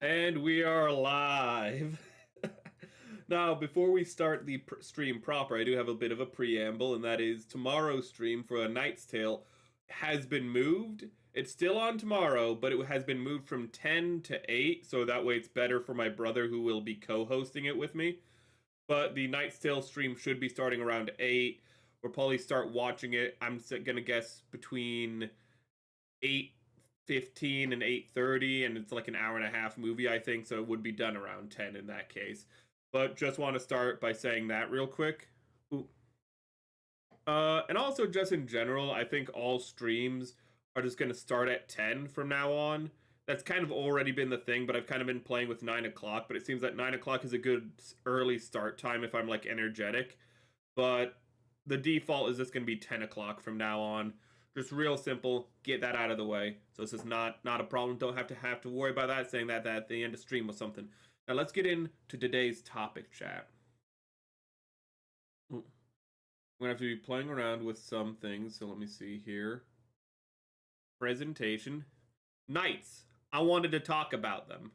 And we are live. Now, before we start the stream proper, I do have a bit of a preamble, and that is tomorrow's stream for A Knight's Tale has been moved. It's still on tomorrow, but it has been moved from 10 to 8, so that way it's better for my brother who will be co-hosting it with me. But the Knight's Tale stream should be starting around 8. We'll probably start watching it. I'm gonna guess between 8:15 and 8:30, and it's like an hour and a half movie, I think, so it would be done around 10 in that case. But just want to start by saying that real quick. Ooh. And also just in general, I think all streams are just going to start at 10 from now on. That's kind of already been the thing, but I've kind of been playing with 9 o'clock, but it seems that 9 o'clock is a good early start time if I'm like energetic. But the default is just going to be 10 o'clock from now on. Just real simple, get that out of the way. So this is not a problem. Don't have to worry about that, saying that at the end of stream was something. Now let's get into today's topic, chat. I'm gonna have to be playing around with some things, so let me see here. Presentation. Knights. I wanted to talk about them.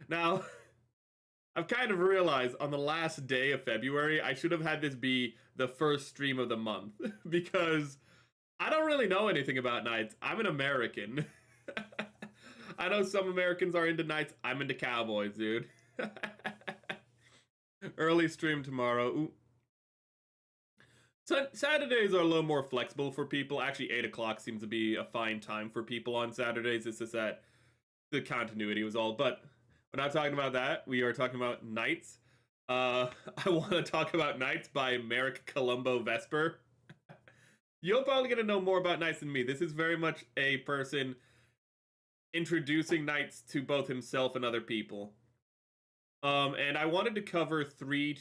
Now, I've kind of realized on the last day of February, I should have had this be the first stream of the month, because I don't really know anything about knights. I'm an American. I know some Americans are into knights. I'm into cowboys, dude. Early stream tomorrow. Ooh. Saturdays are a little more flexible for people. Actually, 8 o'clock seems to be a fine time for people on Saturdays. It's just that the continuity was all. But we're not talking about that. We are talking about Knights. I want to talk about Knights by Merrick Colombo Vesper. You're probably going to know more about Knights than me. This is very much a person introducing Knights to both himself and other people. And I wanted to cover three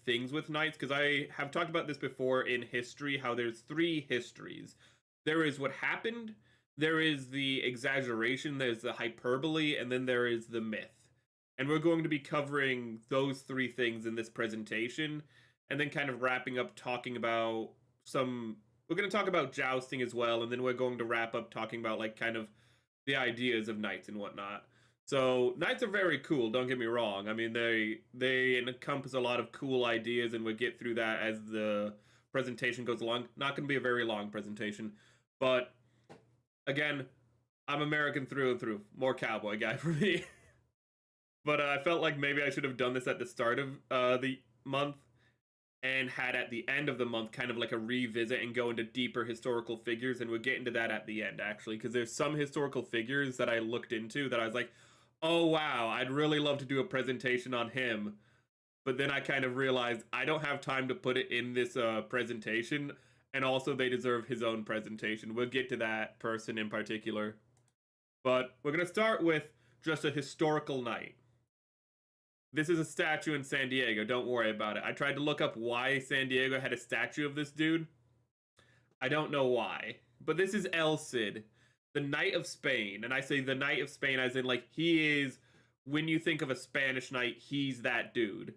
things with Knights, because I have talked about this before in history, how there's three histories. There is what happened, there is the exaggeration, there's the hyperbole, and then there is the myth. And we're going to be covering those three things in this presentation, and then kind of wrapping up talking about we're going to talk about jousting as well, and then we're going to wrap up talking about kind of the ideas of knights and whatnot. So knights are very cool, don't get me wrong. I mean, they encompass a lot of cool ideas, and we'll get through that as the presentation goes along. Not going to be a very long presentation, but again, I'm American through and through. More cowboy guy for me. But I felt like maybe I should have done this at the start of the month, and had at the end of the month kind of like a revisit and go into deeper historical figures, and we'll get into that at the end, actually, because there's some historical figures that I looked into that I was like, oh wow, I'd really love to do a presentation on him, but then I kind of realized I don't have time to put it in this presentation, and also they deserve his own presentation. We'll get to that person in particular. But we're going to start with just a historical knight. This is a statue in San Diego. Don't worry about it. I tried to look up why San Diego had a statue of this dude. I don't know why. But this is El Cid, the Knight of Spain. And I say the Knight of Spain as in, he is, when you think of a Spanish knight, he's that dude.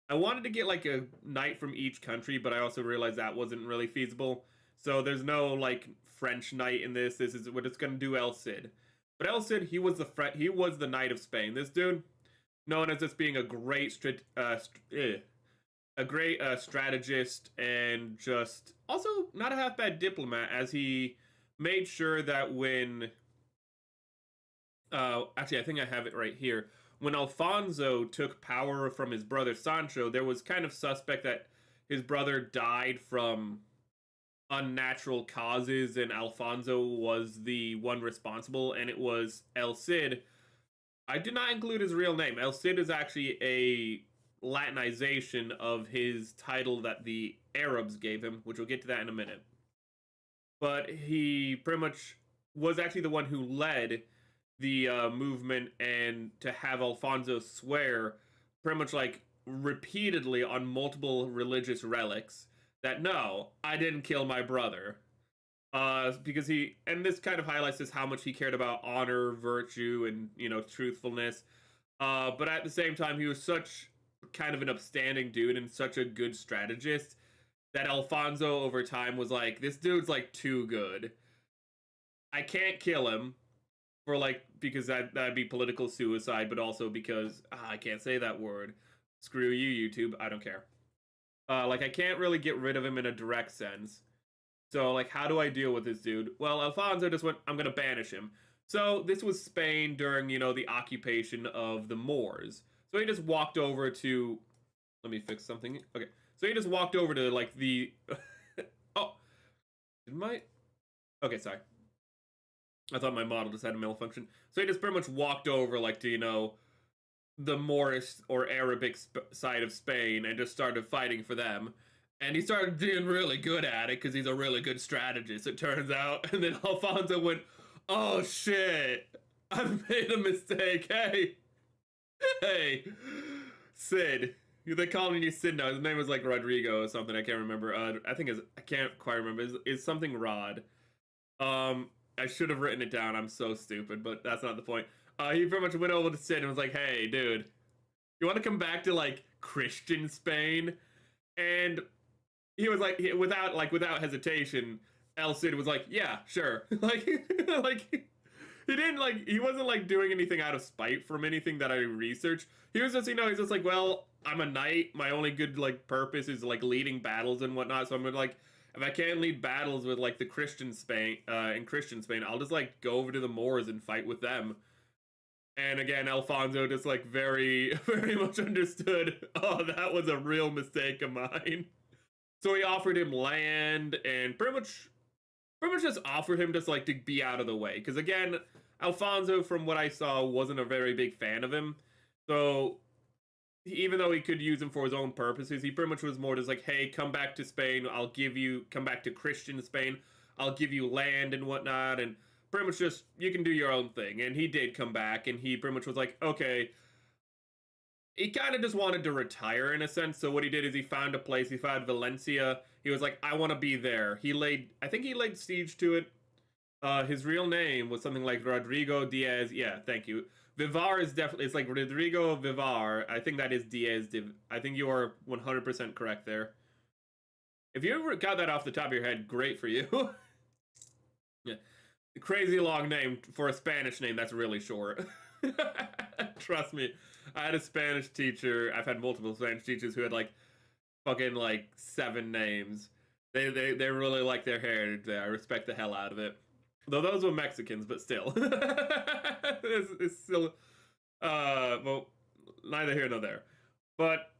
I wanted to get, a knight from each country, but I also realized that wasn't really feasible. So there's no, French knight in this. We're just going to do El Cid. But El Cid, he was the Knight of Spain. This dude, known as just being a great strategist, and just also not a half bad diplomat, as he made sure that when actually I think I have it right here, when Alfonso took power from his brother Sancho, there was kind of suspect that his brother died from unnatural causes, and Alfonso was the one responsible, and it was El Cid. I did not include his real name. El Cid is actually a Latinization of his title that the Arabs gave him, which we'll get to that in a minute. But he pretty much was actually the one who led the movement, and to have Alfonso swear pretty much repeatedly on multiple religious relics that no, I didn't kill my brother. Because and this kind of highlights just how much he cared about honor, virtue, and, truthfulness. But at the same time, he was such kind of an upstanding dude and such a good strategist that Alfonso over time was like, this dude's too good. I can't kill him, for like because that'd be political suicide, but also because I can't say that word. Screw you, YouTube. I don't care. Like I can't really get rid of him in a direct sense. So like, how do I deal with this dude? Well, Alfonso just went, I'm gonna banish him. So this was Spain during the occupation of the Moors. So he just walked over to. Let me fix something. Okay. So he just walked over to like the. Oh, did my? Okay, sorry. I thought my model just had a malfunction. So he just pretty much walked over like to the Moorish or Arabic side of Spain and just started fighting for them. And he started doing really good at it because he's a really good strategist, it turns out. And then Alfonso went, oh shit, I've made a mistake. Hey, Sid. They call me Sid now. His name was like Rodrigo or something. I can't remember. I can't quite remember. It's something Rod. I should have written it down. I'm so stupid, but that's not the point. He pretty much went over to Sid and was like, hey, dude, you want to come back to like Christian Spain? And he was like, without hesitation, El Cid was like, yeah, sure. like he wasn't like doing anything out of spite from anything that I researched. He was just, he's just like, well, I'm a knight. My only good like purpose is like leading battles and whatnot. So I'm gonna like, if I can't lead battles with like the Christian Spain, in Christian Spain, I'll just like go over to the Moors and fight with them. And again, Alfonso just like very, very much understood, oh, that was a real mistake of mine. So he offered him land and pretty much just offered him just like to be out of the way. Because again, Alfonso, from what I saw, wasn't a very big fan of him. So even though he could use him for his own purposes, he pretty much was more just like, hey, come back to Spain. Come back to Christian Spain. I'll give you land and whatnot. And pretty much just, you can do your own thing. And he did come back, and he pretty much was like, okay. He kind of just wanted to retire in a sense. So what he did is he found a place. He found Valencia. He was like, I want to be there. I think he laid siege to it. His real name was something like Rodrigo Diaz. Yeah, thank you. Vivar is definitely, it's like Rodrigo Vivar. I think that is Diaz. I think you are 100% correct there. If you ever got that off the top of your head, great for you. Yeah. Crazy long name for a Spanish name that's really short. Trust me. I had a Spanish teacher. I've had multiple Spanish teachers who had like fucking like 7 names. They really like their heritage there. I respect the hell out of it. Though those were Mexicans, but still. it's still well, neither here nor there. But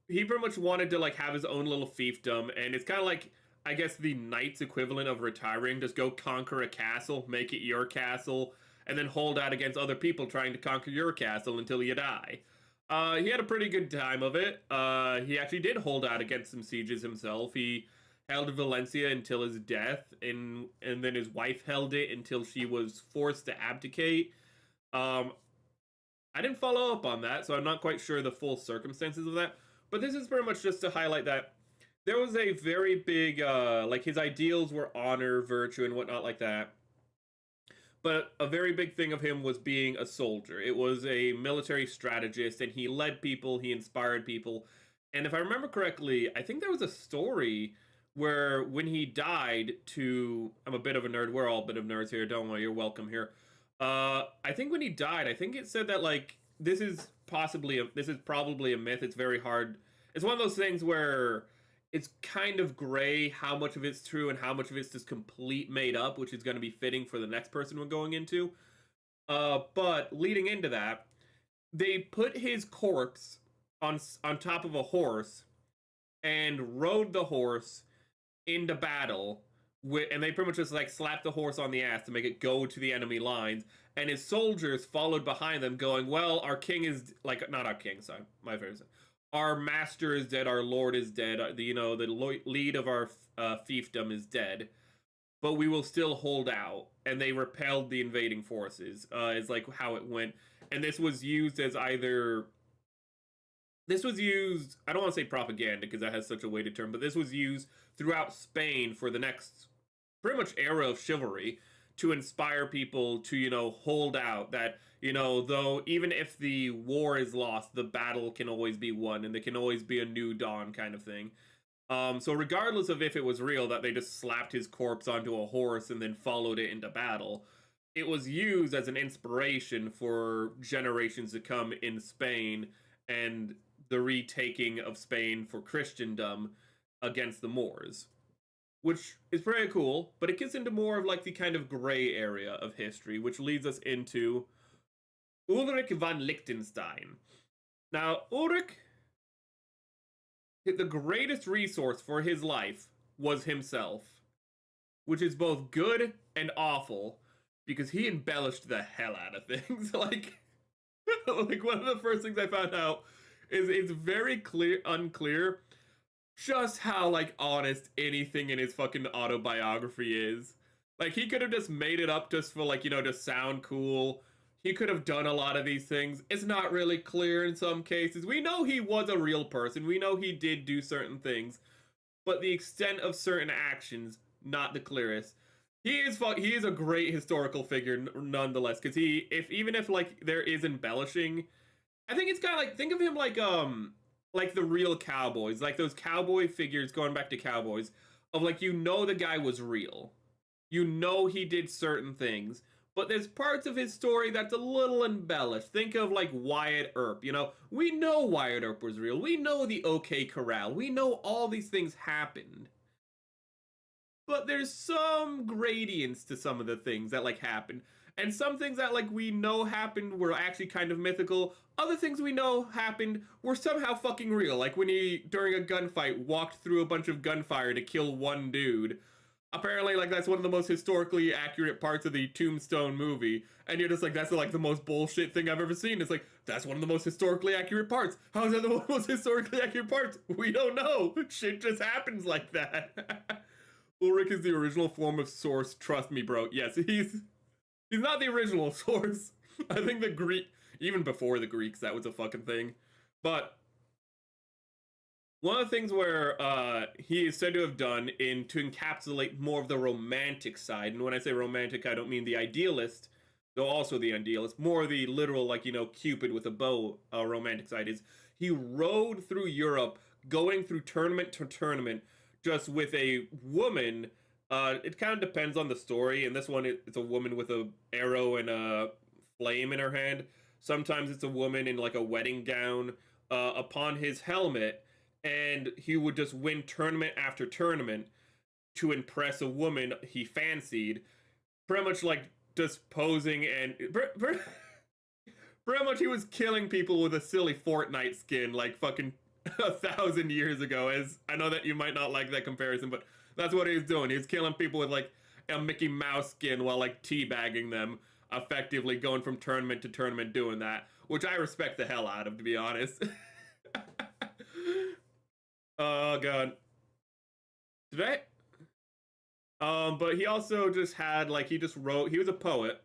he pretty much wanted to like have his own little fiefdom, and it's kind of like, I guess, the knight's equivalent of retiring. Just go conquer a castle, make it your castle, and then hold out against other people trying to conquer your castle until you die. He had a pretty good time of it. He actually did hold out against some sieges himself. He held Valencia until his death, and then his wife held it until she was forced to abdicate. I didn't follow up on that, so I'm not quite sure the full circumstances of that. But this is pretty much just to highlight that there was a very big, like his ideals were honor, virtue, and whatnot like that. But a very big thing of him was being a soldier. It was a military strategist, and he led people, he inspired people. And if I remember correctly, I think there was a story where when he died I'm a bit of a nerd, we're all a bit of nerds here, don't worry, you're welcome here. I think when he died, I think it said that like, this is probably a myth, it's very hard. It's one of those things where it's kind of gray how much of it's true and how much of it's just complete made up, which is going to be fitting for the next person we're going into. But leading into that, they put his corpse on top of a horse and rode the horse into battle, and they pretty much just like slapped the horse on the ass to make it go to the enemy lines, and his soldiers followed behind them going, well, our king is, like, not our king, sorry, my favorite, our master is dead, our lord is dead, the lead of our fiefdom is dead, but we will still hold out. And they repelled the invading forces, is like how it went. And this was used as I don't want to say propaganda because that has such a weighted term, but this was used throughout Spain for the next pretty much era of chivalry to inspire people to, hold out, that, though even if the war is lost, the battle can always be won and there can always be a new dawn kind of thing. So regardless of if it was real that they just slapped his corpse onto a horse and then followed it into battle, it was used as an inspiration for generations to come in Spain and the retaking of Spain for Christendom against the Moors, which is very cool, but it gets into more of like the kind of gray area of history, which leads us into Ulrich von Liechtenstein. Now, Ulrich, the greatest resource for his life was himself, which is both good and awful because he embellished the hell out of things. Like one of the first things I found out is it's very unclear just how like honest anything in his fucking autobiography is. Like he could have just made it up just for like, to sound cool. He could have done a lot of these things. It's not really clear in some cases. We know he was a real person. We know he did do certain things, but the extent of certain actions, not the clearest. He is a great historical figure nonetheless, because even if like there is embellishing, I think it's kind of like, think of him like the real cowboys, like those cowboy figures going back to cowboys, of like, the guy was real. He did certain things, but there's parts of his story that's a little embellished. Think of like Wyatt Earp, we know Wyatt Earp was real. We know the OK Corral. We know all these things happened. But there's some gradients to some of the things that like happened. And some things that like we know happened were actually kind of mythical. Other things we know happened were somehow fucking real. Like when he, during a gunfight, walked through a bunch of gunfire to kill one dude. Apparently, like, that's one of the most historically accurate parts of the Tombstone movie. And you're just like, that's like the most bullshit thing I've ever seen. It's like, that's one of the most historically accurate parts. How is that the most historically accurate parts? We don't know. Shit just happens like that. Ulrich is the original form of Source. Trust me, bro. Yes, he's not the original Source. I think the Greek, even before the Greeks, that was a fucking thing. But one of the things where he is said to have done to encapsulate more of the romantic side, and when I say romantic, I don't mean the idealist, though also the idealist, more the literal, like, Cupid with a bow romantic side, is he rode through Europe, going through tournament to tournament, just with a woman. It kind of depends on the story. In this one, it's a woman with an arrow and a flame in her hand. Sometimes it's a woman in like a wedding gown upon his helmet, and he would just win tournament after tournament to impress a woman he fancied. Pretty much like just posing and pretty much he was killing people with a silly Fortnite skin like fucking 1,000 years ago. As I know that you might not like that comparison, but that's what he was doing. He was killing people with like a Mickey Mouse skin while like teabagging them, effectively going from tournament to tournament doing that, which I respect the hell out of, to be honest. Oh god. Did but he also just had like, he just wrote, he was a poet.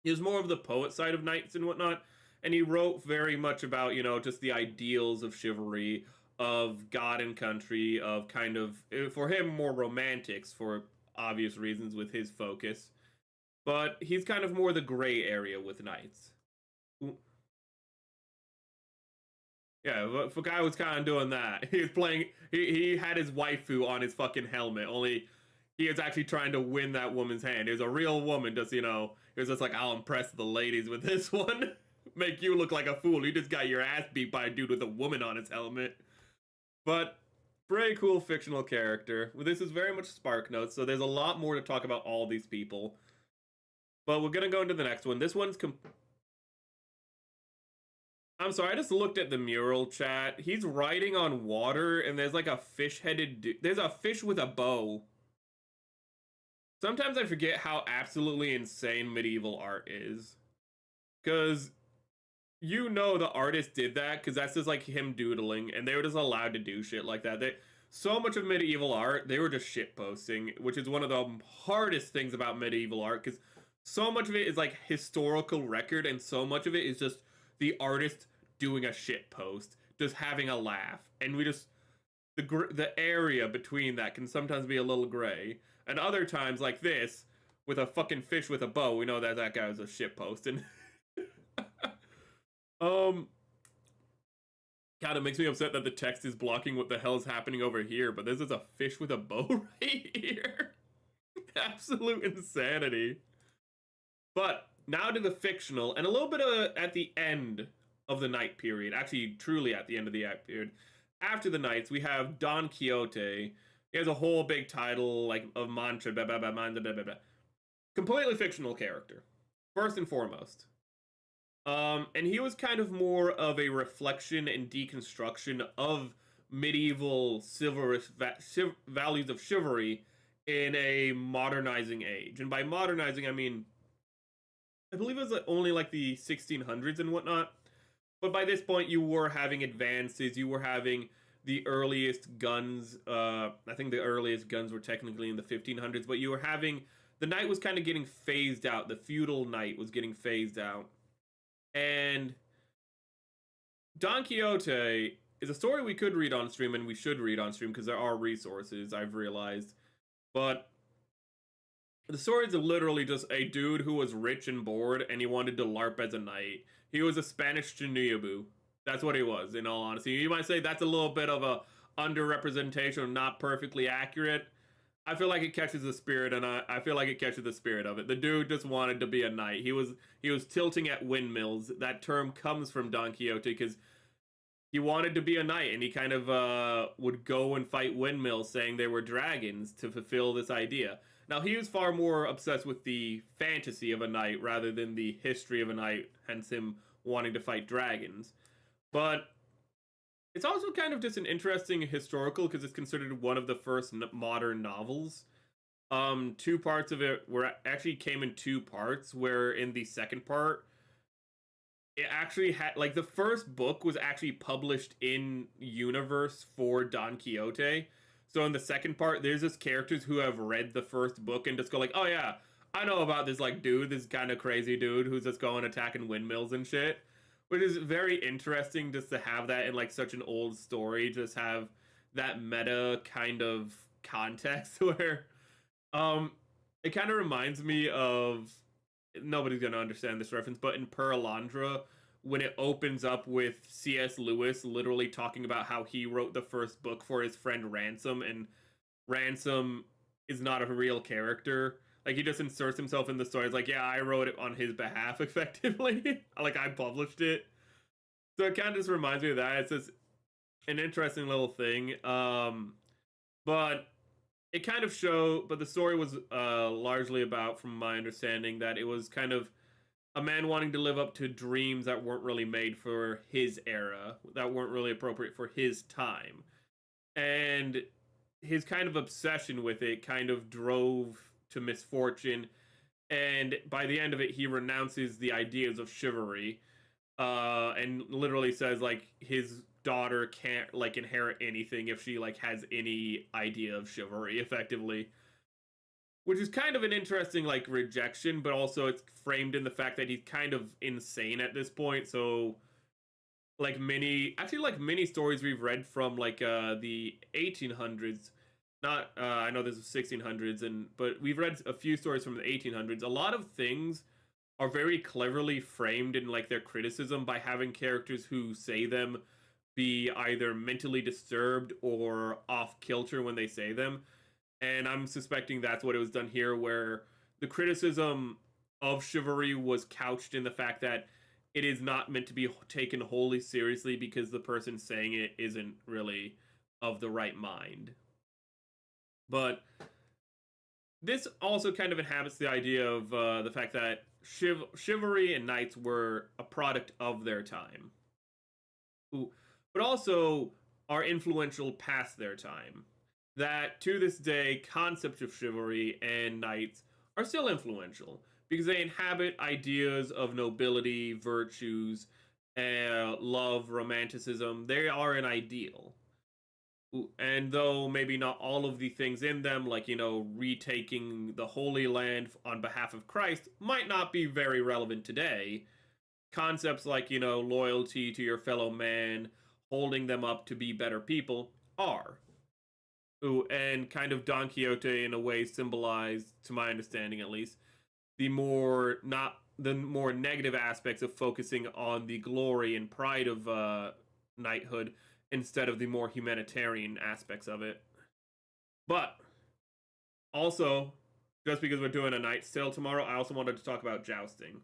He was more of the poet side of knights and whatnot, and he wrote very much about, just the ideals of chivalry, of God and country, of kind of, for him, more romantics for obvious reasons with his focus. But he's kind of more the gray area with knights. Yeah, but Fukai was kind of doing that. He was playing, he had his waifu on his fucking helmet, only he was actually trying to win that woman's hand. It was a real woman, just, he was just like, I'll impress the ladies with this one. Make you look like a fool. You just got your ass beat by a dude with a woman on his helmet. But very cool fictional character. This is very much Spark Notes, so there's a lot more to talk about all these people. But we're gonna go into the next one. This one's I'm sorry, I just looked at the mural chat. He's riding on water, and there's like a fish-headed there's a fish with a bow. Sometimes I forget how absolutely insane medieval art is. Because the artist did that, because that's just like him doodling, and they were just allowed to do shit like that. So much of medieval art, they were just shit posting, which is one of the hardest things about medieval art, because so much of it is like historical record, and so much of it is just the artist doing a shit post, just having a laugh, and the area between that can sometimes be a little gray, and other times like this, with a fucking fish with a bow, we know that guy was a shit post, and God, it makes me upset that the text is blocking what the hell is happening over here, but this is a fish with a bow right here. Absolute insanity. But now to the fictional, and a little bit at the end of the Knight period. Actually, truly at the end of the Knight period. After the Knights, we have Don Quixote. He has a whole big title like of mantra, blah, blah, blah, blah, blah, blah, blah. Completely fictional character, first and foremost. And he was kind of more of a reflection and deconstruction of medieval chivalrous values of chivalry in a modernizing age. And by modernizing, I mean, I believe it was only like the 1600s and whatnot. But by this point, you were having advances. You were having the earliest guns. I think the earliest guns were technically in the 1500s. But you were having the knight was kind of getting phased out. The feudal knight was getting phased out. And Don Quixote is a story we could read on stream, and we should read on stream because there are resources, I've realized. But the story is literally just a dude who was rich and bored, and he wanted to LARP as a knight. He was a Spanish Chinuyabu. That's what he was, in all honesty. You might say that's a little bit of a underrepresentation, not perfectly accurate. I feel like it catches the spirit, and I feel like it catches the spirit of it. The dude just wanted to be a knight. He was tilting at windmills. That term comes from Don Quixote because he wanted to be a knight, and he kind of would go and fight windmills, saying they were dragons to fulfill this idea. Now, he was far more obsessed with the fantasy of a knight rather than the history of a knight, hence him wanting to fight dragons. But it's also kind of just an interesting historical because it's considered one of the first modern novels. Two parts of it were actually came in two parts, where in the second part, it actually had, like, the first book was actually published in universe for Don Quixote. So in the second part, there's just characters who have read the first book and just go like, oh yeah, I know about this, like, dude, this kind of crazy dude who's just going attacking windmills and shit. Which is very interesting just to have that in, like, such an old story, just have that meta kind of context where, it kind of reminds me of, nobody's gonna understand this reference, but in Pearlandra, when it opens up with C.S. Lewis literally talking about how he wrote the first book for his friend Ransom, and Ransom is not a real character. Like, he just inserts himself in the story. It's like, yeah, I wrote it on his behalf, effectively. Like, I published it. So it kind of just reminds me of that. It's just an interesting little thing. But it kind of but the story was largely about, from my understanding, that it was kind of a man wanting to live up to dreams that weren't really made for his era, that weren't really appropriate for his time. And his kind of obsession with it kind of drove to misfortune, and by the end of it, he renounces the ideas of chivalry, and literally says, like, his daughter can't, like, inherit anything if she, like, has any idea of chivalry, effectively. Which is kind of an interesting, like, rejection, but also it's framed in the fact that he's kind of insane at this point, so, like, many stories we've read from, like, the 1800s, not I know this is 1600s, but we've read a few stories from the 1800s. A lot of things are very cleverly framed in, like, their criticism by having characters who say them be either mentally disturbed or off kilter when they say them. And I'm suspecting that's what it was done here, where the criticism of chivalry was couched in the fact that it is not meant to be taken wholly seriously because the person saying it isn't really of the right mind. But this also kind of inhabits the idea of the fact that chivalry and knights were a product of their time, but also are influential past their time. That to this day, concepts of chivalry and knights are still influential because they inhabit ideas of nobility, virtues, love, romanticism. They are an ideal. And though maybe not all of the things in them, like, retaking the Holy Land on behalf of Christ, might not be very relevant today, concepts like, loyalty to your fellow man, holding them up to be better people, are. And kind of Don Quixote, in a way, symbolized, to my understanding at least, the more negative aspects of focusing on the glory and pride of knighthood, instead of the more humanitarian aspects of it. But also, just because we're doing a Knight's Tale tomorrow, I also wanted to talk about jousting.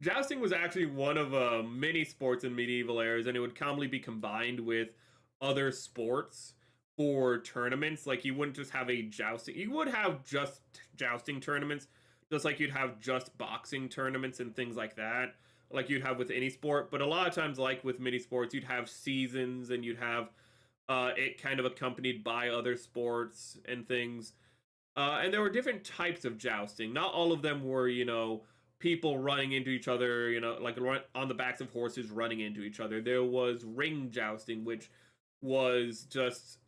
Jousting was actually one of many sports in medieval eras, and it would commonly be combined with other sports for tournaments. Like, you wouldn't just have a jousting, you would have just jousting tournaments, just like you'd have just boxing tournaments and things like that, like you'd have with any sport. But a lot of times, like with many sports, you'd have seasons and you'd have it kind of accompanied by other sports and things. And there were different types of jousting. Not all of them were, people running into each other, like on the backs of horses running into each other. There was ring jousting, which was just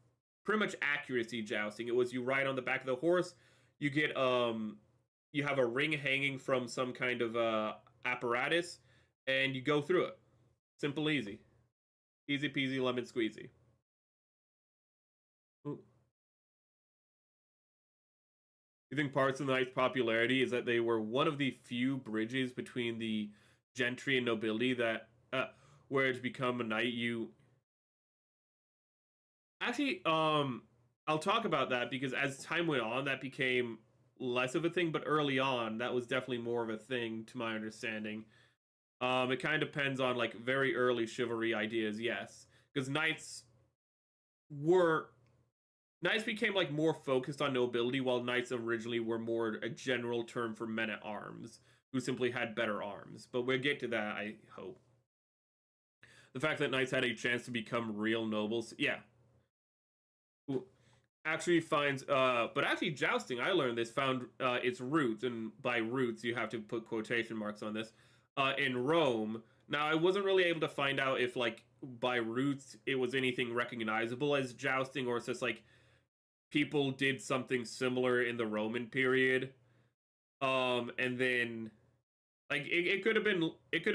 pretty much accuracy jousting. It was you ride on the back of the horse, you get you have a ring hanging from some kind of apparatus, and you go through it. Simple, easy. Easy peasy lemon squeezy. Ooh. You think parts of the Knight's popularity is that they were one of the few bridges between the gentry and nobility that, where to become a knight, you actually, I'll talk about that because as time went on, that became less of a thing. But early on, that was definitely more of a thing, to my understanding. It kind of depends on like very early chivalry ideas, yes, because were knights became like more focused on nobility, while knights originally were more a general term for men at arms who simply had better arms. But we'll get to that, I hope. The fact that knights had a chance to become real nobles, yeah. Actually finds, but actually jousting, I learned this, found its roots, and by roots you have to put quotation marks on this, in Rome. Now, I wasn't really able to find out if, like, by roots it was anything recognizable as jousting, or it's just like people did something similar in the Roman period. And then like it could have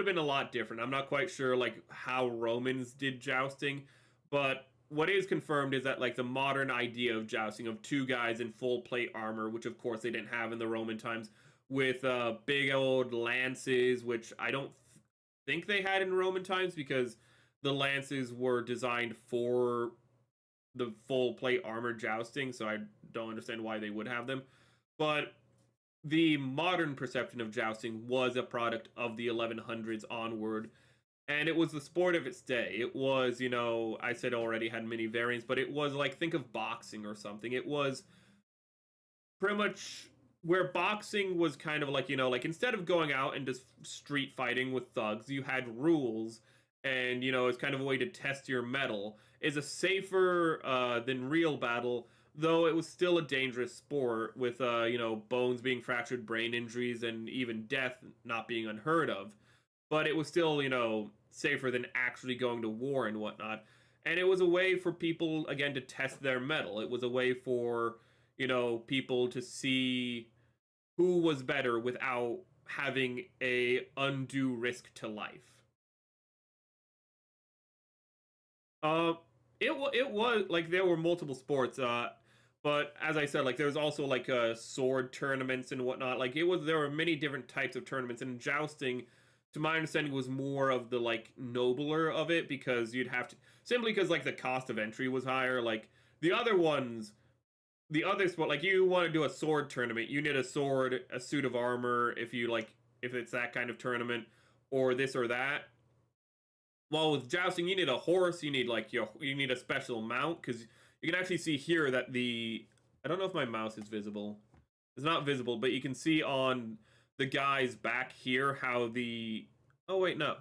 been a lot different. I'm not quite sure like how Romans did jousting, but what is confirmed is that like the modern idea of jousting, of two guys in full plate armor, which of course they didn't have in the Roman times, with big old lances, which I don't think they had in Roman times, because the lances were designed for the full plate armor jousting, so I don't understand why they would have them. But the modern perception of jousting was a product of the 1100s onward, and it was the sport of its day. It was, I said already had many variants, but it was like, think of boxing or something. It was pretty much where boxing was kind of like, like instead of going out and just street fighting with thugs, you had rules, and, it's kind of a way to test your mettle. Is a safer than real battle, though it was still a dangerous sport with, bones being fractured, brain injuries, and even death not being unheard of. But it was still, safer than actually going to war and whatnot. And it was a way for people, again, to test their mettle. It was a way for, people to see who was better without having a undue risk to life. Uh, it was like there were multiple sports, but as I said, like there was also like sword tournaments and whatnot. Like there were many different types of tournaments, and jousting, to my understanding, was more of the like nobler of it, because you'd have to, simply because like the cost of entry was higher. Like the other ones, the other sport, like you want to do a sword tournament, you need a sword, a suit of armor, if it's that kind of tournament, or this or that. Well, with jousting, you need a horse. You need you need a special mount, because you can actually see here that I don't know if my mouse is visible. It's not visible, but you can see on the guy's back here how the. Oh wait, no,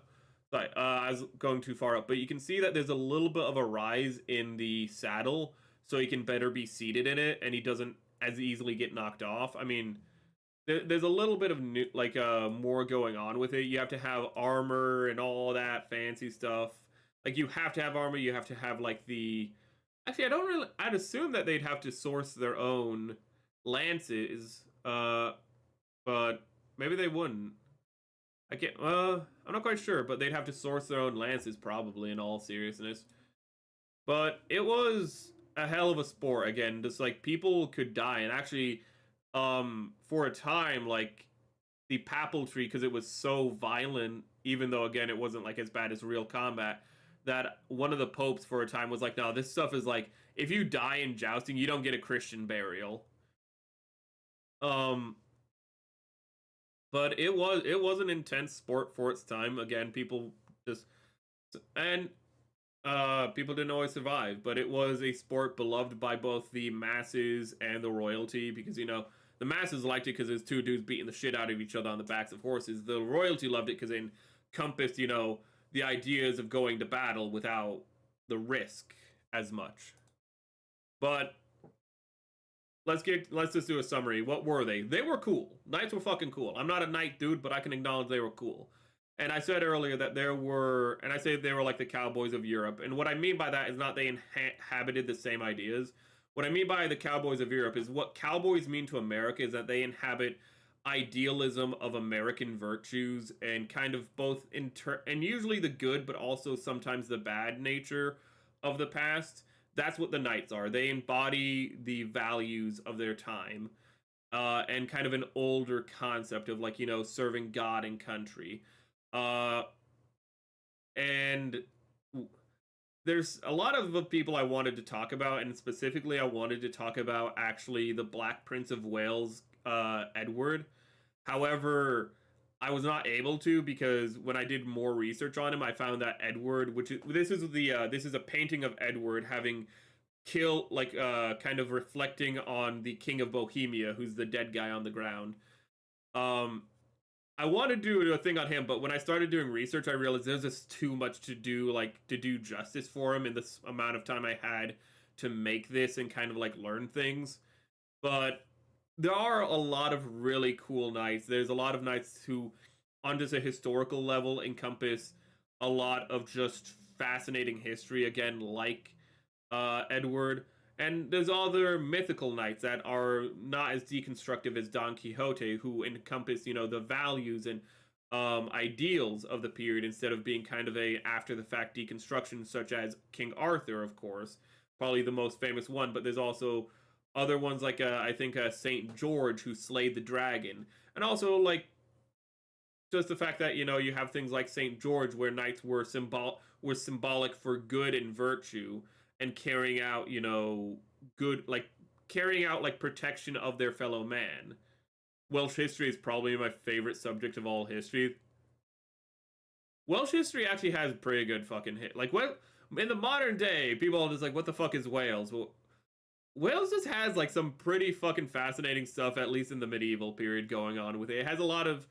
sorry, I was going too far up. But you can see that there's a little bit of a rise in the saddle, so he can better be seated in it, and he doesn't as easily get knocked off. I mean, there's a little bit of more going on with it. You have to have armor and all that fancy stuff. Like you have to have armor. You have to have like the. Actually, I'd assume that they'd have to source their own lances. But maybe they wouldn't. I can't. I'm not quite sure, but they'd have to source their own lances probably. In all seriousness, but it was a hell of a sport. Again, just like people could die, and actually for a time, like the papal tree, because it was so violent, even though again it wasn't like as bad as real combat, that one of the popes for a time was like, no, this stuff is like, if you die in jousting, you don't get a Christian burial. Um, but it was an intense sport for its time. Again, people just and people didn't always survive, but it was a sport beloved by both the masses and the royalty because the masses liked it because there's two dudes beating the shit out of each other on the backs of horses. The royalty loved it because it encompassed the ideas of going to battle without the risk as much. But let's just do a summary. What were they? They were cool. Knights were fucking cool. I'm not a knight dude, but I can acknowledge they were cool. And I said earlier that and I say they were like the cowboys of Europe. And what I mean by that is not they inhabited the same ideas. What I mean by the cowboys of Europe is what cowboys mean to America is that they inhabit idealism of American virtues and kind of both and usually the good, but also sometimes the bad nature of the past. That's what the knights are. They embody the values of their time, and kind of an older concept of like serving God and country. Uh, and there's a lot of people I wanted to talk about, and specifically I wanted to talk about actually the Black Prince of Wales, Edward. However, I was not able to because when I did more research on him, I found that Edward, this is a painting of Edward having killed, like, kind of reflecting on the King of Bohemia, who's the dead guy on the ground. Um, I want to do a thing on him, but when I started doing research, I realized there's just too much to do, like, to do justice for him in this amount of time I had to make this and kind of like learn things. But there are a lot of really cool knights. There's a lot of knights who, on just a historical level, encompass a lot of just fascinating history. Again, like Edward. And there's other mythical knights that are not as deconstructive as Don Quixote, who encompass, the values and ideals of the period instead of being kind of a after the fact deconstruction, such as King Arthur, of course, probably the most famous one. But there's also other ones like I think Saint George, who slayed the dragon, and also like just the fact that you have things like Saint George, where knights were symbolic for good and virtue, and carrying out good, like carrying out like protection of their fellow man. Welsh history is probably my favorite subject of all history. Welsh history actually has pretty good fucking hit. Like, what in the modern day, people are just like, what the fuck is Wales? Well, Wales just has like some pretty fucking fascinating stuff, at least in the medieval period, going on with it. It has a lot of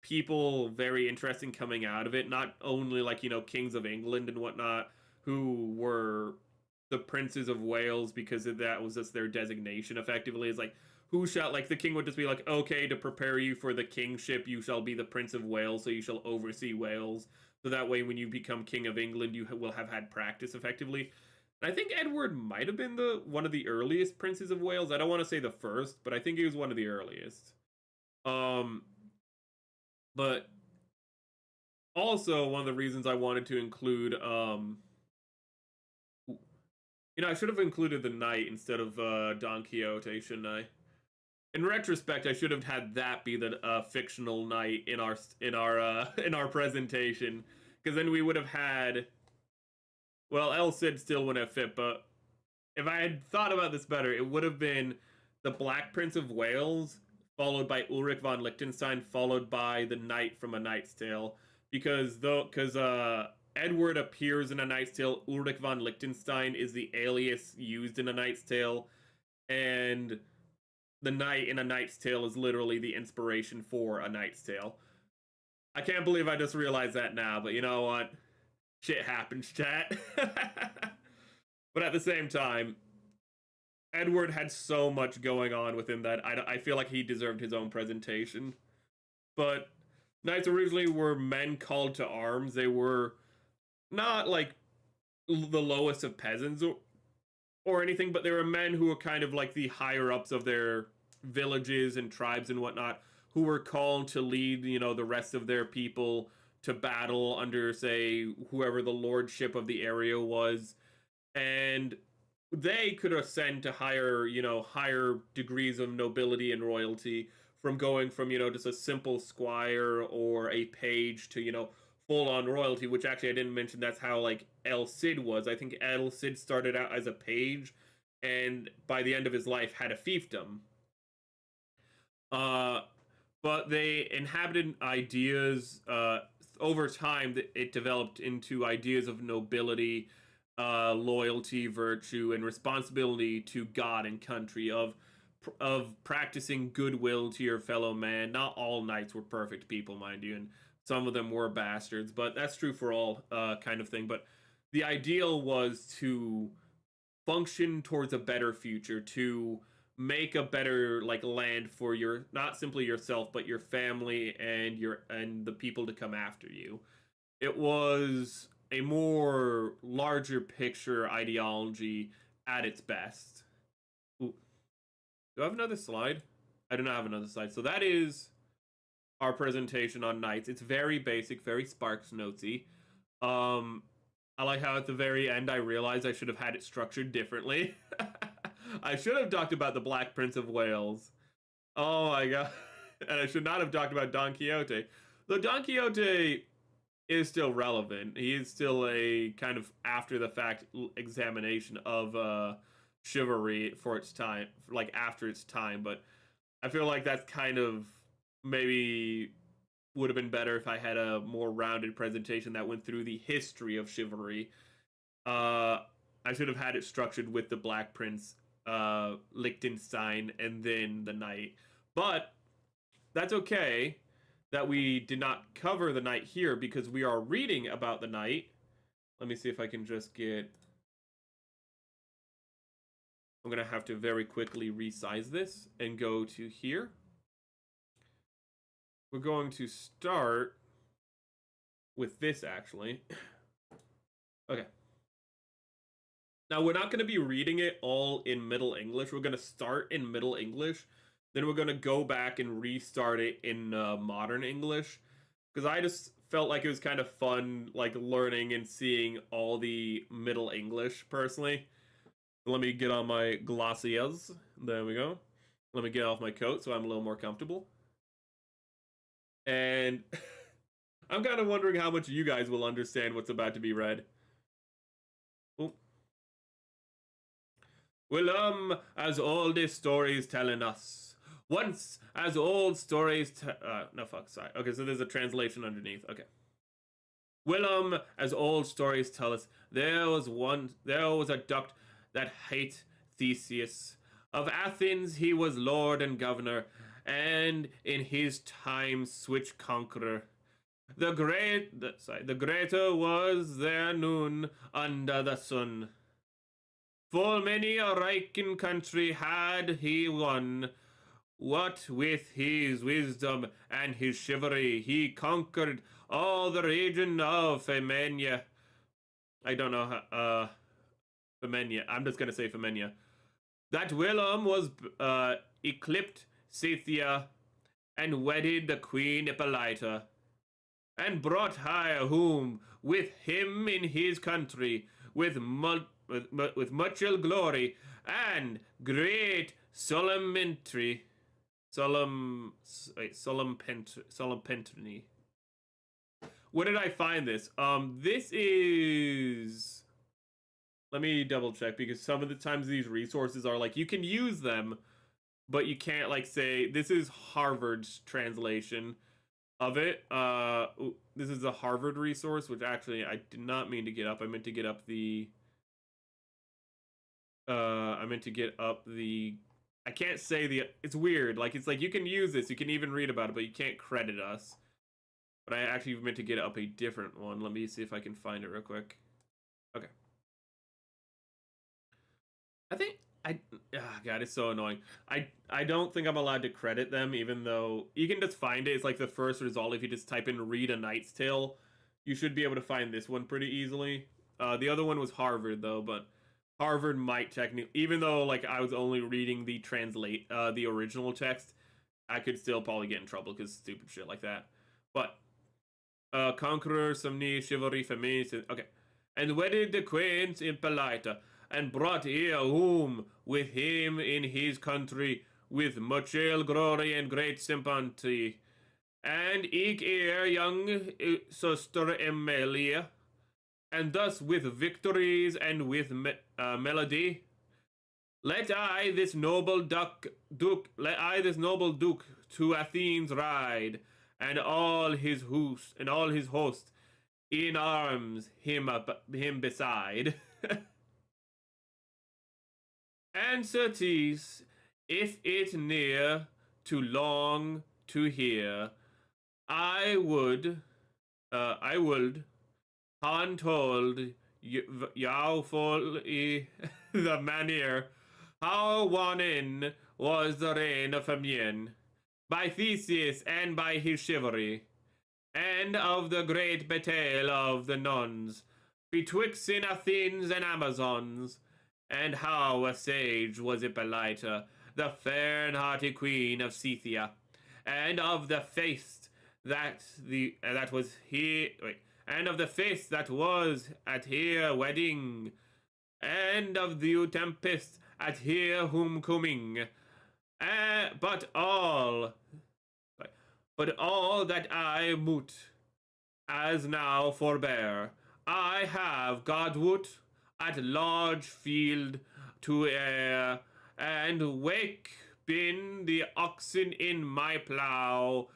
people very interesting coming out of it. Not only like kings of England and whatnot, who were the princes of Wales because that was just their designation. Effectively, is like who shall, like, the king would just be like, okay, to prepare you for the kingship, you shall be the Prince of Wales, so you shall oversee Wales. So that way, when you become King of England, you will have had practice effectively. I think Edward might have been one of the earliest princes of Wales. I don't want to say the first, but I think he was one of the earliest. Um, but also one of the reasons I wanted to include, I should have included the knight instead of Don Quixote, shouldn't I? In retrospect, I should have had that be the fictional knight in our in our presentation, because then we would have had. Well, El Cid still wouldn't have fit, but if I had thought about this better, it would have been the Black Prince of Wales, followed by Ulrich von Liechtenstein, followed by the Knight from A Knight's Tale. Because Edward appears in A Knight's Tale, Ulrich von Liechtenstein is the alias used in A Knight's Tale, and the Knight in A Knight's Tale is literally the inspiration for A Knight's Tale. I can't believe I just realized that now, but you know what? Shit happens, chat. But at the same time, Edward had so much going on with him that I feel like he deserved his own presentation. But knights originally were men called to arms. They were not like the lowest of peasants or anything, but they were men who were kind of like the higher ups of their villages and tribes and whatnot, who were called to lead, the rest of their people to battle under, say, whoever the lordship of the area was. And they could ascend to higher degrees of nobility and royalty, from going from, just a simple squire or a page to, full on royalty, which actually I didn't mention that's how like El Cid was. I think El Cid started out as a page and by the end of his life had a fiefdom. Uh, but they inhabited ideas. Over time, that it developed into ideas of nobility, loyalty, virtue, and responsibility to God and country. Of practicing goodwill to your fellow man. Not all knights were perfect people, mind you, and some of them were bastards. But that's true for all kind of thing. But the ideal was to function towards a better future, to make a better like land for your not simply yourself but your family and the people to come after you. It was a more larger picture ideology at its best. Ooh, do I have another slide? I do not have another slide. So that is our presentation on knights. It's very basic, very Sparks Notesy. I like how at the very end I realized I should have had it structured differently. I should have talked about the Black Prince of Wales. Oh my god. And I should not have talked about Don Quixote. Though Don Quixote is still relevant. He is still a kind of after the fact examination of chivalry for its time, like after its time, but I feel like that's kind of maybe would have been better if I had a more rounded presentation that went through the history of chivalry. I should have had it structured with the Black Prince, Liechtenstein, and then the Knight. But that's okay that we did not cover the Knight here because we are reading about the Knight. Let me see if I can just get... I'm going to have to very quickly resize this and go to here. We're going to start with this, actually. Okay. Now, we're not going to be reading it all in Middle English. We're going to start in Middle English. Then we're going to go back and restart it in Modern English. Because I just felt like it was kind of fun, like, learning and seeing all the Middle English, personally. Let me get on my glossiers. There we go. Let me get off my coat so I'm a little more comfortable. And I'm kind of wondering how much you guys will understand what's about to be read. Oh. Well, as old as stories telling us. Once, as old stories no, fuck, sorry. Okay, so there's a translation underneath. Okay. Well, as old stories tell us, there was a duck that hate Thesus. Of Athens he was lord and governor, and in his time switch conqueror. The greater was their noon under the sun. Full many a Riken country had he won. What with his wisdom and his chivalry he conquered all the region of Femenia. I don't know how, Femenia. I'm just gonna say Femenia. That Willem was eclipsed Scythia and wedded the Queen Hippolyta, and brought higher whom with him in his country with much glory and great solemnity. Solemnity. Where did I find this? This is... Let me double check, because some of the times these resources are like, you can use them, but you can't like say, this is Harvard's translation of it. This is a Harvard resource, which actually I did not mean to get up. I meant to get up the... I can't say the... It's weird. Like, it's like, you can use this, you can even read about it, but you can't credit us. But I actually meant to get up a different one. Let me see if I can find it real quick. Okay. I think God, it's so annoying. I don't think I'm allowed to credit them, even though you can just find it. It's like the first result. If you just type in "Read a Knight's Tale," you should be able to find this one pretty easily. The other one was Harvard though, but Harvard might technically, even though like I was only reading the original text, I could still probably get in trouble because stupid shit like that. But Conqueror, Somni, Chivalry, Feminist, okay, and wedded the Queen Hippolyta, and brought here whom with him in his country with much glory and great sympathy, and eke ere young sister Emilia, and thus with victories and with let I this noble duke to Athens ride, and all his host in arms him beside. And certes, if it near too long to hear, I would untold Yaufol the manner how won in was the reign of Fabian by Thesus and by his chivalry, and of the great battle of the nuns betwixt in Athens and Amazons, and how a sage was Hippolyta, the fair and hearty queen of Scythia, and of the feast that was at her wedding, and of the tempest at her homecoming, but all that I moot as now forbear, I have, God woot, at large field to air, and wake been the oxen in my plough.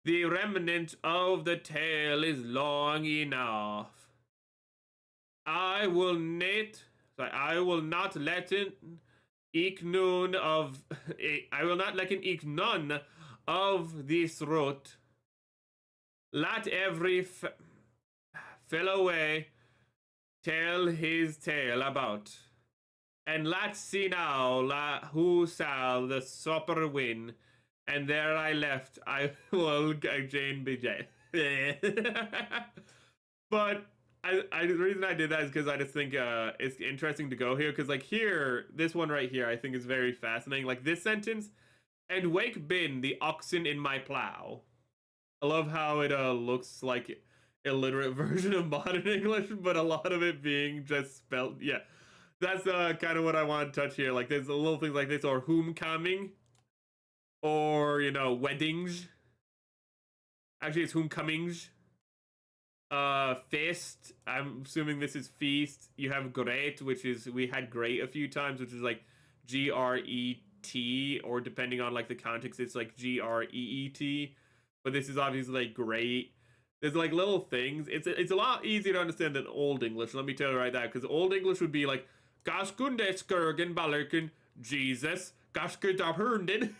The remnant of the tale is long enough. I will not let an eke none of this rot. Let every fellow tell his tale about, and let's see now who shall the supper win. And there I left, I will Jane be Jane. But the reason I did that is because I just think it's interesting to go here, because like here, this one right here I think is very fascinating. Like this sentence, and wake bin the oxen in my plow. I love how it looks like illiterate version of modern English, but a lot of it being just spelled. Yeah, that's kind of what I want to touch here. Like there's little things like this, or homecoming, or weddings. Actually, it's homecomings. Feast. I'm assuming this is feast. You have great, which is we had great a few times, which is like GRET, or depending on like the context, it's like GREET. But this is obviously like great. There's like little things. It's a lot easier to understand than Old English. Let me tell you right now, because Old English would be like Gaskunde Skurgen Balerken Jesus Gaskudabhernden.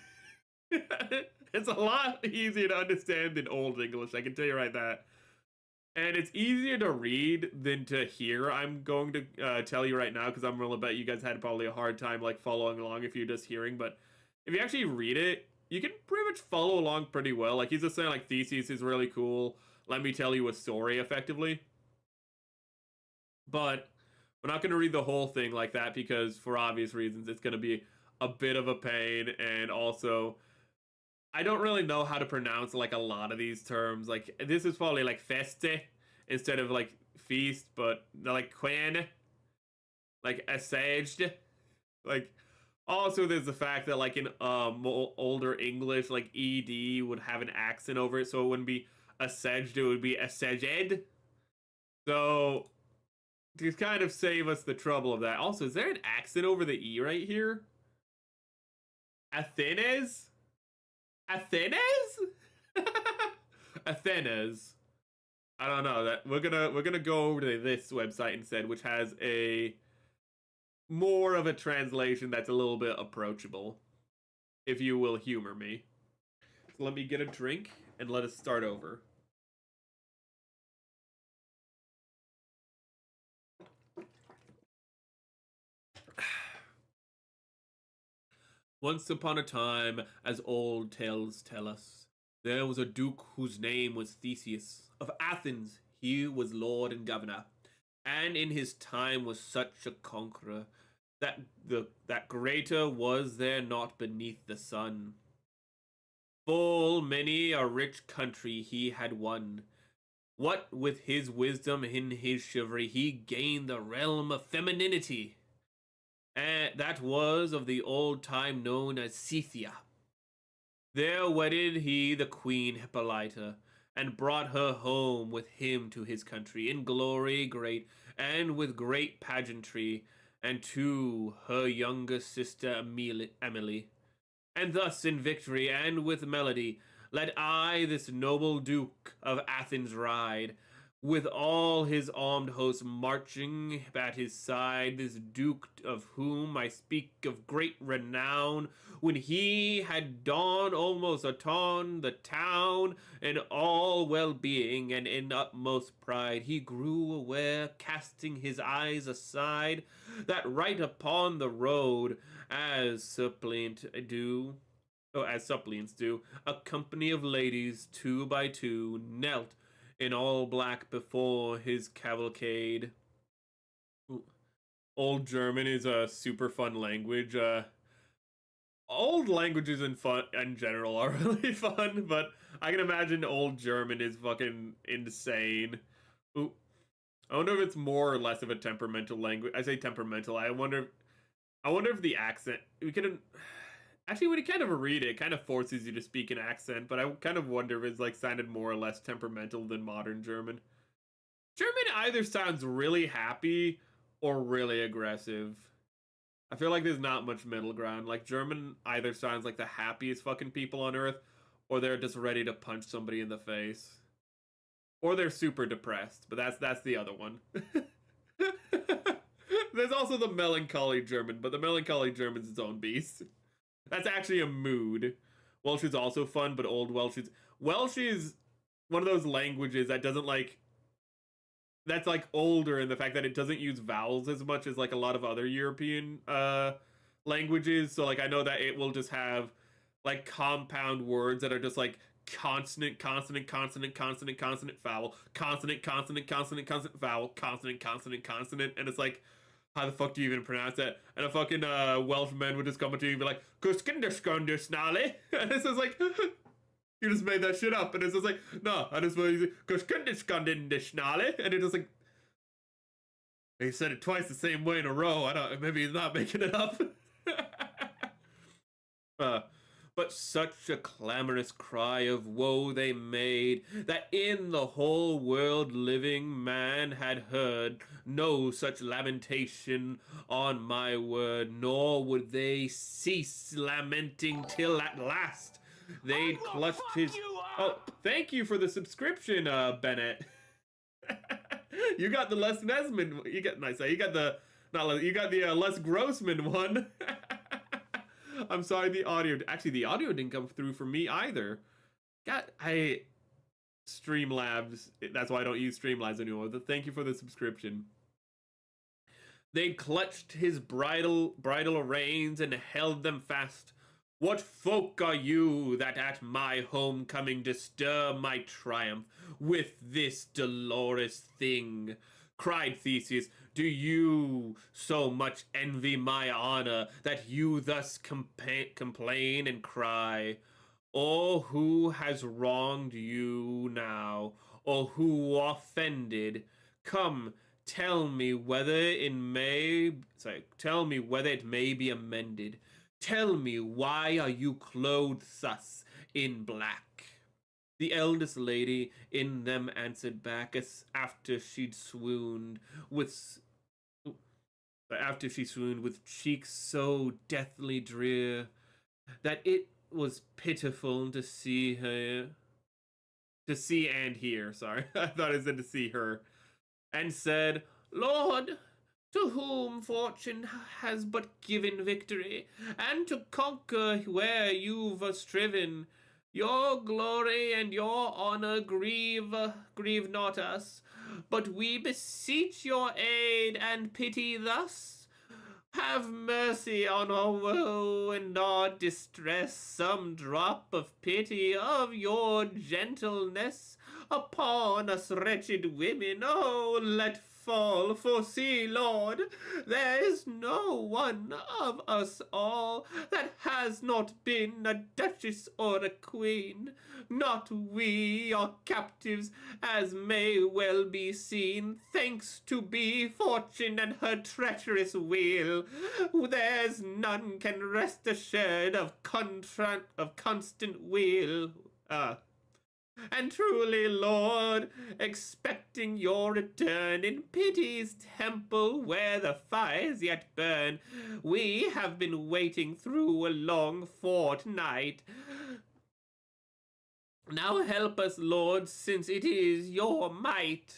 It's a lot easier to understand than Old English, I can tell you right that. And it's easier to read than to hear. I'm going to tell you right now, because I'm going to bet you guys had probably a hard time like following along if you're just hearing. But if you actually read it, you can pretty much follow along pretty well. Like he's just saying like Theseus is really cool. Let me tell you a story effectively. But we're not going to read the whole thing like that, because for obvious reasons it's going to be a bit of a pain, and also I don't really know how to pronounce like a lot of these terms. Like this is probably like feste instead of like feast, but like quen, like assuaged. Like also there's the fact that like in older English, like ed would have an accent over it, so it wouldn't be assuaged, it would be assuaged. So to kind of save us the trouble of that. Also, is there an accent over the e right here? Athenes? Athenes? Athenes. I don't know. That we're gonna go over to this website instead, which has a more of a translation that's a little bit approachable, if you will humor me. So let me get a drink and let us start over. Once upon a time, as old tales tell us, there was a duke whose name was Theseus. Of Athens he was lord and governor, and in his time was such a conqueror that greater was there not beneath the sun. Full many a rich country he had won. What with his wisdom in his chivalry he gained the realm of femininity, and that was of the old time known as Scythia. There wedded he the queen Hippolyta, and brought her home with him to his country in glory great, and with great pageantry, and to her younger sister Emily, And thus in victory and with melody, let I this noble Duke of Athens ride, with all his armed host marching at his side, this Duke of whom I speak of great renown, when he had done almost upon the town, in all well-being and in utmost pride, he grew aware, casting his eyes aside, that right upon the road, as suppliants do, a company of ladies, 2 by 2, knelt in all black before his cavalcade. Old German is a super fun language. Old languages in general are really fun, but I can imagine Old German is fucking insane. Ooh. I wonder if it's more or less of a temperamental language. I say temperamental. I wonder if the accent we can. Actually, when you kind of read it, it kind of forces you to speak an accent, but I kind of wonder if it's like sounded more or less temperamental than modern German. German either sounds really happy or really aggressive. I feel like there's not much middle ground. Like German either sounds like the happiest fucking people on earth, or they're just ready to punch somebody in the face. Or they're super depressed, but that's the other one. There's also the melancholy German, but the melancholy German's its own beast. That's actually a mood. Welsh is also fun, but Old Welsh is one of those languages that doesn't like, that's like older in the fact that it doesn't use vowels as much as like a lot of other European languages. So like I know that it will just have like compound words that are just like consonant, consonant, consonant, consonant, consonant, vowel, consonant, consonant, consonant, consonant, vowel, consonant, consonant, consonant, and it's like, how the fuck do you even pronounce that? And a fucking Welshman would just come up to you and be like, Kuskinderskundersnally. And it's just like, you just made that shit up. And it's just like, no, I just want to say, Kuskinderskunderskundersnally. And it's just like, he said it twice the same way in a row. I don't, maybe he's not making it up. But such a clamorous cry of woe they made, that in the whole world living man had heard no such lamentation on my word, nor would they cease lamenting till at last they'd clutched his... Oh, thank you for the subscription, Bennett. You got the Les Nesmond... You got the... You got the Les Grossman one. I'm sorry, the audio... Actually, the audio didn't come through for me either. Streamlabs... That's why I don't use Streamlabs anymore. But thank you for the subscription. They clutched his bridle reins and held them fast. What folk are you that at my homecoming disturb my triumph with this dolorous thing? Cried Theseus, do you so much envy my honor that you thus complain and cry? Or who has wronged you now, or who offended? Come, tell me whether it may be amended. Tell me, why are you clothed thus in black? The eldest lady in them answered back, as after she'd swooned with cheeks so deathly drear, that it was pitiful to see and hear, sorry, I thought it said to see her, and said, Lord, to whom fortune has but given victory, and to conquer where you've striven, your glory and your honor grieve not us, but we beseech your aid and pity thus. Have mercy on our woe and our distress, some drop of pity of your gentleness upon us wretched women. Oh, let fall, for see, Lord, there is no one of us all that has not been a duchess or a queen. Not we are captives, as may well be seen, thanks to be fortune and her treacherous wheel. There's none can rest assured of constant weal. And truly, Lord, expecting your return in pity's temple where the fires yet burn, we have been waiting through a long fortnight. Now help us, Lord, since it is your might.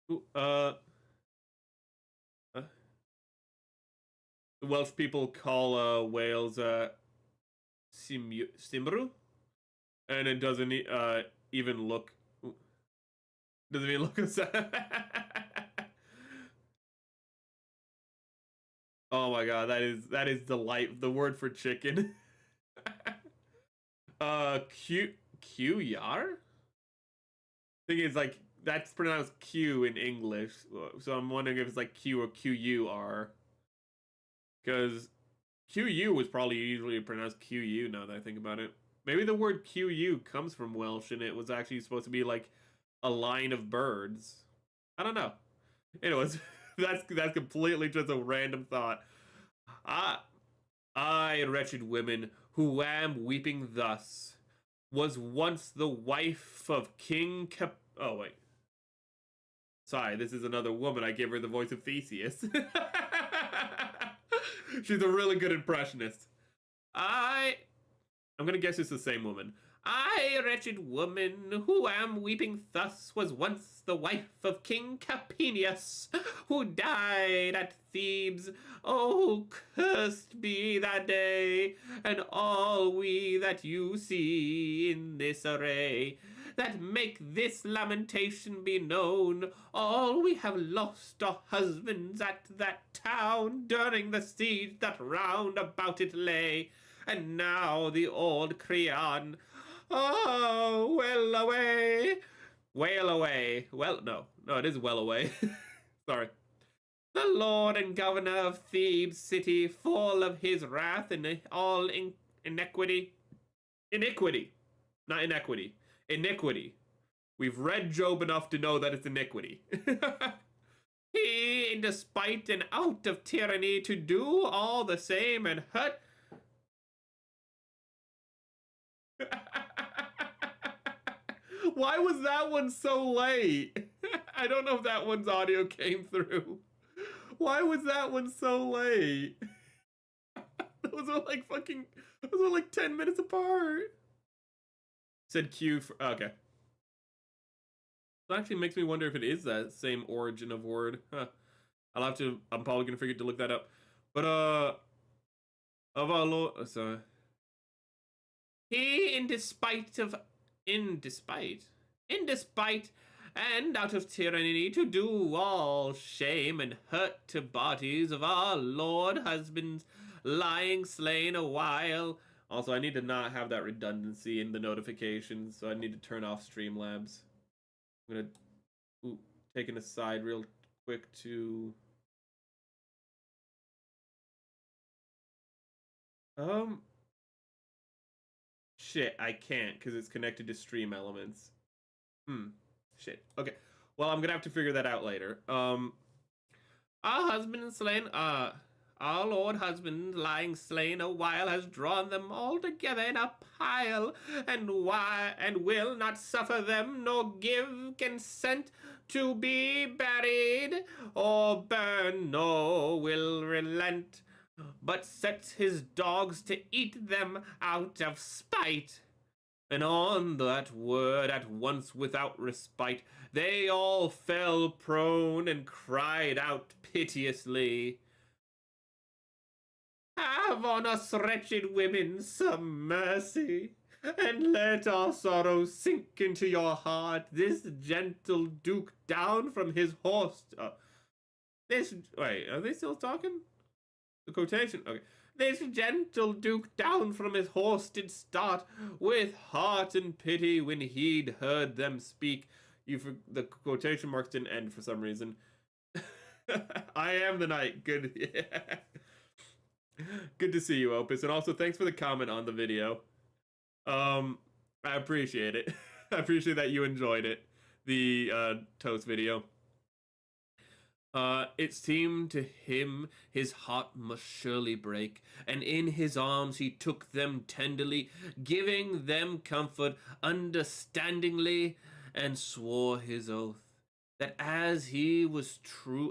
The Welsh people call whales Simru, and it doesn't even look doesn't even look Oh my god, that is delight. The word for chicken. Q yar. I think it's like that's pronounced Q in English, so I'm wondering if it's like Q or QUR, because QU was probably usually pronounced QU. Now that I think about it, maybe the word QU comes from Welsh and it was actually supposed to be like a line of birds. I don't know. Anyways, that's completely just a random thought. I, wretched women, who am weeping thus, was once the wife of King Cap. Oh wait, sorry, this is another woman. I gave her the voice of Theseus. She's a really good impressionist. I'm gonna guess it's the same woman. I, wretched woman, who am weeping thus, was once the wife of King Capinius, who died at Thebes. Oh, cursed be that day, and all we that you see in this array, that make this lamentation be known. All we have lost are husbands at that town during the siege that round about it lay. And now the old Creon, oh, well away, wail away. Well, no, it is well away. Sorry. The Lord and Governor of Thebes city, full of his wrath and all iniquity. Iniquity, not inequity. Iniquity. We've read Job enough to know that it's iniquity. He, in despite and out of tyranny, to do all the same and hurt. Why was that one so late? I don't know if that one's audio came through. Why was that one so late? Those are like 10 minutes apart. Said Q for, okay. It actually makes me wonder if it is that same origin of word. Huh. I'm probably gonna forget to look that up. But, of our Lord, sorry. He, in despite, and out of tyranny, to do all shame and hurt to bodies of our Lord husbands, lying slain a while. Also, I need to not have that redundancy in the notifications, so I need to turn off Streamlabs. I'm gonna take an aside real quick to shit, I can't because it's connected to Stream Elements. Shit. Okay. Well, I'm gonna have to figure that out later. Our husband slain, our lord husband lying slain a while has drawn them all together in a pile, and will not suffer them nor give consent to be buried or burn, nor will relent, but sets his dogs to eat them out of spite. And on that word at once without respite, they all fell prone and cried out piteously, have on us wretched women some mercy, and let our sorrow sink into your heart. This gentle duke down from his horse. Wait, are they still talking? The quotation, okay. This gentle duke down from his horse did start, with heart and pity when he'd heard them speak. The quotation marks didn't end for some reason. I am the knight. Good. Yeah. Good to see you, Opus. And also, thanks for the comment on the video. I appreciate it. I appreciate that you enjoyed it. The Toast video. It seemed to him his heart must surely break, and in his arms he took them tenderly, giving them comfort understandingly, and swore his oath that as he was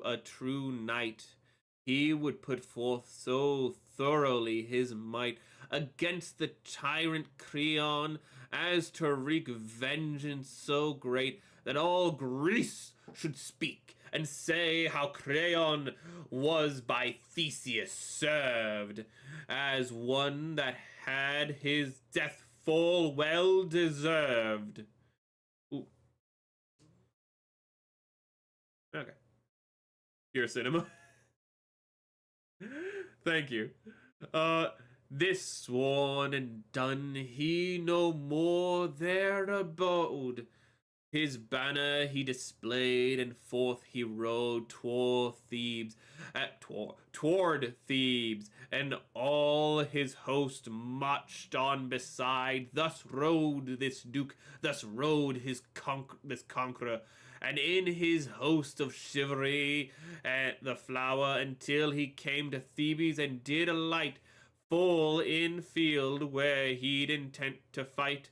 a true knight, he would put forth so thoroughly his might against the tyrant Creon as to wreak vengeance so great that all Greece should speak and say how Creon was by Theseus served, as one that had his death full well deserved. Ooh. Okay. Pure cinema. Thank you. This sworn and done, he no more there abode. His banner he displayed, and forth he rode toward Thebes, toward Thebes, and all his host marched on beside. Thus rode this duke, thus rode this conqueror, and in his host of chivalry at the flower, until he came to Thebes and did alight full in field where he'd intent to fight.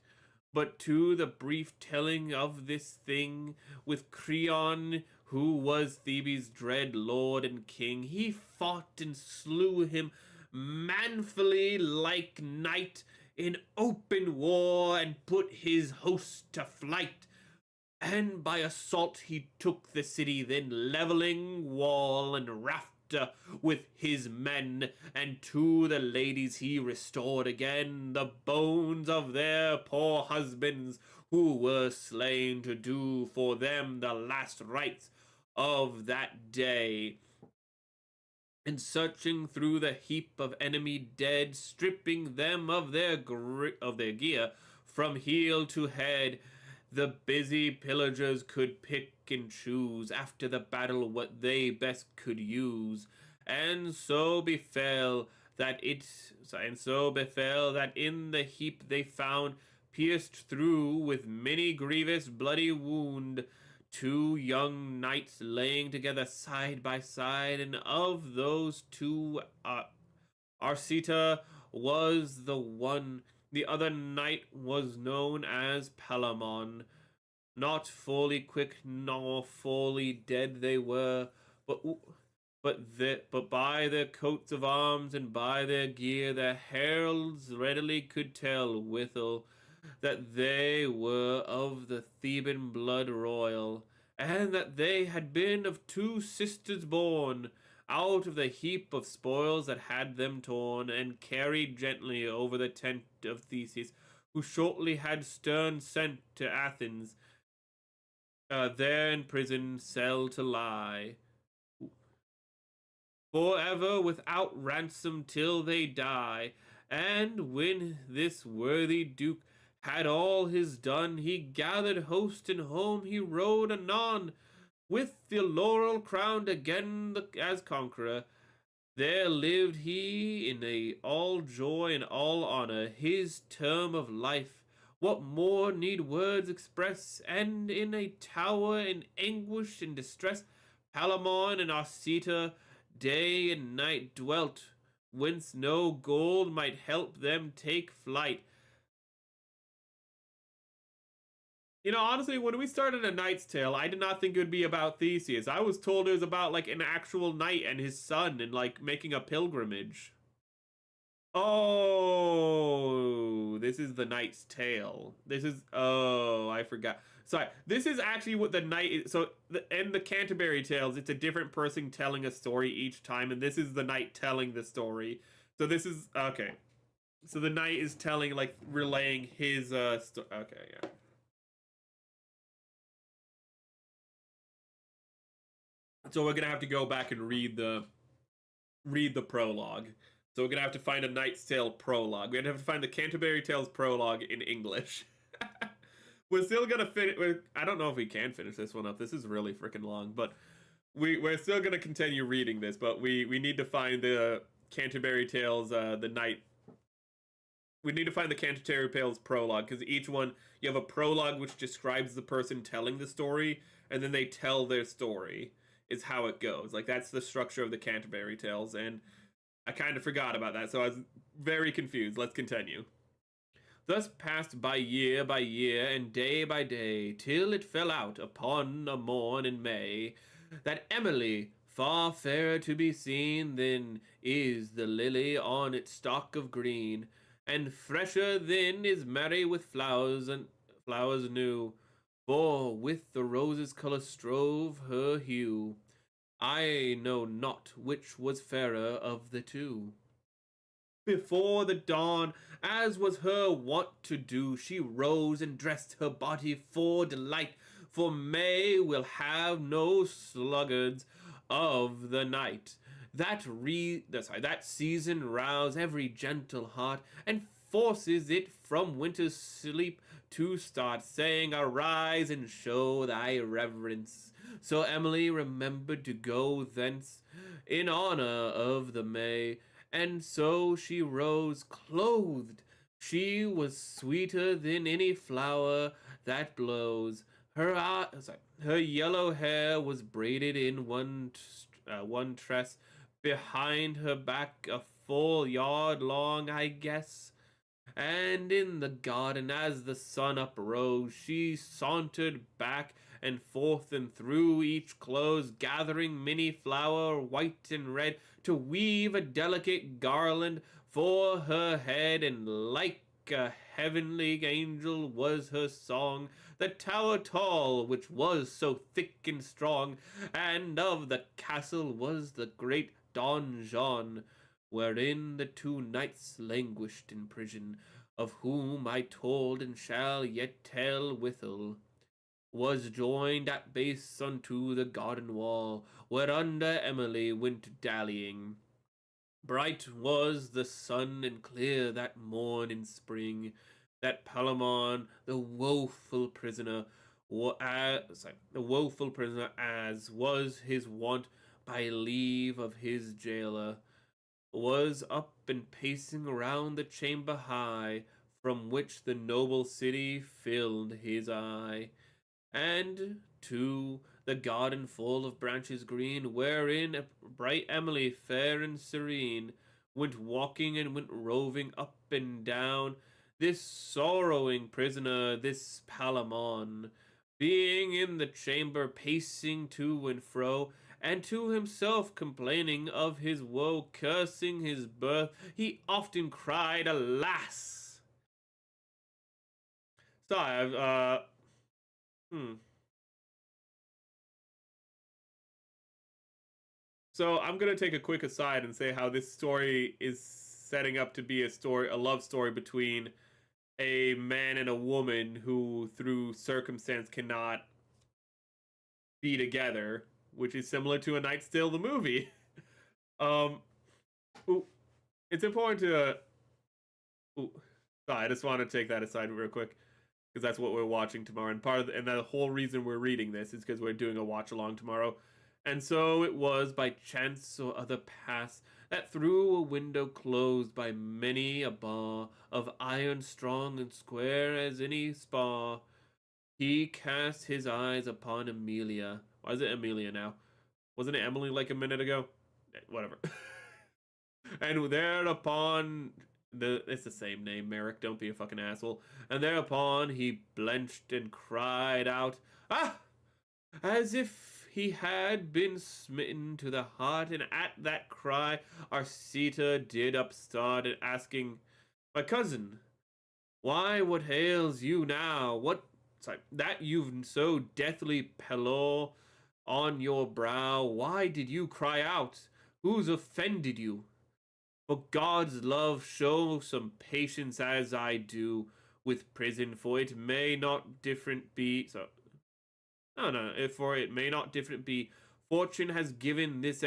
But to the brief telling of this thing, with Creon, who was Thebes' dread lord and king, he fought and slew him manfully like knight in open war, and put his host to flight. And by assault he took the city, then leveling wall and rafter with his men, and to the ladies he restored again the bones of their poor husbands, who were slain, to do for them the last rites of that day. And searching through the heap of enemy dead, stripping them of their gear from heel to head, the busy pillagers could pick and choose after the battle what they best could use. And so befell that in the heap they found, pierced through with many grievous bloody wound, two young knights laying together side by side, and of those two Arcita was the one, the other knight was known as Palamon. Not fully quick nor fully dead they were, but by their coats of arms and by their gear, their heralds readily could tell withal that they were of the Theban blood royal, and that they had been of two sisters born, out of the heap of spoils that had them torn, and carried gently over the tent of Thesus, who shortly had stern sent to Athens, there in prison cell to lie, forever without ransom till they die. And when this worthy duke had all his done, he gathered host and home he rode anon, with the laurel crowned again as conqueror. There lived he in all joy and all honor his term of life. What more need words express? And in a tower in anguish and distress, Palamon and Arcita day and night dwelt, whence no gold might help them take flight. You know, honestly, when we started A Knight's Tale, I did not think it would be about Theseus. I was told it was about, like, an actual knight and his son and, like, making a pilgrimage. Oh, this is The Knight's Tale. This is, oh, I forgot. Sorry, this is actually what the knight is. So, in the Canterbury Tales, it's a different person telling a story each time, and this is the knight telling the story. So this is, okay. So the knight is telling, like, relaying his, okay, yeah. So we're gonna have to go back and read the prologue. So we're gonna have to find A Knight's Tale prologue. We're gonna have to find the Canterbury Tales prologue in English. We're still gonna finish. I don't know if we can finish this one up. This is really freaking long, but we're still gonna continue reading this. But we need to find the Canterbury Tales, the night. We need to find the Canterbury Tales prologue, because each one, you have a prologue which describes the person telling the story, and then they tell their story. is how it goes. Like that's the structure of the Canterbury Tales, and I kind of forgot about that, so I was very confused. Let's continue. Thus passed by year, and day by day, till it fell out upon a morn in May, that Emily, far fairer to be seen than is the lily on its stalk of green, and fresher than is Mary with flowers and flowers new, for with the rose's colour strove her hue. I know not which was fairer of the two. Before the dawn, as was her wont to do, she rose and dressed her body for delight, for May will have no sluggards of the night. That season rouse every gentle heart, and forces it from winter's sleep to start, saying, Arise and show thy reverence. So Emily remembered to go thence in honor of the May, and so she rose clothed. She was sweeter than any flower that blows. Her yellow hair was braided in one tress behind her back, a full yard long, I guess. And in the garden, as the sun uprose, she sauntered back and forth and through each close, gathering many flower, white and red, to weave a delicate garland for her head, and like a heavenly angel was her song, the tower tall, which was so thick and strong, and of the castle was the great donjon, wherein the two knights languished in prison, of whom I told and shall yet tell withal, was joined at base unto the garden wall, whereunder Emily went dallying. Bright was the sun and clear that morn in spring, that Palamon, the woeful prisoner, as was his wont by leave of his jailer, was up and pacing around the chamber high, from which the noble city filled his eye, and to the garden full of branches green, wherein bright Emily, fair and serene, went walking and went roving up and down, this sorrowing prisoner, this Palamon, being in the chamber pacing to and fro, and to himself complaining of his woe, cursing his birth, he often cried, Alas! Sorry, So I'm gonna take a quick aside and say how this story is setting up to be a love story between a man and a woman who, through circumstance, cannot be together, which is similar to A Knight's Tale, the movie. Um, ooh, it's important to. Sorry, I just want to take that aside real quick because that's what we're watching tomorrow, and and the whole reason we're reading this is because we're doing a watch along tomorrow. And so it was by chance or other pass that through a window closed by many a bar of iron strong and square as any spar, he cast his eyes upon Amelia. Why is it Amelia now? Wasn't it Emily like a minute ago? Whatever. And thereupon it's the same name, Merrick, don't be a fucking asshole. And thereupon he blenched and cried out, Ah! As if he had been smitten to the heart, and at that cry Arcita did upstart, and asking, My cousin, why, what ails you now? That you've so deathly pallor on your brow? Why did you cry out? Who's offended you? For God's love, show some patience as I do with prison, for it may not different be. For it may not different be. Fortune has given this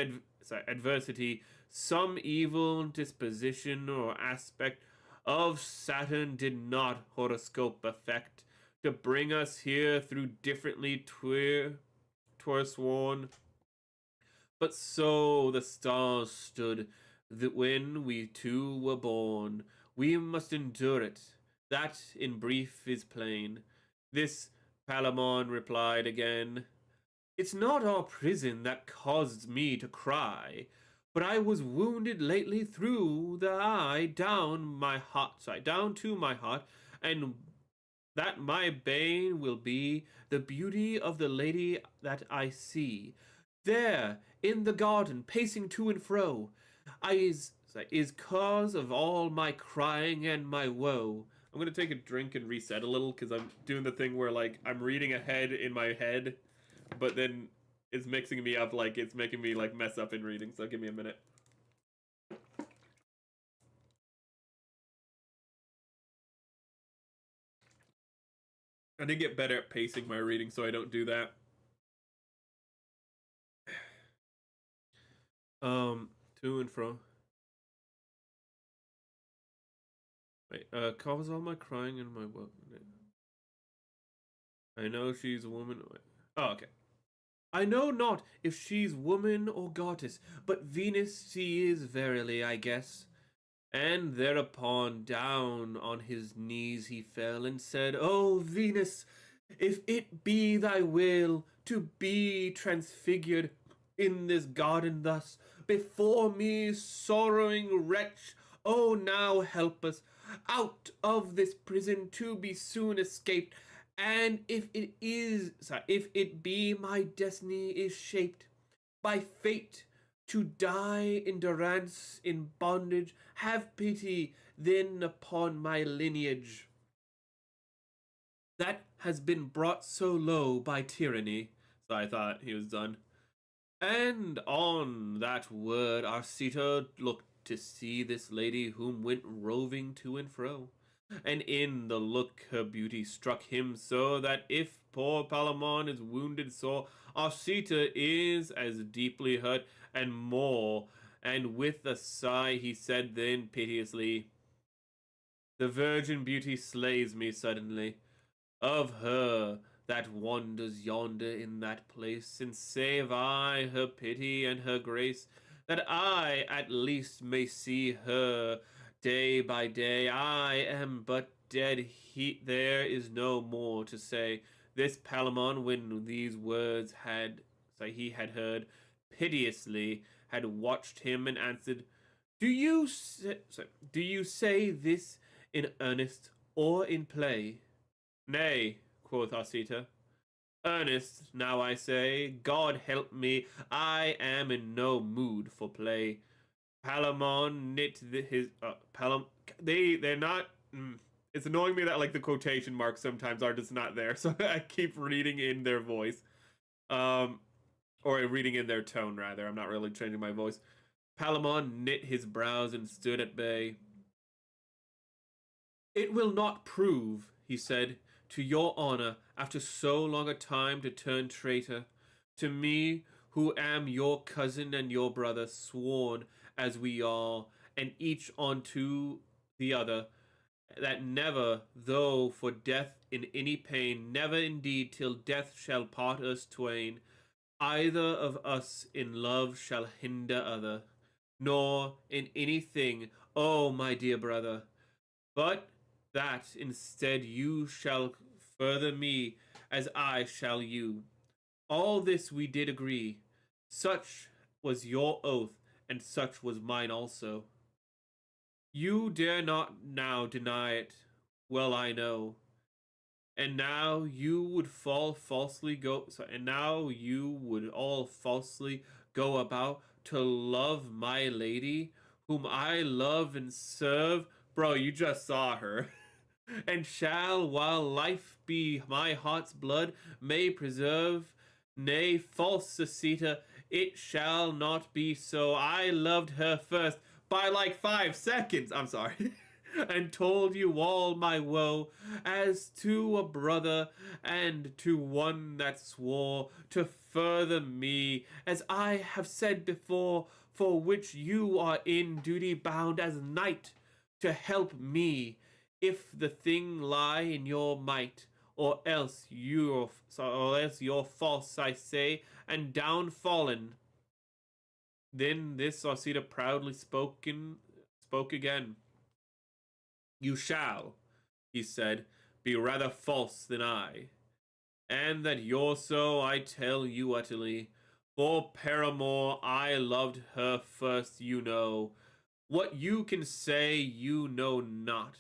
adversity some evil disposition or aspect of Saturn did not horoscope affect to bring us here through differently twere sworn. But so the stars stood that when we two were born, we must endure it. That, in brief, is plain. This Palamon replied again, It's not our prison that caused me to cry, but I was wounded lately through the eye down to my heart, and that my bane will be the beauty of the lady that I see there in the garden, pacing to and fro, is cause of all my crying and my woe. I'm gonna take a drink and reset a little because I'm doing the thing where like I'm reading ahead in my head, but then it's mixing me up, like it's making me like mess up in reading. So give me a minute. I need to get better at pacing my reading so I don't do that. To and fro. Wait, cause all my crying and my woe. I know she's a woman. Oh, okay. I know not if she's woman or goddess, but Venus she is verily, I guess. And thereupon down on his knees he fell and said, O Venus, if it be thy will to be transfigured in this garden thus, before me, sorrowing wretch, O now help us out of this prison to be soon escaped. And if it be my destiny is shaped by fate to die in durance in bondage, have pity then upon my lineage that has been brought so low by tyranny. So I thought he was done. And on that word Arcita looked to see this lady whom went roving to and fro. And in the look her beauty struck him so that if poor Palamon is wounded sore, Arcita is as deeply hurt and more. And with a sigh he said then piteously, the virgin beauty slays me suddenly. Of her that wanders yonder in that place, and save I her pity and her grace, that I at least may see her day by day. I am but dead, there is no more to say. This Palamon, when these words he had heard, piteously had watched him and answered, do you say this in earnest or in play? Nay, quoth Arcita, earnest now I say, God help me, I am in no mood for play. Palamon knit his they're not. It's annoying me that like the quotation marks sometimes are just not there, so I keep reading in their voice, or reading in their tone rather. I'm not really changing my voice. Palamon knit his brows and stood at bay. It will not prove, he said, to your honor after so long a time to turn traitor to me who am your cousin and your brother, sworn as we are, and each unto the other, that never, though for death in any pain, never indeed till death shall part us twain, either of us in love shall hinder other, nor in anything, oh my dear brother, but that instead you shall further me as I shall you. All this we did agree. Such was your oath, and such was mine also. You dare not now deny it, well I know. And now you would all falsely go about to love my lady, whom I love and serve. Bro, you just saw her. And shall, while life be my heart's blood may preserve, nay, false Arcita, it shall not be so. I loved her first by like 5 seconds. I'm sorry. And told you all my woe, as to a brother, and to one that swore to further me, as I have said before, for which you are in duty bound as knight, to help me, if the thing lie in your might, or else you're false, I say, and downfallen. Then this Arcita proudly spoke again. You shall, he said, be rather false than I. and that you're so, I tell you utterly. For paramour, I loved her first, you know. What you can say, you know not,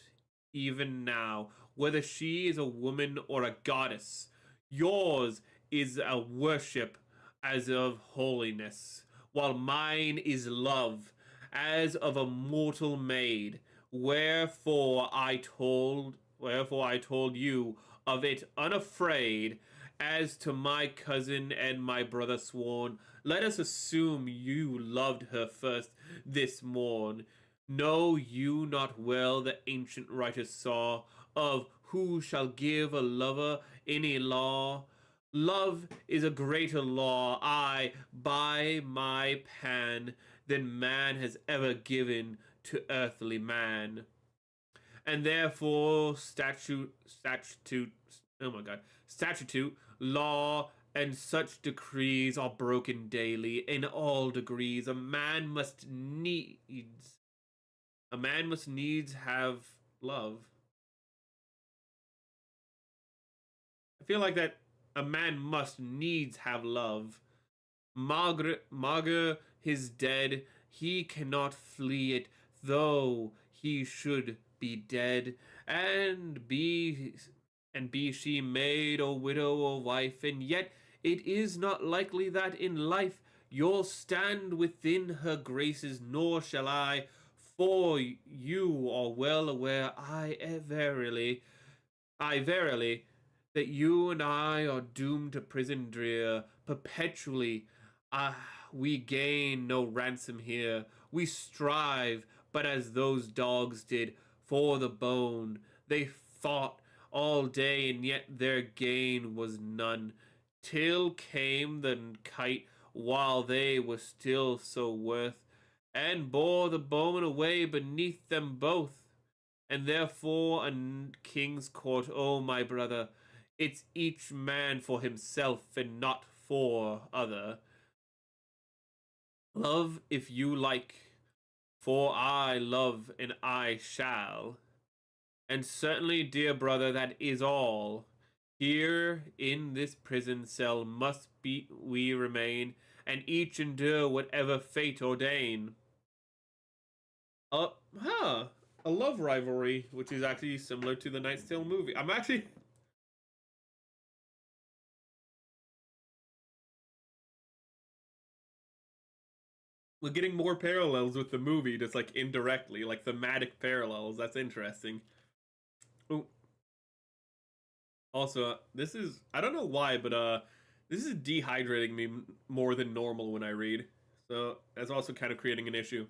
even now, whether she is a woman or a goddess. Yours is a worship as of holiness, while mine is love as of a mortal maid. Wherefore I told you of it unafraid. As to my cousin and my brother sworn, let us assume you loved her first this morn. Know you not well the ancient writer saw of who shall give a lover any law? Love is a greater law, aye, by my pan, than man has ever given to earthly man. And therefore statute, law, and such decrees are broken daily in all degrees. A man must needs have love. I feel like that a man must needs have love. Mager his dead, he cannot flee it, though he should be dead, and be she maid or widow or wife, and yet it is not likely that in life you'll stand within her graces, nor shall I, for you are well aware I verily, that you and I are doomed to prison drear perpetually. Ah, we gain no ransom here. We strive, but as those dogs did, for the bone. They fought all day, and yet their gain was none. Till came the kite, while they were still so worth, and bore the bone away beneath them both. And therefore a king's court, oh my brother, it's each man for himself and not for other. Love if you like, for I love and I shall. And certainly, dear brother, that is all. Here in this prison cell must we remain, and each endure whatever fate ordain. Huh. A love rivalry, which is actually similar to the Knight's Tale movie. We're getting more parallels with the movie, just like indirectly, like thematic parallels. That's interesting. Ooh. Also, this is, I don't know why, but this is dehydrating me more than normal when I read. So that's also kind of creating an issue.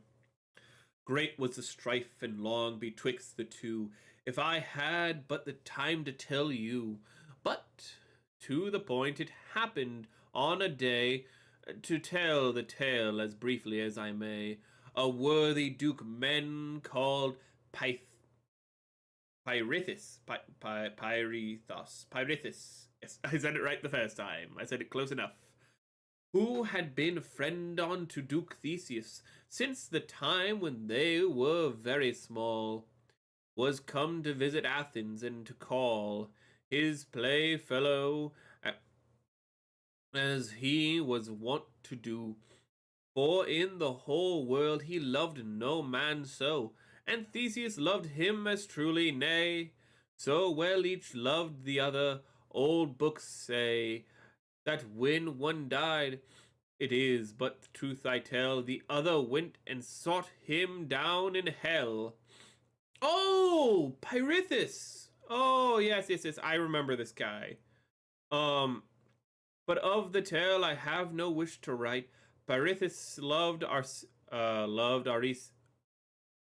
Great was the strife and long betwixt the two, if I had but the time to tell you. But to the point it happened on a day, to tell the tale as briefly as I may. A worthy duke men called Pirithous. Yes, I said it right the first time. I said it close enough. Who had been friend unto Duke Theseus since the time when they were very small, was come to visit Athens and to call his playfellow, as he was wont to do. For in the whole world he loved no man so, and Theseus loved him as truly, nay, so well each loved the other. Old books say that when one died, it is but the truth I tell, the other went and sought him down in hell. Oh, Pirithous! Oh, yes, I remember this guy. Um, but of the tale I have no wish to write. Pirithous loved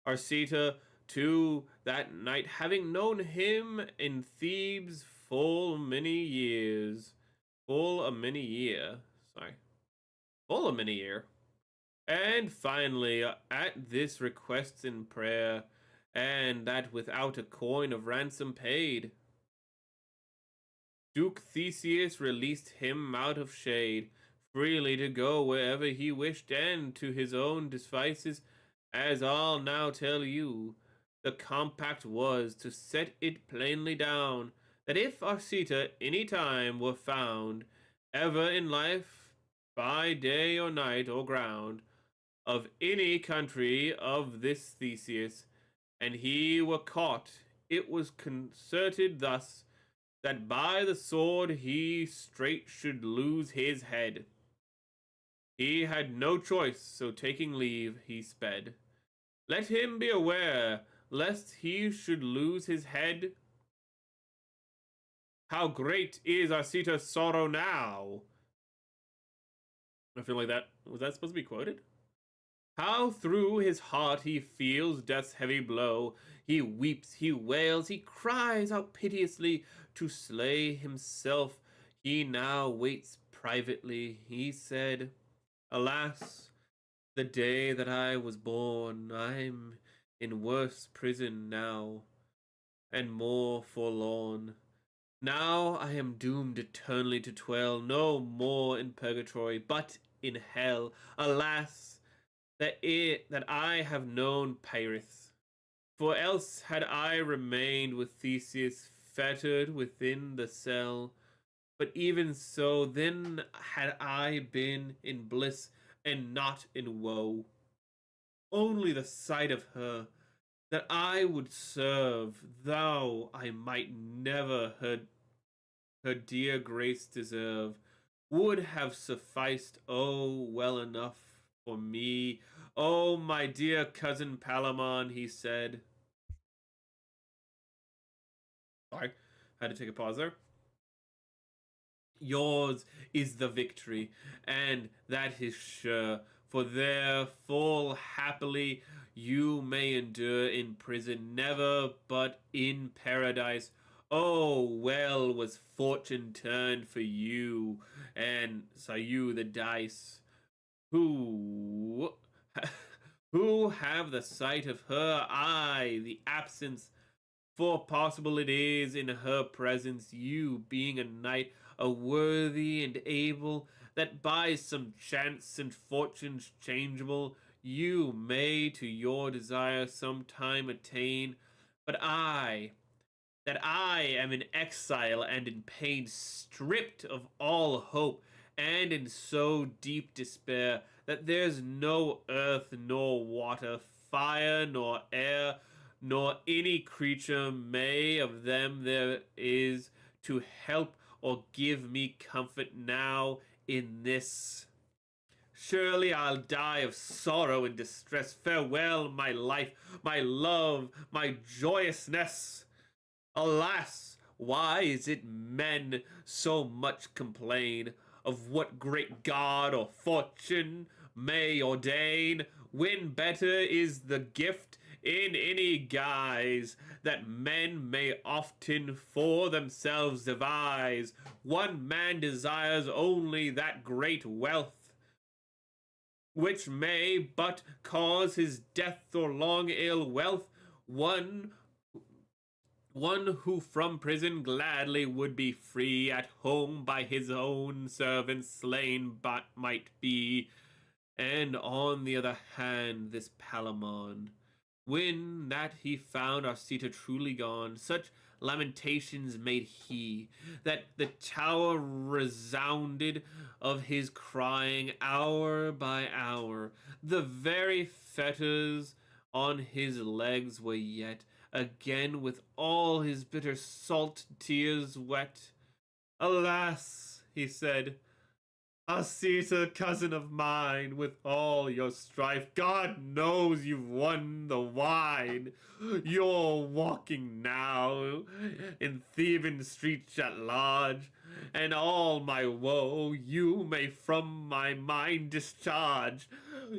Arcita too that night, having known him in Thebes full many years. Full a many year. Sorry. Full a many year. And finally, at this request in prayer, and that without a coin of ransom paid, Duke Theseus released him out of shade, freely to go wherever he wished, and to his own devices, as I'll now tell you. The compact was, to set it plainly down, that if Arcita any time were found, ever in life, by day or night or ground, of any country of this Theseus, and he were caught, it was concerted thus, that by the sword he straight should lose his head. He had no choice, so taking leave, he sped. Let him be aware, lest he should lose his head. How great is Arcita's sorrow now? I feel like that, was that supposed to be quoted? How through his heart he feels death's heavy blow. He weeps, he wails, he cries out piteously. To slay himself he now waits privately. He said, alas, the day that I was born, I'm in worse prison now, and more forlorn. Now I am doomed eternally to dwell, no more in purgatory, but in hell. Alas, that I have known Pirithous. For else had I remained with Theseus fettered within the cell. But even so, then had I been in bliss and not in woe. Only the sight of her, that I would serve, though I might never her dear grace deserve, would have sufficed, oh, well enough for me. Oh, my dear cousin Palamon, he said. Sorry, had to take a pause there. Yours is the victory, and that is sure, for there full happily you may endure in prison, never but in paradise. Oh, well was fortune turned for you, and saw you the dice. Who who have the sight of her eye, the absence, for possible it is in her presence, you being a knight, a worthy and able, that by some chance and fortunes changeable, you may to your desire some time attain. But that I am in exile and in pain, stripped of all hope, and in so deep despair, that there's no earth nor water, fire nor air, nor any creature may of them there is to help or give me comfort now in this. Surely I'll die of sorrow and distress. Farewell, my life, my love, my joyousness. Alas, why is it men so much complain of what great God or fortune may ordain, when better is the gift in any guise that men may often for themselves devise? One man desires only that great wealth which may but cause his death or long ill wealth. One who from prison gladly would be free, at home by his own servants slain but might be. And on the other hand, this Palamon, when that he found Arcita truly gone, such lamentations made he, that the tower resounded of his crying hour by hour. The very fetters on his legs were yet again with all his bitter salt tears wet. Alas, he said, Arcita, cousin of mine, with all your strife, God knows you've won the wine. You're walking now in Theban streets at large, and all my woe you may from my mind discharge.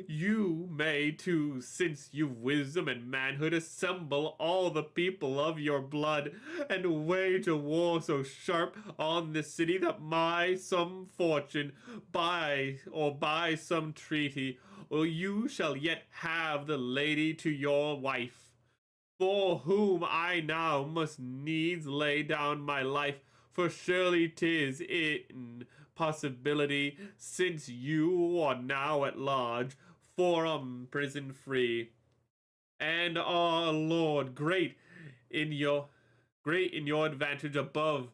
You may too, since you've wisdom and manhood, assemble all the people of your blood, and wage a war so sharp on this city that by some fortune, by some treaty, or you shall yet have the lady to your wife, for whom I now must needs lay down my life, for surely 'tis in possibility, since you are now at large, from prison free, and our Lord great in your great in your advantage above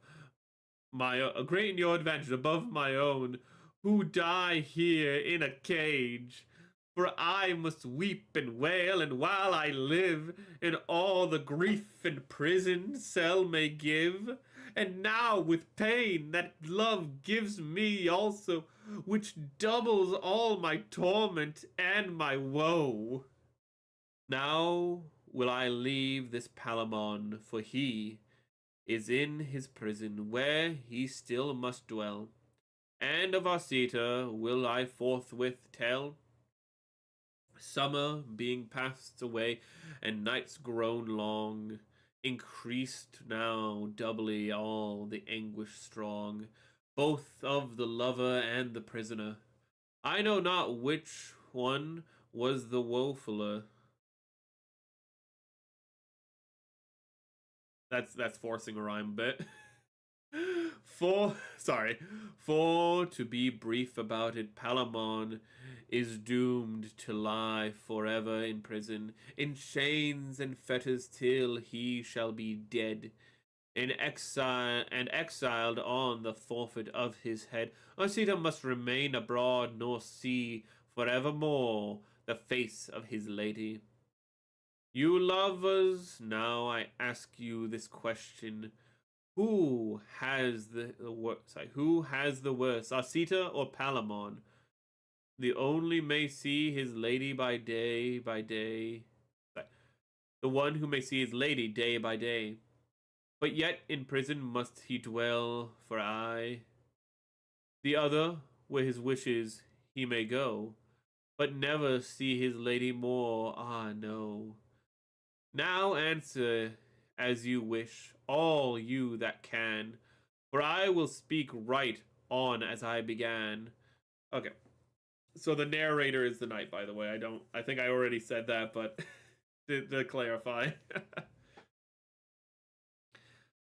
great in your advantage above my own, who die here in a cage. For I must weep and wail, and while I live, in all the grief and prison cell may give, and now with pain that love gives me also, which doubles all my torment and my woe. Now will I leave this Palamon, for he is in his prison, where he still must dwell. And of Arcita will I forthwith tell. Summer being passed away, and nights grown long, increased now doubly all the anguish strong, both of the lover and the prisoner. I know not which one was the woefuller. That's forcing a rhyme a bit. For to be brief about it, Palamon is doomed to lie forever in prison, in chains and fetters till he shall be dead, in exile and exiled on the forfeit of his head. Arcita must remain abroad nor see forevermore the face of his lady. You lovers, now I ask you this question: who has the worst? Who has the worst, Arcita or Palamon? The only may see his lady by day, the one who may see his lady day by day. But yet in prison must he dwell, for I. The other, where his wishes he may go, but never see his lady more, ah no. Now answer as you wish, all you that can, for I will speak right on as I began. Okay. So the narrator is the knight, by the way. I think I already said that, but to clarify.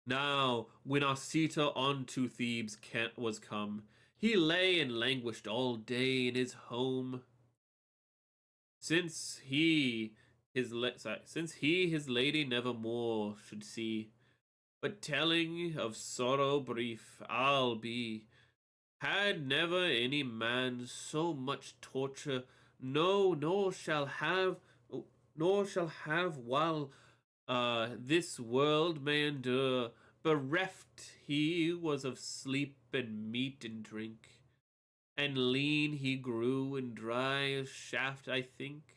Now, when Arcita unto Thebes was come, he lay and languished all day in his home. Since he his lady nevermore should see, but telling of sorrow brief I'll be. Had never any man so much torture, no, nor shall have while this world may endure. Bereft he was of sleep and meat and drink, and lean he grew and dry as shaft, I think.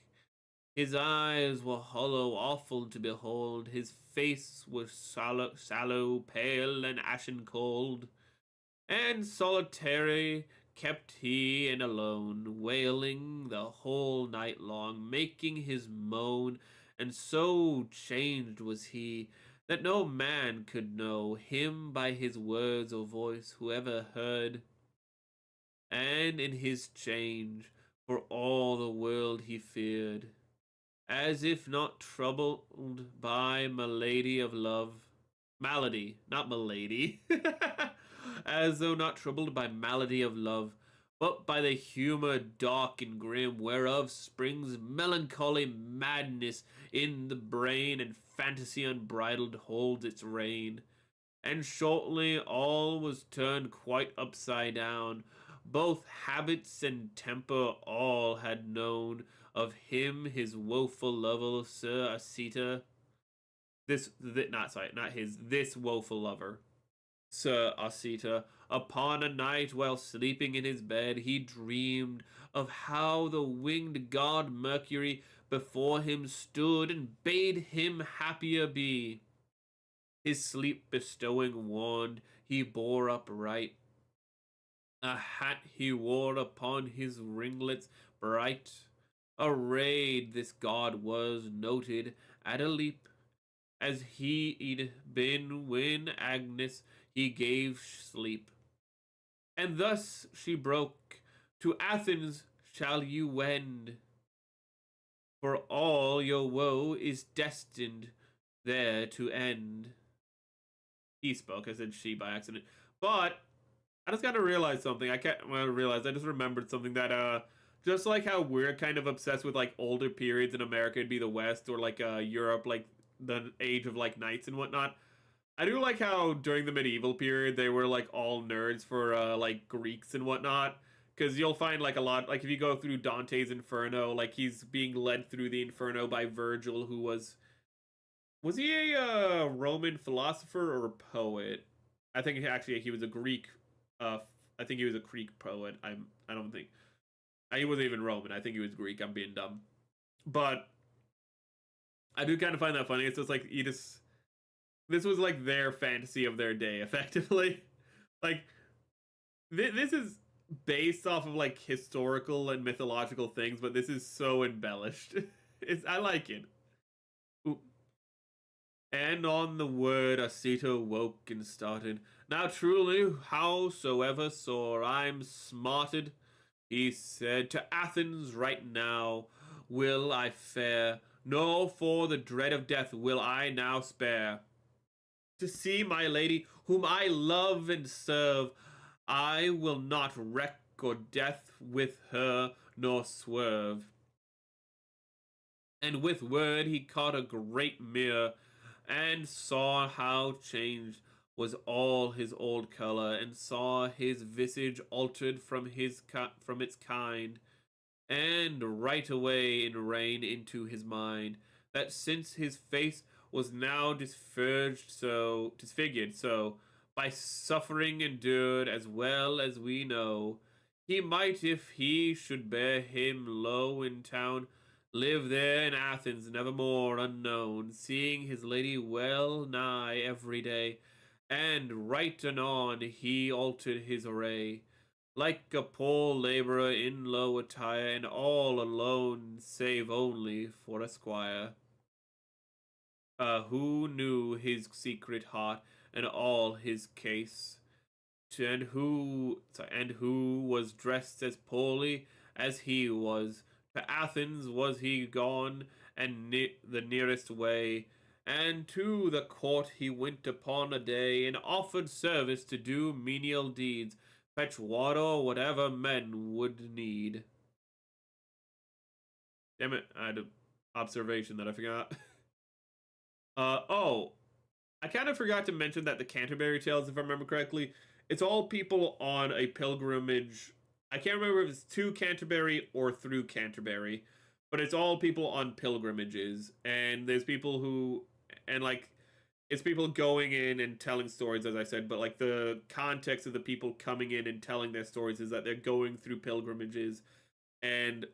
His eyes were hollow, awful to behold. His face was sallow, pale, and ashen cold. And solitary kept he and alone, wailing the whole night long, making his moan. And so changed was he, that no man could know him by his words or voice, whoever heard. And in his change, for all the world he feared, as if not troubled by malady of love. Malady, not malady. As though not troubled by malady of love, but by the humour dark and grim, whereof springs melancholy madness in the brain, and fantasy unbridled holds its reign. And shortly all was turned quite upside down. Both habits and temper all had known of him, his woeful lover, Sir Arcita. This woeful lover. Sir Arcita, upon a night while sleeping in his bed, he dreamed of how the winged god Mercury before him stood and bade him happier be. His sleep bestowing wand he bore upright. A hat he wore upon his ringlets bright. Arrayed this god was noted at a leap, as he'd been when Agnes he gave sleep. And thus she broke, to Athens shall you wend, for all your woe is destined there to end. He spoke, I said she by accident. But I just gotta realize something. I just remembered something that just like how we're kind of obsessed with like older periods in America, it'd be the West, or like Europe, like the age of like knights and whatnot. I do like how during the medieval period they were like all nerds for like Greeks and whatnot. Because you'll find like a lot, like if you go through Dante's Inferno, like he's being led through the Inferno by Virgil, who was he a Roman philosopher or a poet? I think actually he was a Greek. Uh, I think he was a Greek poet. I don't think he wasn't even Roman. I think he was Greek. I'm being dumb, but I do kind of find that funny. It's just like you just this was like their fantasy of their day, effectively. Like this is based off of like historical and mythological things, but this is so embellished. I like it. Ooh. And on the word Arcita woke and started. Now truly, howsoever sore I'm smarted, he said, to Athens right now will I fare, nor for the dread of death will I now spare. To see my lady, whom I love and serve, I will not wreck or death with her nor swerve. And with word he caught a great mirror, and saw how changed was all his old color, and saw his visage altered from its kind, and right away in rain into his mind, that since his face was now disfigured so by suffering endured, as well as we know, he might, if he should bear him low in town, live there in Athens nevermore unknown, seeing his lady well nigh every day, and right anon he altered his array, like a poor labourer in low attire, and all alone, save only for a squire, who knew his secret heart and all his case, and who was dressed as poorly as he was. To Athens was he gone, and the nearest way, and to the court he went upon a day, and offered service to do menial deeds, fetch water or whatever men would need. Damn it, I had an observation that I forgot. Oh, I kind of forgot to mention that the Canterbury Tales, if I remember correctly, it's all people on a pilgrimage. I can't remember if it's to Canterbury or through Canterbury, but it's all people on pilgrimages, and there's people who, and like, it's people going in and telling stories, as I said, but like the context of the people coming in and telling their stories is that they're going through pilgrimages, and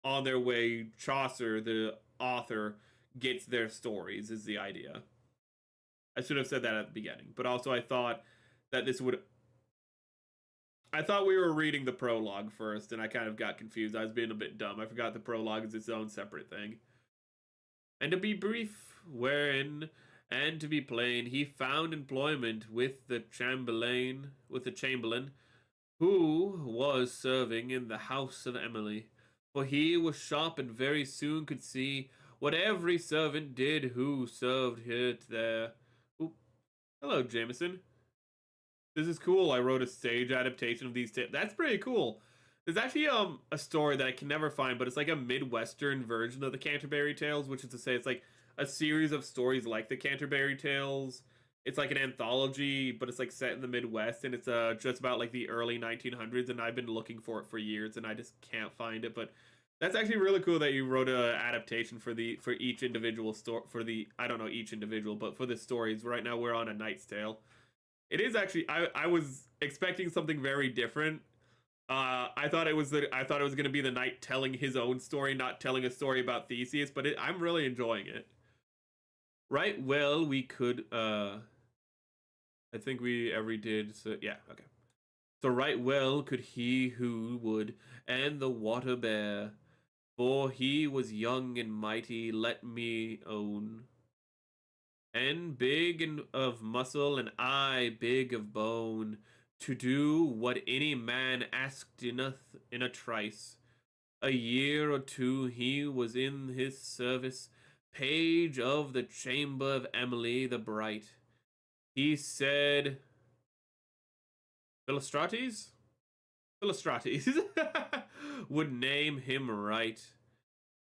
on their way, Chaucer, the author, gets their stories, is the idea. I should have said that at the beginning, but also I thought that I thought we were reading the prologue first, and I kind of got confused. I was being a bit dumb. I forgot the prologue is its own separate thing. And to be brief, wherein, and to be plain, he found employment with the chamberlain, who was serving in the house of Emily. For he was sharp and very soon could see what every servant did who served here there. Oop. Hello, Jameson. This is cool. I wrote a stage adaptation of these tales. That's pretty cool. There's actually a story that I can never find, but it's like a Midwestern version of the Canterbury Tales, which is to say it's like a series of stories like the Canterbury Tales. It's like an anthology, but it's like set in the Midwest, and it's just about like the early 1900s, and I've been looking for it for years, and I just can't find it. But that's actually really cool that you wrote an adaptation for each individual story, I don't know each individual, but for the stories. Right now we're on A Knight's Tale. It is actually, I was expecting something very different. I thought it was going to be the knight telling his own story, not telling a story about Theseus, but I'm really enjoying it. Right, well, we could, I think we ever did, so yeah, okay. So right well could he who would, and the water bear, for he was young and mighty, let me own, and big and of muscle, and I big of bone, to do what any man asked in a trice. A year or two he was in his service, page of the chamber of Emily the bright. He said, Philostrates would name him right,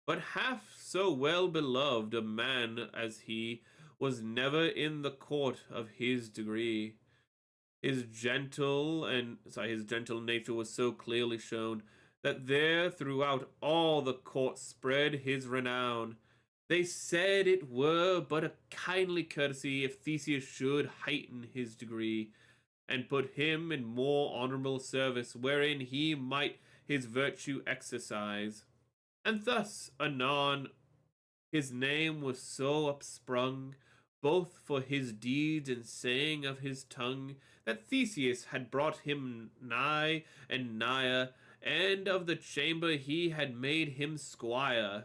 but half so well beloved a man as he was never in the court of his degree. His gentle nature was so clearly shown that there throughout all the court spread his renown. They said it were but a kindly courtesy if Theseus should heighten his degree, and put him in more honorable service, wherein he might his virtue exercise. And thus anon his name was so upsprung, both for his deeds and saying of his tongue, that Theseus had brought him nigh and nigher, and of the chamber he had made him squire,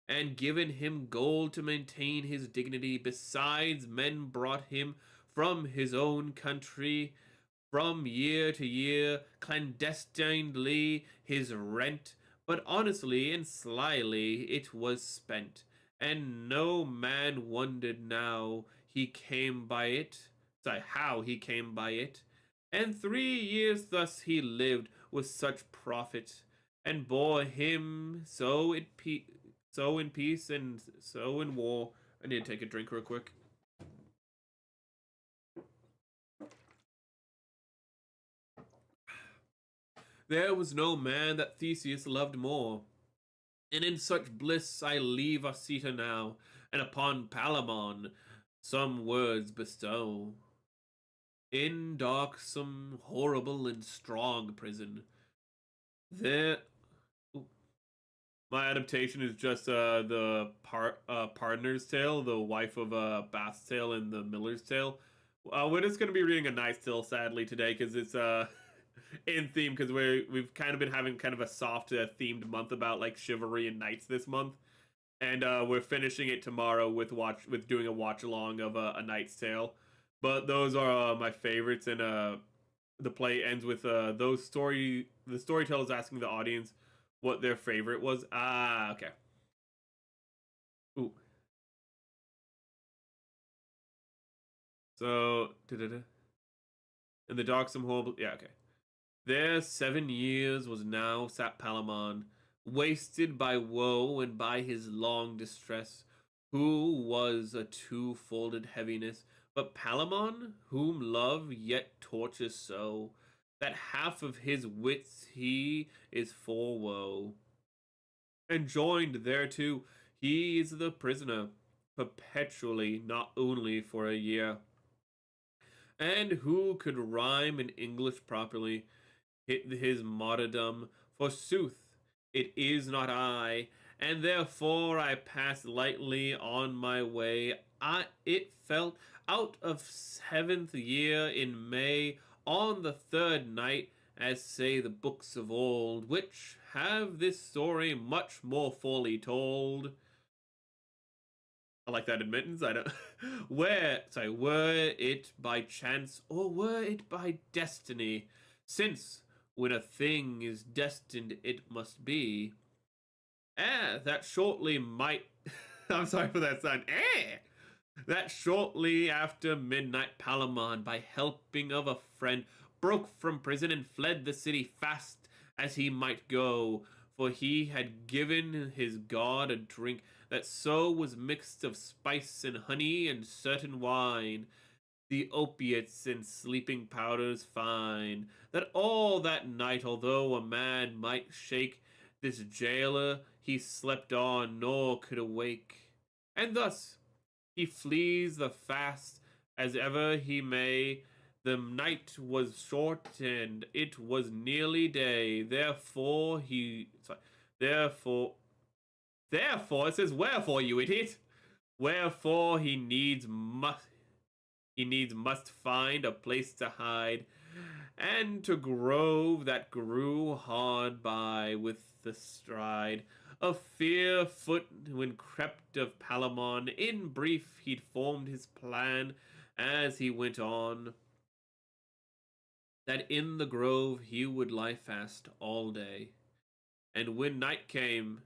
and given him gold to maintain his dignity. Besides, men brought him from his own country from year to year, clandestinely his rent, but honestly and slyly it was spent, and no man wondered now he came by it, how he came by it. And 3 years thus he lived with such profit, and bore him so in peace and so in war. I need to take a drink real quick. There was no man that Theseus loved more. And in such bliss I leave Arcita now, and upon Palamon some words bestow. In darksome, horrible, and strong prison, there... My adaptation is just the Partner's Tale, the wife of Bath's Tale, and the Miller's Tale. We're just going to be reading A Knight's Tale, sadly, today, because it's... in theme, because we've kind of been having kind of a soft themed month about like chivalry and knights this month, and we're finishing it tomorrow with doing a watch along of A Knight's Tale. But those are my favorites, and the play ends with the storyteller's asking the audience what their favorite was. Okay. Ooh. So in the darksome horrible, yeah, okay. There 7 years was now sat Palamon, wasted by woe and by his long distress, who was a two-folded heaviness, but Palamon, whom love yet tortures so, that half of his wits he is for woe. And joined thereto, he is the prisoner, perpetually, not only for a year. And who could rhyme in English properly, hit his martyrdom, forsooth, it is not I, and therefore I passed lightly on my way. It felt out of 7th year in May, on the 3rd night, as say the books of old, which have this story much more fully told. I like that admittance. I don't. Were it by chance or were it by destiny? Since when a thing is destined, it must be. That shortly might. I'm sorry for that sound. That shortly after midnight, Palamon, by helping of a friend, broke from prison and fled the city fast as he might go, for he had given his god a drink that so was mixed of spice and honey and certain wine, the opiates and sleeping powders fine, that all that night, although a man might shake, this jailer he slept on, nor could awake. And thus he flees the fast as ever he may. The night was short and it was nearly day. Therefore, it says wherefore, you idiot. Wherefore he needs must find a place to hide, and to grove that grew hard by with the stride of fear foot when crept of Palamon. In brief, he'd formed his plan as he went on, that in the grove he would lie fast all day, and when night came,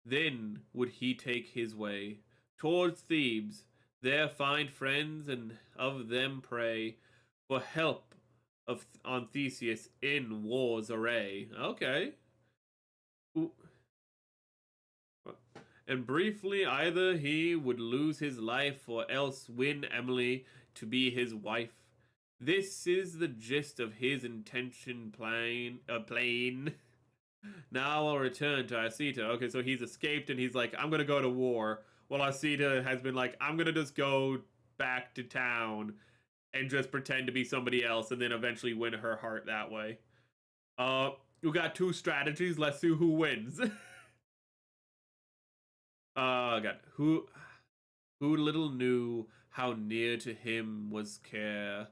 then would he take his way towards Thebes, there find friends and of them pray for help on Theseus in war's array. Okay. Ooh. and briefly either he would lose his life or else win Emily to be his wife. This is the gist of his intention plain. Now I'll return to Arcita. Okay, so he's escaped and he's like, I'm gonna go to war. While Arcita has been like, I'm gonna just go back to town and just pretend to be somebody else and then eventually win her heart that way. We got two strategies. Let's see who wins. God. Who little knew how near to him was care,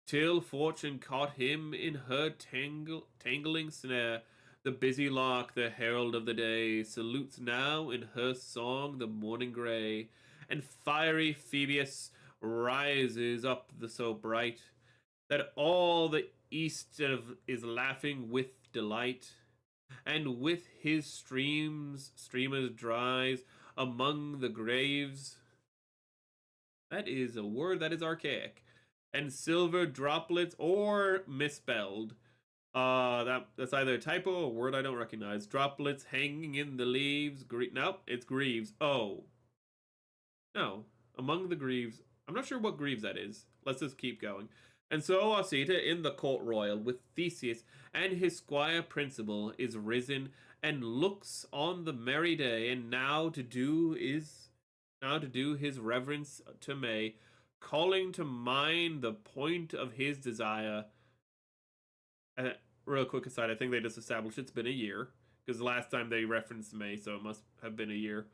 till fortune caught him in her tangling snare. The busy lark, the herald of the day, salutes now in her song the morning grey, and fiery Phoebus rises up so bright that all the east is laughing with delight, and with his streamers dries among the graves. That is a word that is archaic. And silver droplets or misspelled. That's either a typo or a word I don't recognize. Droplets hanging in the leaves. Nope, it's greaves. Oh. No. Among the greaves. I'm not sure what greaves that is. Let's just keep going. And so Arcita in the court royal with Thesus and his squire principal is risen and looks on the merry day, and now to do his reverence to May, calling to mind the point of his desire. Real quick aside, I think they just established it's been a year, because the last time they referenced May, so it must have been a year.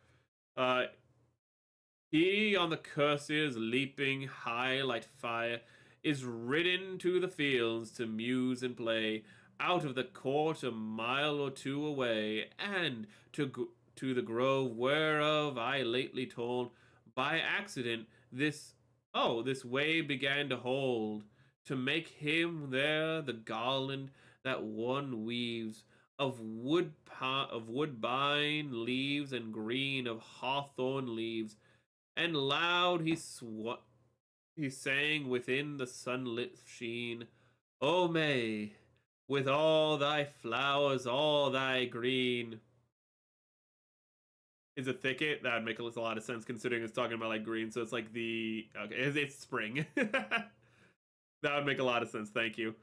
He on the coursers leaping high like fire is ridden to the fields to muse and play, out of the court a mile or two away, and to the grove whereof I lately told, by accident this way began to hold, to make him there the garland that one weaves of woodbine leaves and green of hawthorn leaves, and loud he sang within the sunlit sheen, O May, with all thy flowers, all thy green. Is a thicket? That would make a lot of sense considering it's talking about like green, so it's like it's spring. That would make a lot of sense, thank you.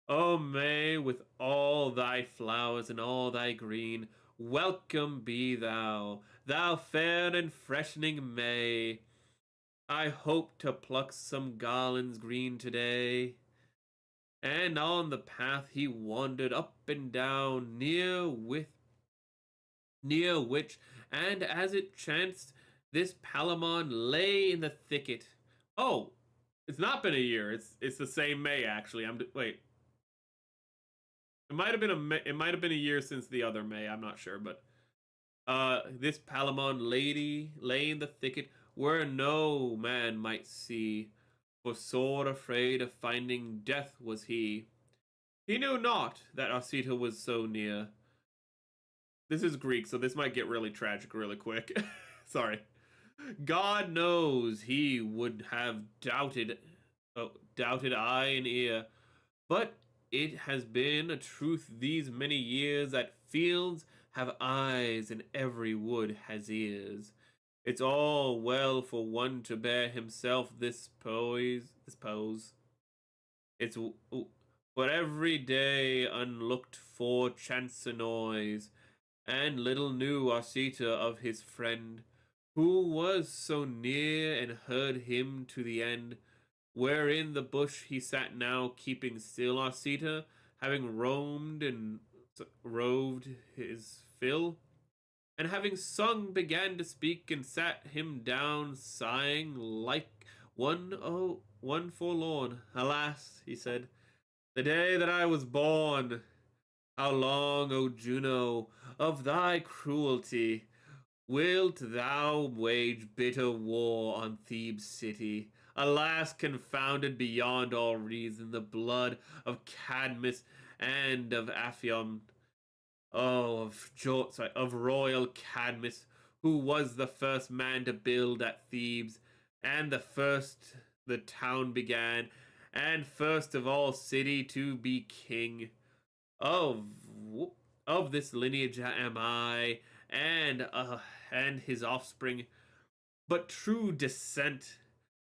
O May, with all thy flowers and all thy green, welcome be thou, thou fair and freshening May. I hope to pluck some garlands green today. And on the path he wandered up and down, near which, and as it chanced, this Palamon lay in the thicket. Oh, it's not been a year. It's the same May actually. Wait. It might have been a year since the other May. I'm not sure, but this Palamon lady lay in the thicket where no man might see, for sore afraid of finding death was he. He knew not that Arcita was so near. This is Greek, so this might get really tragic really quick. Sorry. God knows he would have doubted eye and ear, but it has been a truth these many years that fields have eyes and every wood has ears. It's all well for one to bear himself this pose. It's but every day unlooked for chance a noise, and little knew Arcita of his friend, who was so near and heard him to the end, where in the bush he sat now keeping still. Arcita, having roamed and roved his fill, and having sung, began to speak, and sat him down, sighing like one forlorn. Alas, he said, the day that I was born! How long, O Juno, of thy cruelty wilt thou wage bitter war on Thebes city? Alas, confounded beyond all reason, the blood of Cadmus and of Aphion. Oh, of royal Cadmus, who was the first man to build at Thebes, and the first the town began, and first of all city to be king. Of this lineage am I, and his offspring, but true descent,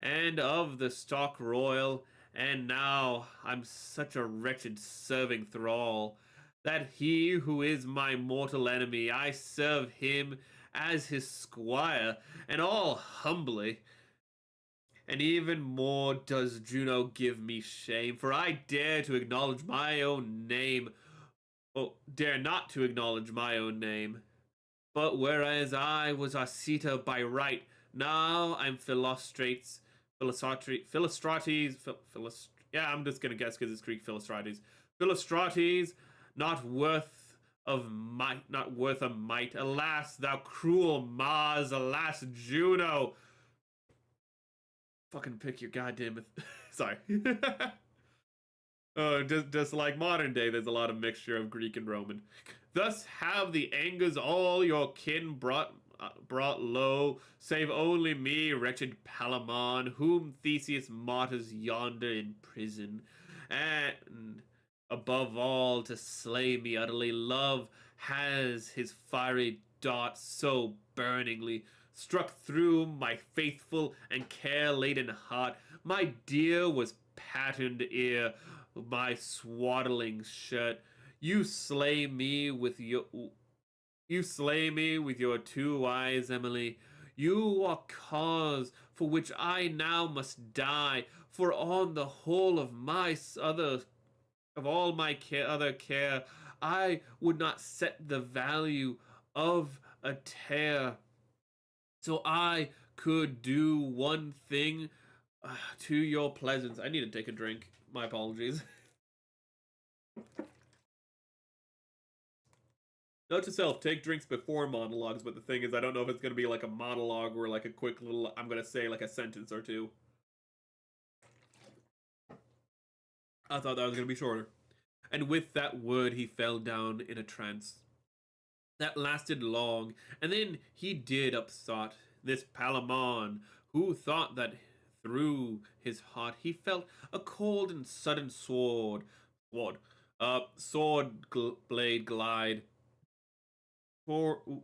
and of the stock royal, and now I'm such a wretched serving thrall, that he who is my mortal enemy, I serve him as his squire, and all humbly. And even more does Juno give me shame, for I dare to acknowledge my own name, dare not to acknowledge my own name. But whereas I was Arcita by right, now I'm yeah, I'm just gonna guess because it's Greek Philostrates, not worth of might, not worth a mite. Alas, thou cruel Mars, alas, Juno. Fucking pick your goddamn. Sorry. Just like modern day, there's a lot of mixture of Greek and Roman. Thus have the angers all your kin brought low, save only me, wretched Palamon, whom Theseus martyrs yonder in prison, and above all to slay me utterly. Love has his fiery dart so burningly struck through my faithful and care-laden heart. My dear was patterned ere my swaddling shirt. You slay me with your two eyes, Emily. You are cause for which I now must die. For on the whole of all my other care, I would not set the value of a tear. So I could do one thing to your pleasance. I need to take a drink. My apologies. Note to self, take drinks before monologues, but the thing is, I don't know if it's going to be like a monologue or like a quick little, I'm going to say like a sentence or two. I thought that was going to be shorter. And with that word, he fell down in a trance. That lasted long, and then he did upsought this Palamon, who thought that through his heart he felt a cold and sudden sword blade glide. Oh,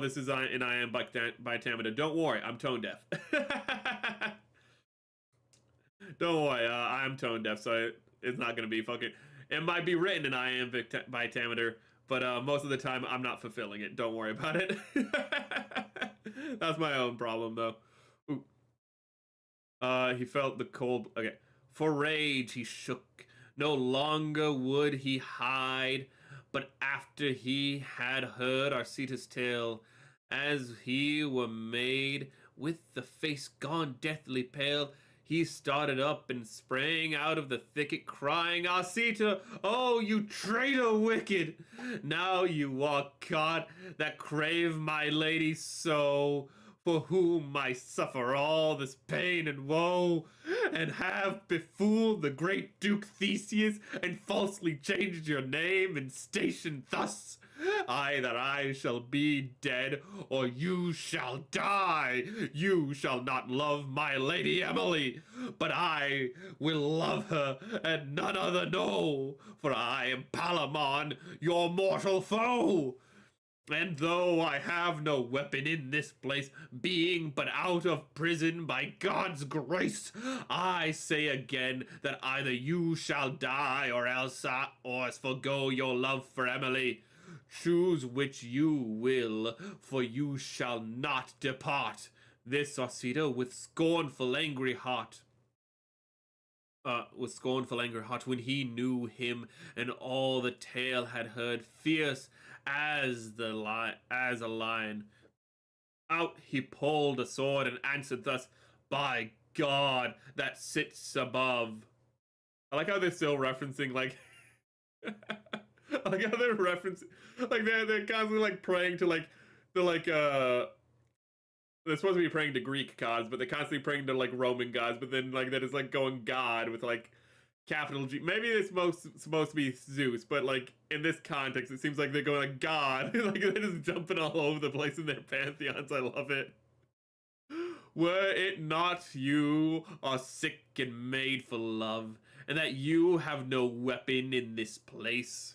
this is an I Am by Tamada. Don't worry, I'm tone deaf. Don't worry, I'm tone deaf, so it's not gonna be fucking. It might be written in I Am by Tamader, but most of the time I'm not fulfilling it. Don't worry about it. That's my own problem, though. He felt the cold. Okay. For rage he shook. No longer would he hide, but after he had heard Arcita's tale, as he were made, with the face gone deathly pale, he started up and sprang out of the thicket, crying, Arcita, oh, you traitor wicked! Now you are caught that crave my lady so, for whom I suffer all this pain and woe, and have befooled the great Duke Theseus, and falsely changed your name and station thus. Either I shall be dead, or you shall die. You shall not love my lady Emily, but I will love her, and none other know, for I am Palamon, your mortal foe. And though I have no weapon in this place, being but out of prison by God's grace, I say again that either you shall die, or else forgo your love for Emily. Choose which you will, for you shall not depart. This Arcita with scornful angry heart. When he knew him and all the tale had heard, fierce as a lion, out he pulled a sword and answered thus, by God that sits above. I like how they're still referencing like I like how they're referencing like they're constantly like praying to like they're supposed to be praying to Greek gods, but they're constantly praying to like Roman gods, but then like that is like going God with like capital G. Maybe it's supposed to be Zeus, but like in this context it seems like they're going like God. Like they're just jumping all over the place in their pantheons. I love it. Were it not you are sick and made for love, and that you have no weapon in this place,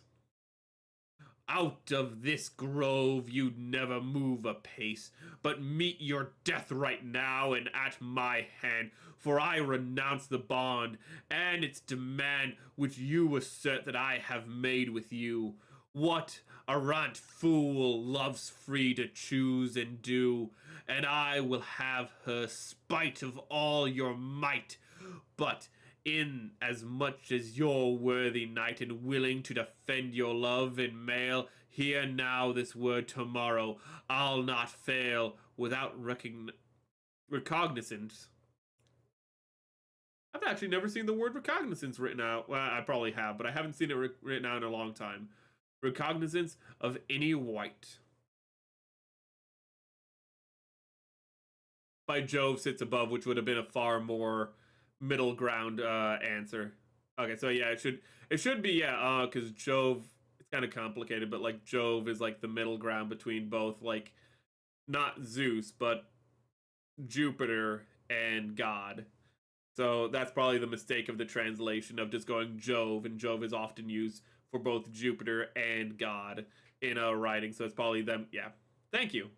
Out of this grove you'd never move a pace, but meet your death right now and at my hand, for I renounce the bond and its demand which you assert that I have made with you. What arrant fool loves free to choose and do, and I will have her spite of all your might, but in as much as you're worthy knight and willing to defend your love in mail, hear now this word tomorrow. I'll not fail without recognizance. I've actually never seen the word recognizance written out. Well, I probably have, but I haven't seen it written out in a long time. Recognizance of any wight. By Jove sits above, which would have been a far more middle ground answer. Okay, so yeah, it should be yeah, because Jove, it's kind of complicated, but like Jove is like the middle ground between both, like not Zeus but Jupiter and God. So that's probably the mistake of the translation of just going Jove, and Jove is often used for both Jupiter and God in a writing. So it's probably them. Yeah, thank you.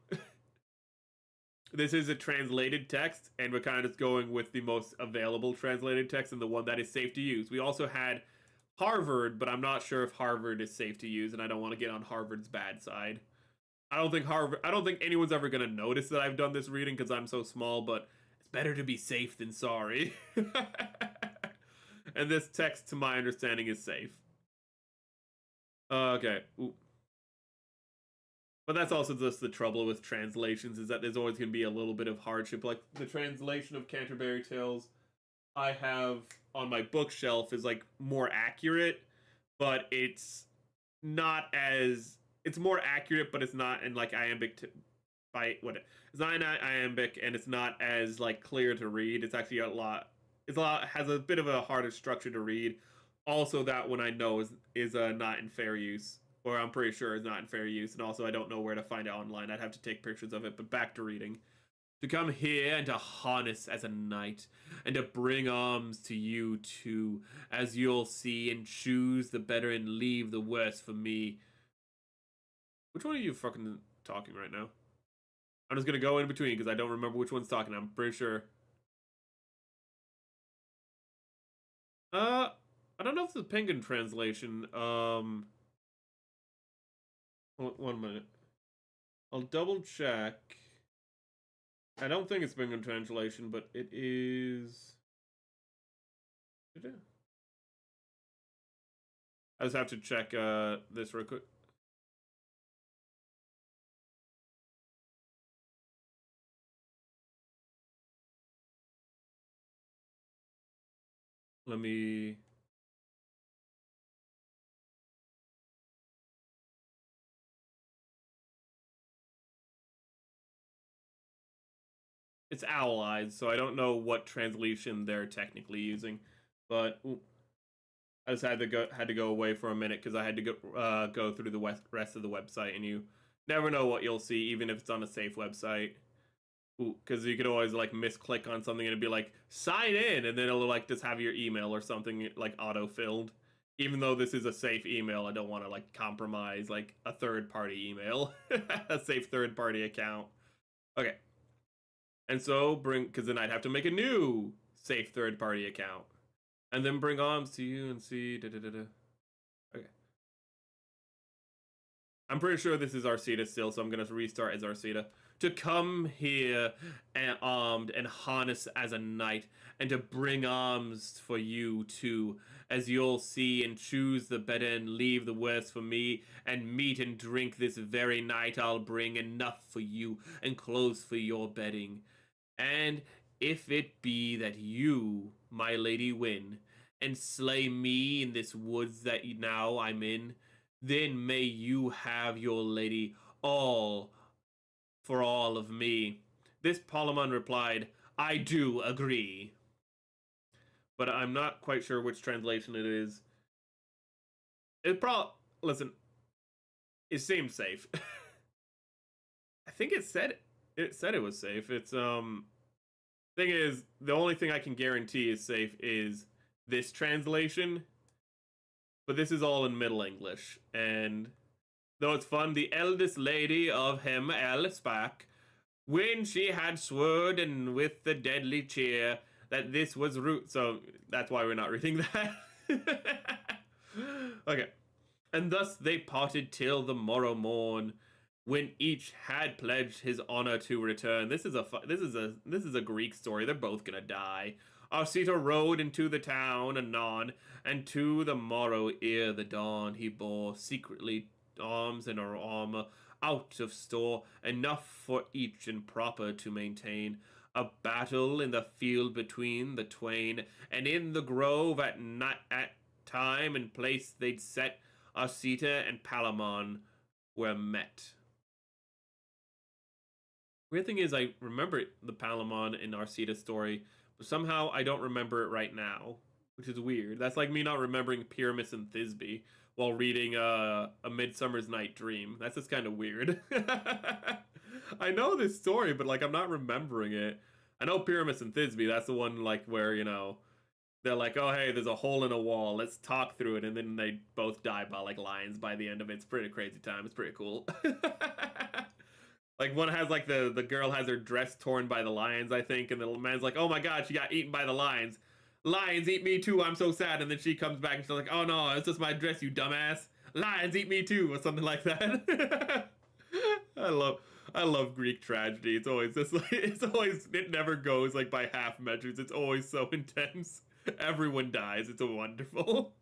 This is a translated text, and we're kind of just going with the most available translated text and the one that is safe to use. We also had Harvard, but I'm not sure if Harvard is safe to use, and I don't want to get on Harvard's bad side. I don't think anyone's ever going to notice that I've done this reading because I'm so small, but it's better to be safe than sorry. And this text, to my understanding, is safe. Okay. Ooh. But that's also just the trouble with translations, is that there's always going to be a little bit of hardship. Like the translation of Canterbury Tales I have on my bookshelf is like more accurate, but it's not as, it's more accurate, but it's not in like iambic it's not in iambic, and it's not as like clear to read. It's actually has a bit of a harder structure to read. Also, that one I know is not in fair use, or I'm pretty sure is not in fair use, and also I don't know where to find it online. I'd have to take pictures of it. But back to reading. To come here and to harness as a knight, and to bring arms to you too, as you'll see, and choose the better and leave the worse for me. Which one are you fucking talking right now? I'm just gonna go in between because I don't remember which one's talking. I'm pretty sure. I don't know if it's the Penguin translation. One minute. I'll double check. I don't think it's Penguin translation, but it is. I just have to check this real quick. Let me. It's Owl Eyes, so I don't know what translation they're technically using, but I just had to go away for a minute because I had to go through the rest of the website, and you never know what you'll see, even if it's on a safe website. Because you could always like misclick on something and it'd be like sign in, and then it'll like just have your email or something like auto-filled. Even though this is a safe email, I don't want to like compromise like a third-party email, a safe third-party account. Okay. And so because then I'd have to make a new safe third-party account, and then bring arms to you and see. Okay. I'm pretty sure this is Arcita still, so I'm gonna restart as Arcita. To come here and armed and harness as a knight, and to bring arms for you too, as you'll see, and choose the better and leave the worse for me, and meat and drink this very night I'll bring, enough for you, and clothes for your bedding. And if it be that you, my lady, win, and slay me in this woods that now I'm in, then may you have your lady all for all of me. This Palamon replied, I do agree. But I'm not quite sure which translation it is. Listen, it seems safe. I think it said it was safe. It's thing is, the only thing I can guarantee is safe is this translation. But this is all in Middle English, and though it's fun, the eldest lady of him, Alice back, when she had sworn and with the deadly cheer that this was root. So that's why we're not reading that. Okay. And thus they parted till the morrow morn, when each had pledged his honor to return. This is a Greek story. They're both gonna die. Arcita rode into the town anon, and to the morrow ere the dawn he bore secretly arms and her armor out of store, enough for each and proper to maintain a battle in the field between the twain, and in the grove at night at time and place they'd set, Arcita and Palamon were met. Weird thing is, I remember the Palamon and Arcita story, but somehow I don't remember it right now, which is weird. That's like me not remembering Pyramus and Thisbe while reading A Midsummer's Night Dream. That's just kind of weird. I know this story, but like I'm not remembering it. I know Pyramus and Thisbe. That's the one like where they're like, oh hey, there's a hole in a wall. Let's talk through it, and then they both die by like lions by the end of it. It's pretty crazy time. It's pretty cool. Like one has like the girl has her dress torn by the lions, I think, and the man's like, oh my god, she got eaten by the lions. Lions eat me too, I'm so sad. And then she comes back and she's like, oh no, it's just my dress, you dumbass. Lions eat me too, or something like that. I love Greek tragedy. It's always just like it never goes like by half measures. It's always so intense. Everyone dies. It's wonderful.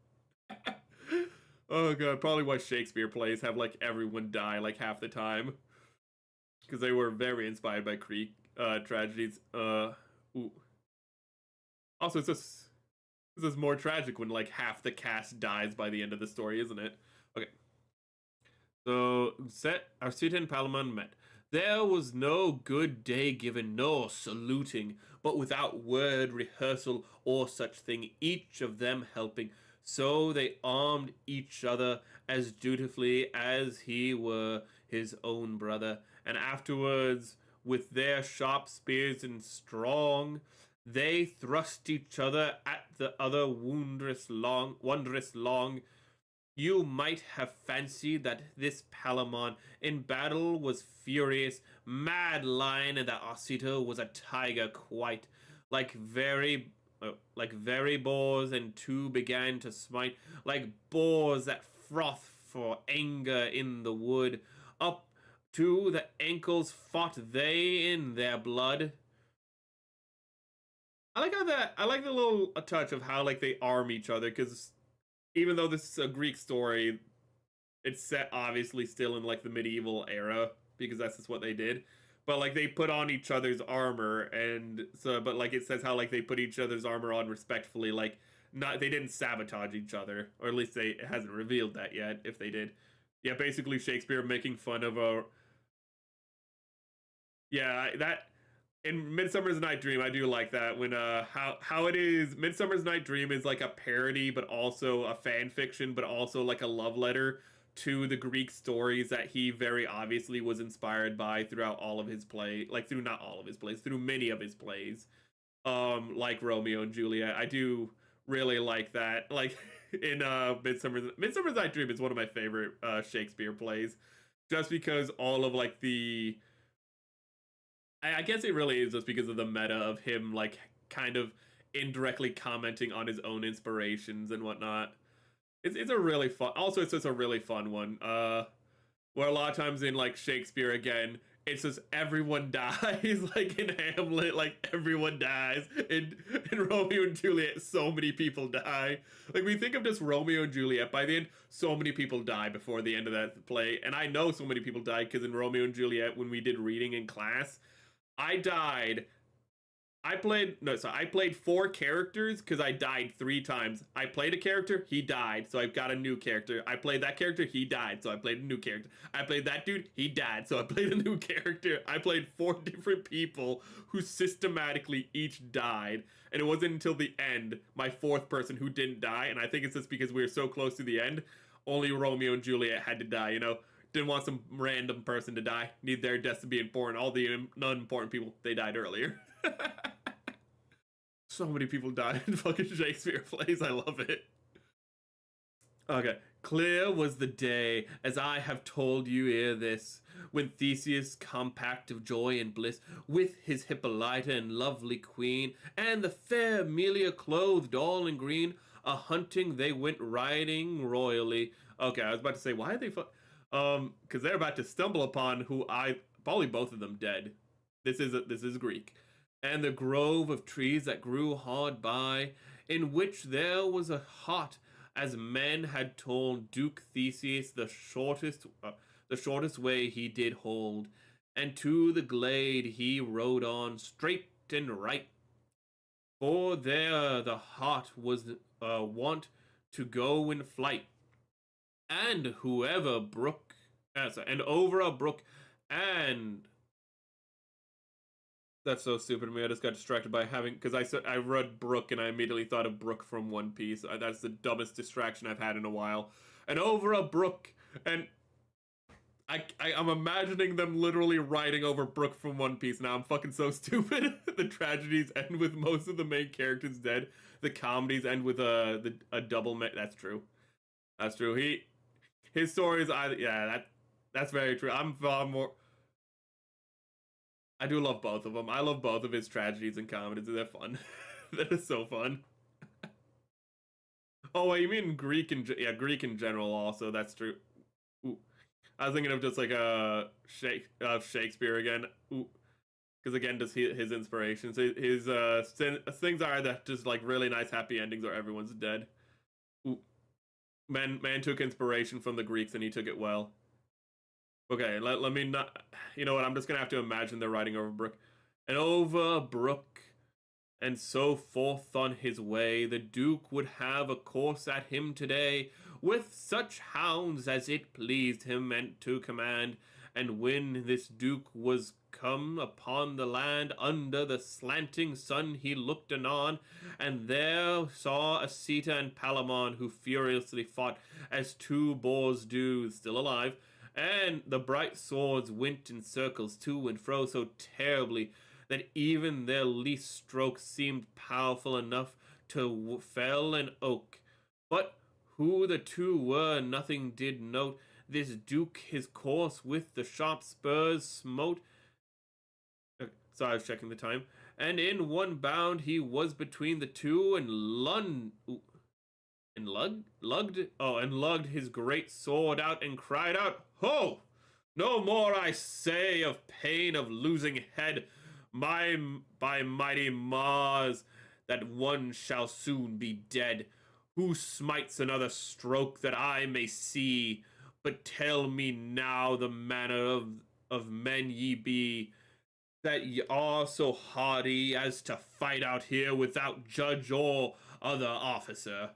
Oh god, probably why Shakespeare plays have like everyone die like half the time, because they were very inspired by Greek tragedies. Ooh. Also, this is more tragic when like half the cast dies by the end of the story, isn't it? Okay. So Arcita and Palamon met. There was no good day given, nor saluting, but without word, rehearsal, or such thing, each of them helping. So they armed each other as dutifully as he were his own brother, and afterwards, with their sharp spears and strong, they thrust each other at the other wondrous long. You might have fancied that this Palamon in battle was furious, mad lion, and that Arcita was a tiger quite, like very boars, and two began to smite, like boars that froth for anger in the wood. Up to the ankles fought they in their blood. I like the little touch of how like they arm each other, because even though this is a Greek story, it's set obviously still in like the medieval era, because that's just what they did. But like they put on each other's armor, and so but like it says how like they put each other's armor on respectfully, like not they didn't sabotage each other, or at least it hasn't revealed that yet. If they did, yeah, basically Shakespeare making fun of a yeah that in Midsummer's Night Dream, I do like that when how it is. Midsummer's Night Dream is like a parody, but also a fan fiction, but also like a love letter to the Greek stories that he very obviously was inspired by throughout all of his play, like through not all of his plays, through many of his plays, like Romeo and Juliet. I do really like that. Like in Midsummer's Night Dream is one of my favorite Shakespeare plays, just because all of like the I guess it really is just because of the meta of him, like, kind of indirectly commenting on his own inspirations and whatnot. It's a really fun. Also, it's just a really fun one. Where a lot of times in like Shakespeare again, it's just everyone dies. Like in Hamlet, like everyone dies. In Romeo and Juliet, so many people die. Like we think of just Romeo and Juliet. By the end, so many people die before the end of that play. And I know so many people died because in Romeo and Juliet, when we did reading in class, I died. I played 4 characters because I died 3 times. I played a character, he died, so I've got a new character. I played that character, he died, so I played a new character. I played that dude, he died, so I played a new character. I played 4 different people who systematically each died, and it wasn't until the end, my 4th person who didn't die, and I think it's just because we were so close to the end, only Romeo and Juliet had to die, Didn't want some random person to die. Need their deaths to be important. All the non-important people, they died earlier. So many people died in fucking Shakespeare plays. I love it. Okay. Clear was the day, as I have told you ere this, when Theseus, compact of joy and bliss, with his Hippolyta and lovely queen, and the fair Amelia clothed all in green, a hunting they went riding royally. Okay, I was about to say, why are they because they're about to stumble upon who I probably both of them dead. This is Greek. And the grove of trees that grew hard by, in which there was a hut, as men had told Duke Theseus the shortest way he did hold, and to the glade he rode on straight and right, for there the hart was wont to go in flight, and whoever brook, and over a brook, and that's so stupid of me. I just got distracted by having because I read Brook and I immediately thought of Brook from One Piece. That's the dumbest distraction I've had in a while. And over a brook, and I'm imagining them literally riding over Brook from One Piece. Now I'm fucking so stupid. The tragedies end with most of the main characters dead. The comedies end with a double. That's true. That's true. His stories. That's very true. I'm far more. I do love both of them. I love both of his tragedies and comedies. They're fun. That is so fun. Oh, wait, you mean Greek and Greek in general also. That's true. Ooh. I was thinking of just like Shakespeare again. Because again, just his inspirations. His things are that just like really nice happy endings or everyone's dead. Ooh. Man took inspiration from the Greeks and he took it well. Okay, let me not. You know what? I'm just gonna have to imagine they're riding over brook, and over a brook, and so forth on his way. The Duke would have a course at him today, with such hounds as it pleased him and to command. And when this Duke was come upon the land, under the slanting sun he looked anon, and there saw Arcita and Palamon, who furiously fought as two boars do, still alive. And the bright swords went in circles to and fro so terribly that even their least stroke seemed powerful enough to fell an oak. But who the two were, nothing did note. This Duke his course with the sharp spurs smote. Sorry, I was checking the time. And in one bound he was between the two, and lugged his great sword out and cried out, "Ho! No more I say of pain of losing head, by mighty Mars, that one shall soon be dead. Who smites another stroke that I may see? But tell me now the manner of men ye be, that ye are so hardy as to fight out here without judge or other officer."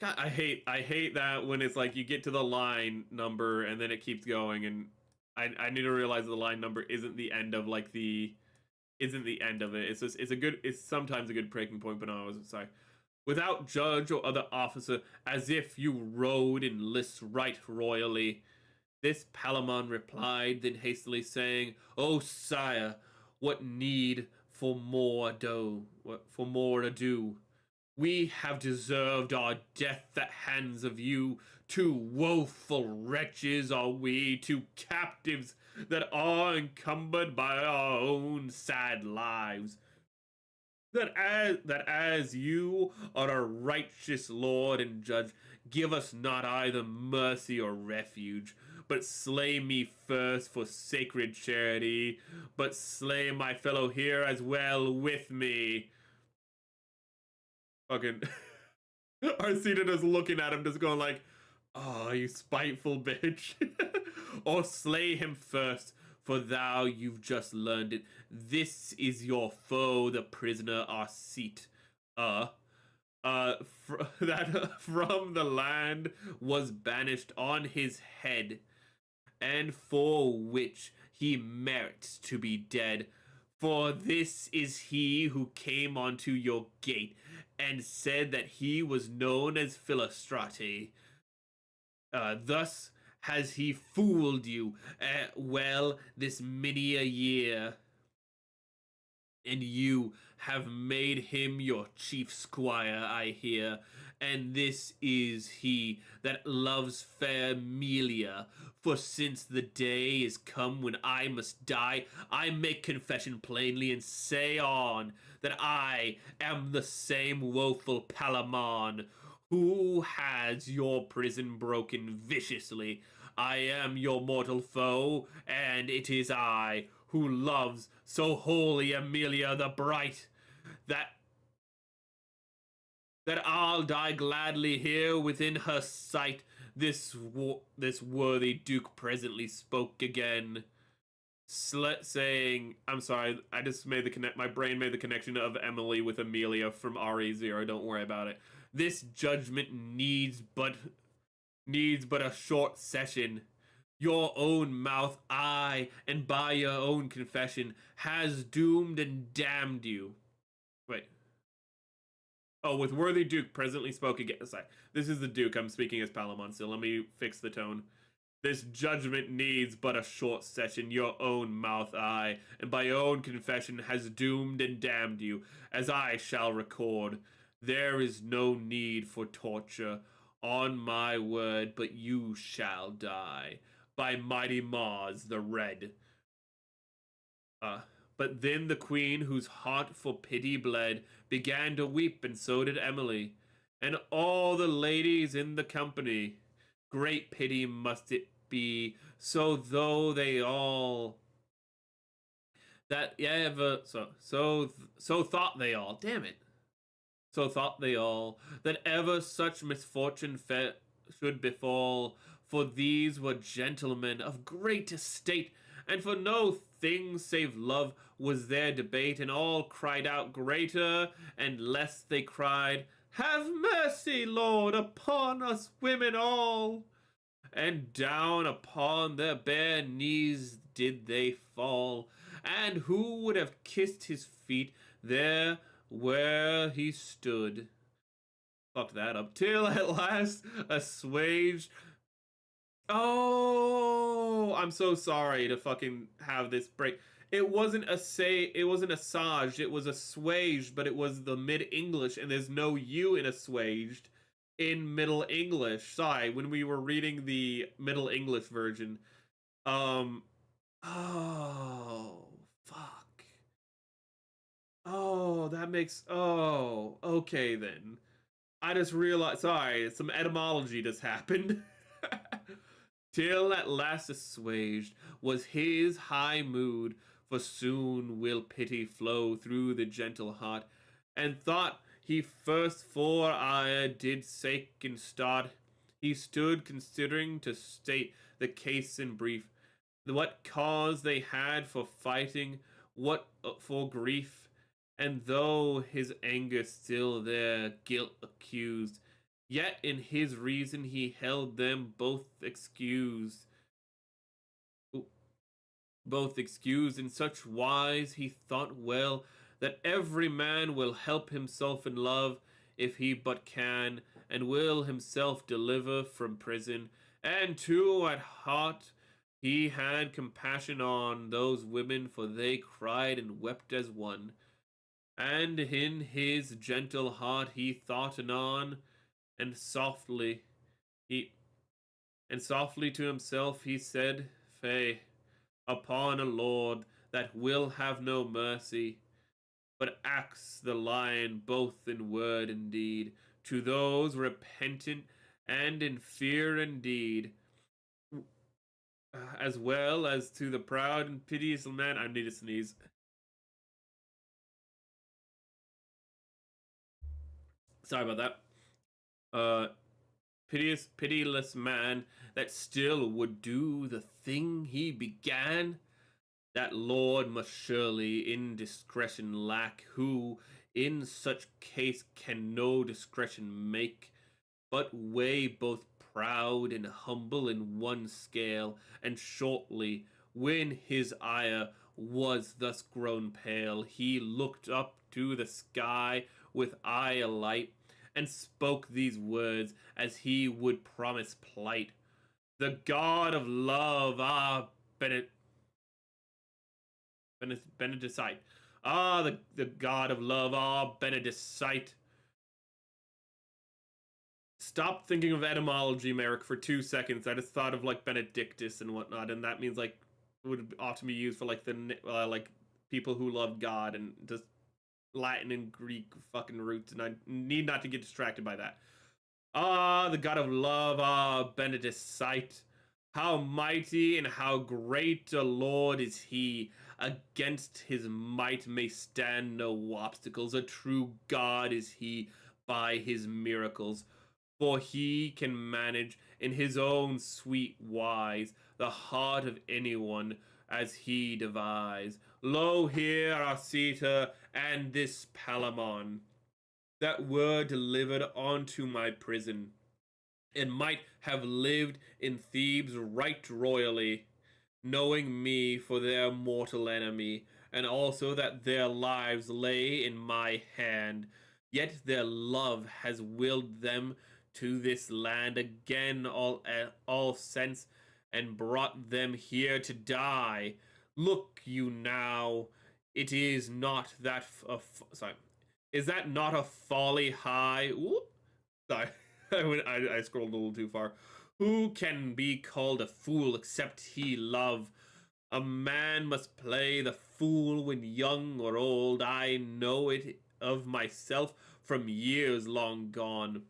God, I hate that when it's like you get to the line number and then it keeps going, and I need to realize the line number isn't the end of isn't the end of it. It's sometimes a good breaking point, but no, I was sorry. Without judge or other officer, as if you rode in lists right royally. This Palamon replied, then hastily saying, "O sire, what need for more ado? We have deserved our death at hands of you. Two woeful wretches are we, two captives that are encumbered by our own sad lives. That as you are a righteous lord and judge, give us not either mercy or refuge, but slay me first for sacred charity, but slay my fellow here as well with me." Fucking Arcita just looking at him, just going like, "Oh, you spiteful bitch." "Or slay him first, for thou you've just learned it. This is your foe, the prisoner Arcita, that from the land was banished on his head, and for which he merits to be dead. For this is he who came unto your gate, and said that he was known as Philostrate. Thus has he fooled you well this many a year, and you have made him your chief squire, I hear, and this is he that loves fair Melia. For since the day is come when I must die, I make confession plainly and say on that I am the same woeful Palamon who has your prison broken viciously. I am your mortal foe, and it is I who loves so holy Amelia the Bright that I'll die gladly here within her sight. This worthy duke presently spoke again, saying, "I'm sorry, I just made the connect. My brain made the connection of Emily with Amelia from RE0. Don't worry about it. This judgment needs but a short session. Your own mouth, I, and by your own confession, has doomed and damned you." Wait. Oh, with worthy Duke presently spoke again. Sorry. This is the Duke. I'm speaking as Palamon, so let me fix the tone. This judgment needs but a short session. Your own mouth, I, and by your own confession, has doomed and damned you, as I shall record. There is no need for torture, on my word, but you shall die by mighty Mars the Red. But then the queen, whose heart for pity bled, began to weep, and so did Emily, and all the ladies in the company. Great pity must it be, so though they all that ever so thought they all. Damn it. So thought they all that ever such misfortune should befall. For these were gentlemen of great estate, and for no thing save love was their debate, and all cried out greater and less they cried, "Have mercy, Lord, upon us women all!" And down upon their bare knees did they fall, and who would have kissed his feet there where he stood? Fucked that up. Till at last assuaged. Oh, I'm so sorry to fucking have this break. It wasn't it wasn't assuaged, it was assuaged, but it was the mid-English, and there's no U in assuaged in Middle English. Sorry, when we were reading the Middle English version. Oh, fuck. Oh, that makes, oh, okay then. I just realized, sorry, some etymology just happened. Till at last assuaged was his high mood, for soon will pity flow through the gentle heart, and thought he first for ire did sake and start. He stood considering to state the case in brief, what cause they had for fighting, what for grief, and though his anger still their guilt accused, yet in his reason he held them both excused in such wise he thought well that every man will help himself in love if he but can, and will himself deliver from prison. And too at heart he had compassion on those women, for they cried and wept as one. And in his gentle heart he thought anon, and softly to himself he said, "Fay, upon a lord that will have no mercy, but acts the lion both in word and deed, to those repentant and in fear indeed, as well as to the proud and piteous man." I need to sneeze. Sorry about that. Pitiless man that still would do the thing he began. That lord must surely indiscretion lack, who in such case can no discretion make, but weigh both proud and humble in one scale. And shortly, when his ire was thus grown pale, he looked up to the sky with eye alight, and spoke these words as he would promise plight. "The god of love, Benedicite. The god of love, Benedicite. stop thinking of etymology, Merrick, for 2 seconds. I just thought of like Benedictus and whatnot, and that means like it would often be used for like the like people who love God and just Latin and Greek fucking roots, and I need not to get distracted by that. Ah, the god of love, Benedicite. How mighty and how great a lord is he. Against his might may stand no obstacles. A true god is he by his miracles. For he can manage in his own sweet wise the heart of anyone as he devise. Lo here Arcita and this Palamon that were delivered unto my prison, and might have lived in Thebes right royally, knowing me for their mortal enemy, and also that their lives lay in my hand. Yet their love has willed them to this land again all sense, and brought them here to die. Look you now, it is not that sorry, is that not a folly high? Whoop. Sorry, I scrolled a little too far. Who can be called a fool except he love? A man must play the fool when young or old. I know it of myself from years long gone.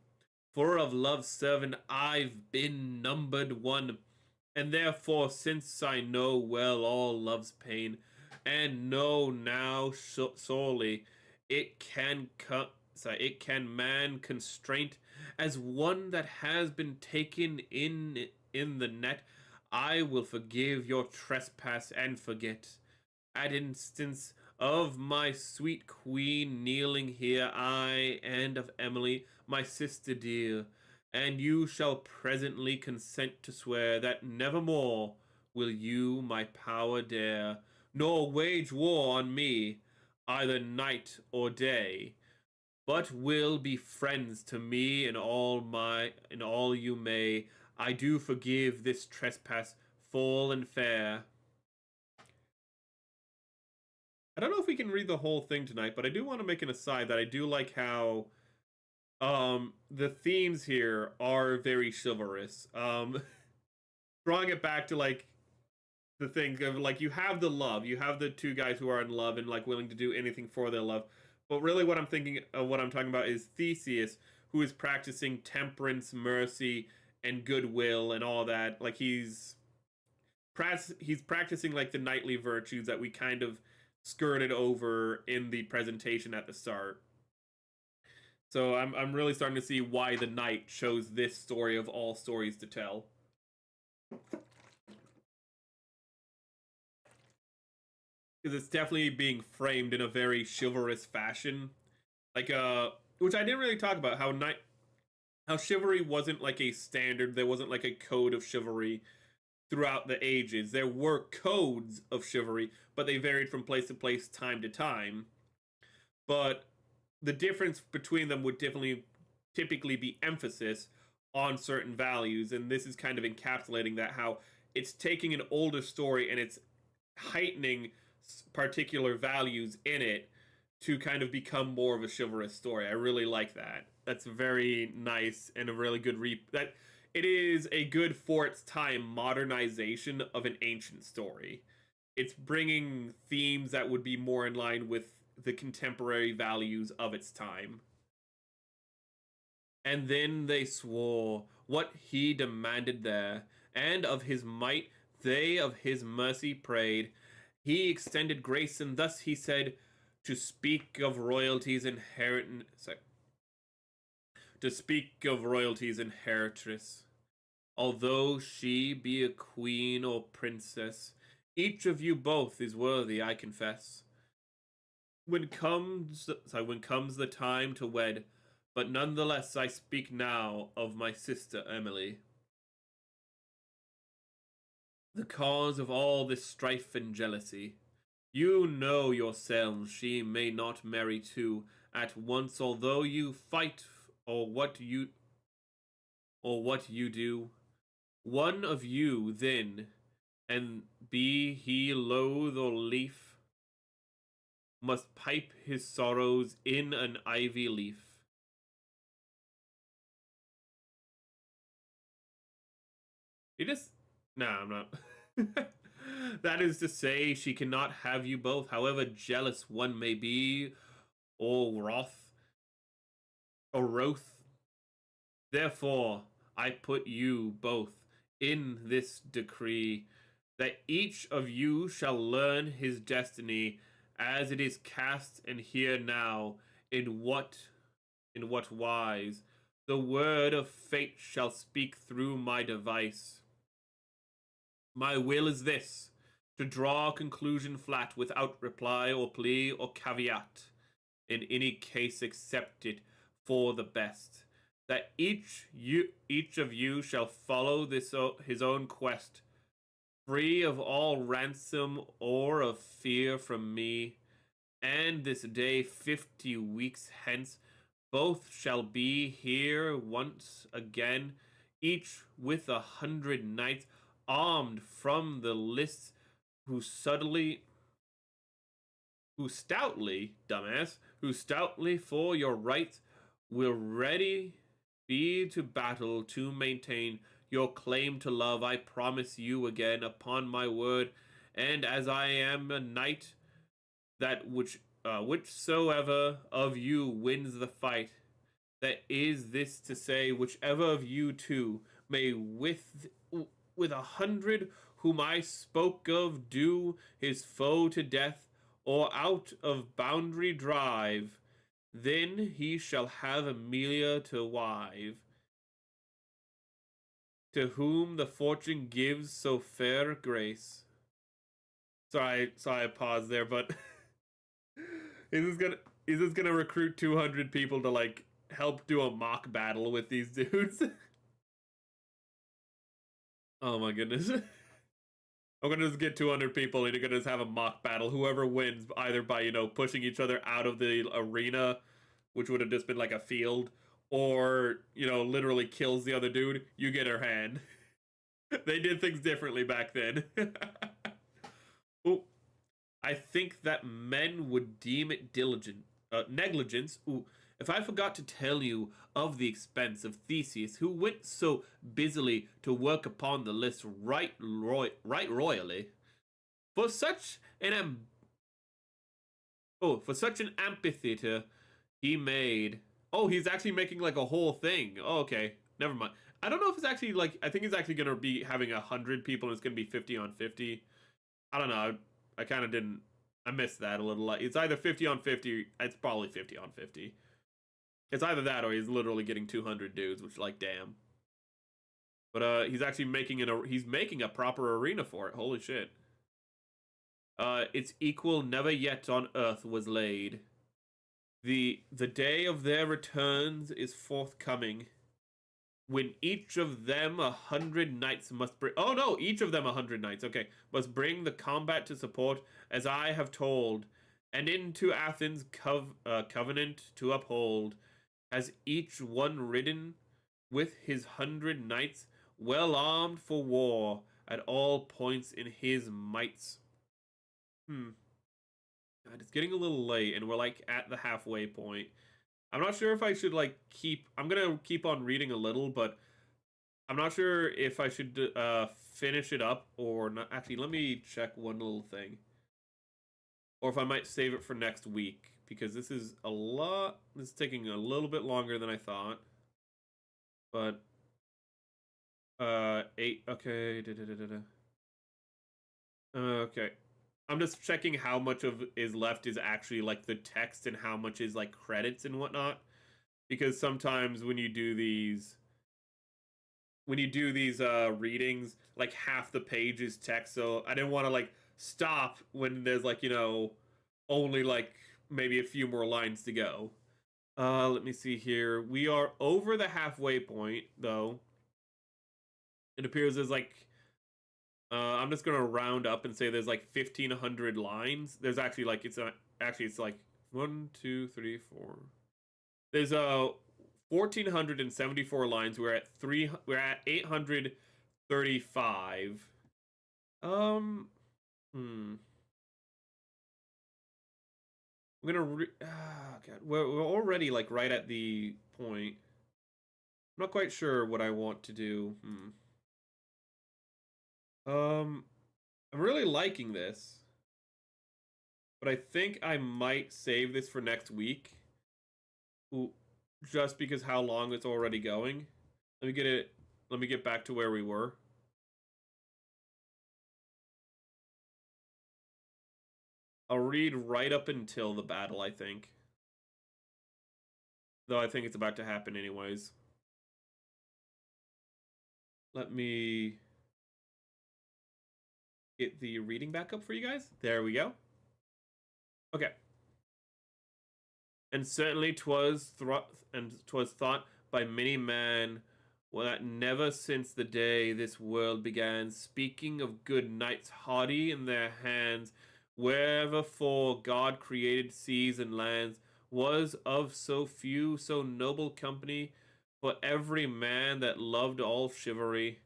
For of love's servant I've been numbered one, and therefore since I know well all love's pain, and know now sorely it can it can man constraint as one that has been taken in the net. I will forgive your trespass and forget. At instance of my sweet queen kneeling here, I and of Emily, my sister dear, and you shall presently consent to swear that nevermore will you my power dare, nor wage war on me, either night or day, but will be friends to me in all you may. I do forgive this trespass full and fair. I don't know if we can read the whole thing tonight, but I do want to make an aside that I do like how the themes here are very chivalrous. Drawing it back to like the thing of like you have the love, you have the two guys who are in love and like willing to do anything for their love. But really what I'm thinking of, what I'm talking about is Theseus, who is practicing temperance, mercy, and goodwill and all that. Like he's practicing like the knightly virtues that we kind of skirted over in the presentation at the start. So I'm really starting to see why the knight chose this story of all stories to tell. Because it's definitely being framed in a very chivalrous fashion. Like which I didn't really talk about, how chivalry wasn't like a standard, there wasn't like a code of chivalry throughout the ages. There were codes of chivalry, but they varied from place to place, time to time. But the difference between them would definitely typically be emphasis on certain values, and this is kind of encapsulating that, how it's taking an older story and it's heightening particular values in it to kind of become more of a chivalrous story. I really like that. That's very nice and a really good that it is a good for its time modernization of an ancient story. It's bringing themes that would be more in line with the contemporary values of its time. And then they swore what he demanded there, and of his might they of his mercy prayed. He extended grace, and thus he said, to speak of royalty's inheritress, although she be a queen or princess, each of you both is worthy, I confess. When comes the time to wed, but nonetheless I speak now of my sister Emily. The cause of all this strife and jealousy. You know yourselves she may not marry two at once, although you fight or what you do. One of you then, and be he loath or lief, must pipe his sorrows in an ivy leaf. He just nah, I'm not. That is to say, she cannot have you both, however jealous one may be, or wroth. Therefore, I put you both in this decree, that each of you shall learn his destiny as it is cast and here now, in what wise the word of fate shall speak through my device. My will is this, to draw a conclusion flat without reply or plea or caveat, in any case accept it for the best, that each of you shall follow his own quest, free of all ransom or of fear from me, and this day 50 weeks hence both shall be here once again, each with 100 knights armed from the lists, who stoutly for your rights will ready be to battle to maintain your claim to love. I promise you again upon my word, and as I am a knight, that whichsoever of you wins the fight, that is this to say, whichever of you two may with 100 whom I spoke of do his foe to death, or out of boundary drive, then he shall have Amelia to wife, to whom the fortune gives so fair grace. Sorry, I paused there, but is this gonna recruit 200 people to like help do a mock battle with these dudes? Oh my goodness. I'm gonna just get 200 people and you're gonna just have a mock battle. Whoever wins, either by, pushing each other out of the arena, which would have just been like a field, or, literally kills the other dude, you get her hand. They did things differently back then. Ooh, I think that men would deem it negligence. Ooh, if I forgot to tell you of the expense of Theseus, who went so busily to work upon the list right royally, for such an for such an amphitheater he made. Oh, he's actually making like a whole thing. Oh, okay, never mind. I don't know if it's actually like, I think he's actually gonna be having 100 people and it's gonna be 50 on 50. I don't know. I kind of didn't. I missed that a little. It's either 50 on 50. It's probably 50 on 50. It's either that or he's literally getting 200 dudes, which, like, damn. But he's actually making a proper arena for it. Holy shit. Its equal never yet on earth was laid. The day of their returns is forthcoming, when each of them 100 knights must bring. Oh no, each of them 100 knights. Okay, must bring the combat to support, as I have told, and into Athens covenant to uphold. Has each one ridden with his 100 knights, well armed for war at all points in his mights. God, it's getting a little late, and we're like at the halfway point. I'm not sure if I should like I'm gonna keep on reading a little, but I'm not sure if I should finish it up or not. Actually, let me check one little thing, or if I might save it for next week, because this is taking a little bit longer than I thought. But 8. Okay. Okay. I'm just checking how much of is left is actually like the text and how much is like credits and whatnot, because sometimes when you do these readings, like half the page is text, so I didn't want to like stop when there's like, only like maybe a few more lines to go. Let me see here. We are over the halfway point though. It appears there's like I'm just gonna round up and say there's like 1,500 lines. There's actually like it's like 1, 2, 3, 4. There's 1,474 lines. We're at 835. I'm gonna God, we're already like right at the point. I'm not quite sure what I want to do. Um, I'm really liking this, but I think I might save this for next week. Ooh, just because how long it's already going. Let me get it. Let me get back to where we were. I'll read right up until the battle, I think. Though I think it's about to happen anyways. Let me get the reading back up for you guys. There we go. Okay. And certainly 'twas thought by many men that never since the day this world began, speaking of good knights hardy in their hands, wherever for God created seas and lands, was of so few, so noble company, for every man that loved all chivalry,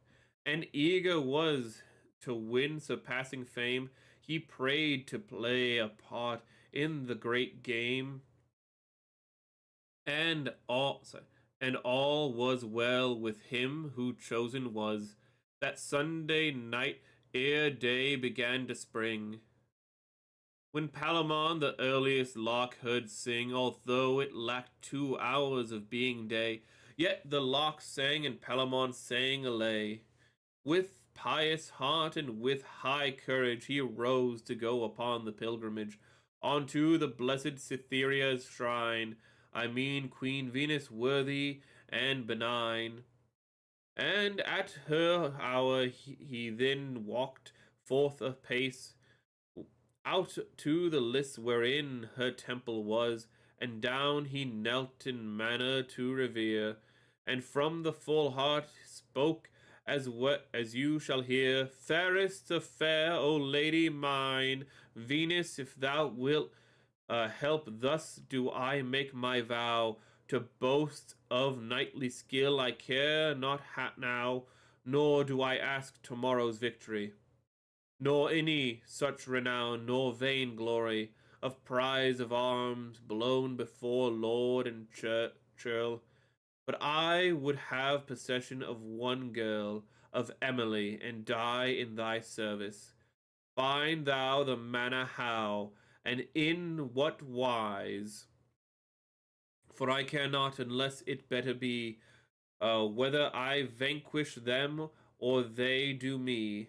and eager was to win surpassing fame, he prayed to play a part in the great game, and all was well with him who chosen was that Sunday night ere day began to spring. When Palamon the earliest lark heard sing, although it lacked 2 hours of being day, yet the lark sang and Palamon sang alay. With pious heart and with high courage he rose to go upon the pilgrimage unto the blessed Cytherea's shrine, I mean Queen Venus worthy and benign. And at her hour he then walked forth apace out to the lists wherein her temple was, and down he knelt in manner to revere, and from the full heart spoke as you shall hear, fairest of fair, O lady mine, Venus, if thou wilt help, thus do I make my vow, to boast of knightly skill I care not now, nor do I ask tomorrow's victory, nor any such renown, nor vain glory of prize of arms blown before lord and churl, but I would have possession of one girl, of Emily, and die in thy service. Find thou the manner how, and in what wise, for I care not unless it better be, whether I vanquish them or they do me,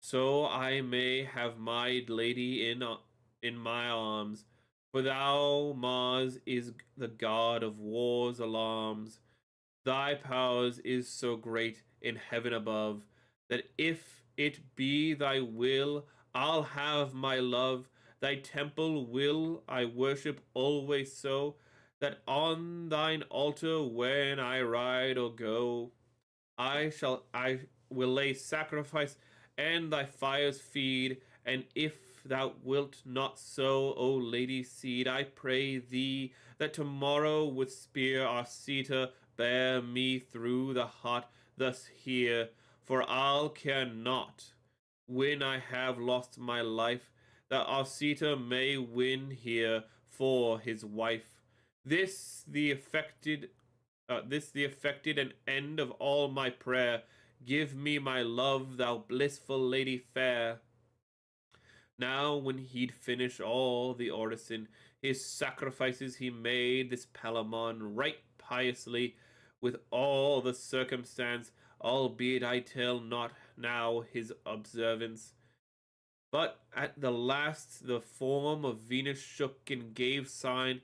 so I may have my lady in my arms. For thou, Mars, is the god of war's alarms. Thy powers is so great in heaven above, that if it be thy will, I'll have my love. Thy temple will I worship always so, that on thine altar when I ride or go, I will lay sacrifice and thy fires feed, and if thou wilt not so, O lady seed, I pray thee that tomorrow with spear Arcita bear me through the heart thus here, for I'll care not when I have lost my life, that Arcita may win here for his wife. This the affected and end of all my prayer. Give me my love, thou blissful lady fair. Now when he'd finished all the orison, his sacrifices he made this Palamon right piously, with all the circumstance, albeit I tell not now his observance. But at the last the form of Venus shook and gave sign,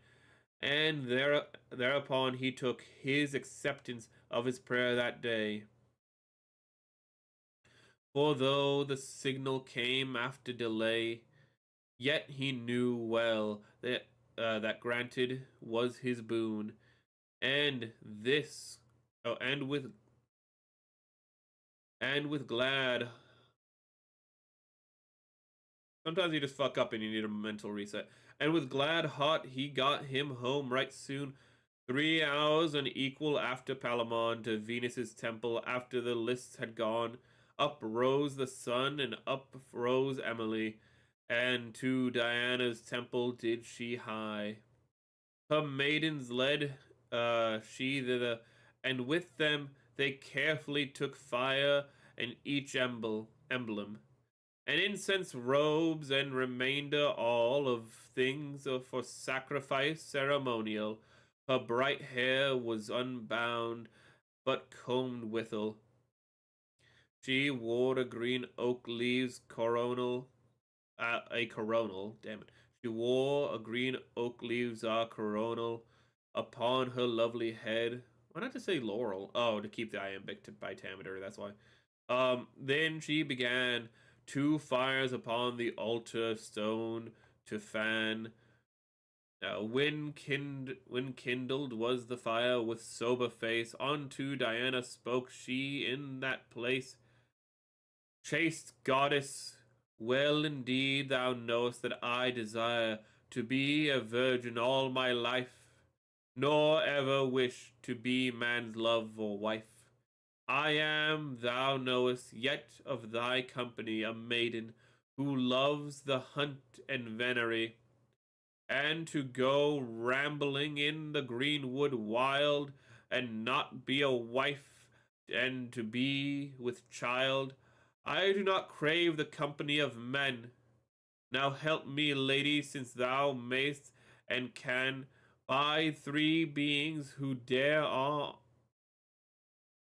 and thereupon he took his acceptance of his prayer that day. For though the signal came after delay, yet he knew well that granted was his boon, and this, oh, and with glad. Sometimes you just fuck up and you need a mental reset. And with glad heart he got him home right soon, 3 hours unequal after Palamon, to Venus's temple after the lists had gone. Up rose the sun, and up rose Emily, and to Diana's temple did she hie. Her maidens led she thither, and with them they carefully took fire and each emblem, and incense robes and remainder all of things for sacrifice ceremonial. Her bright hair was unbound, but combed withal. She wore a green oak leaves coronal, a coronal, damn it. She wore a green oak leaves coronal upon her lovely head. Why not just say laurel? Oh, to keep the iambic pentameter, that's why. Then she began 2 fires upon the altar stone to fan. When kindled was the fire with sober face, unto Diana spoke she in that place. Chaste goddess, well indeed thou knowest that I desire to be a virgin all my life, nor ever wish to be man's love or wife. I am, thou knowest, yet of thy company a maiden who loves the hunt and venery, and to go rambling in the greenwood wild, and not be a wife, and to be with child. I do not crave the company of men. Now help me, lady, since thou mayst and can, by 3 beings who dare are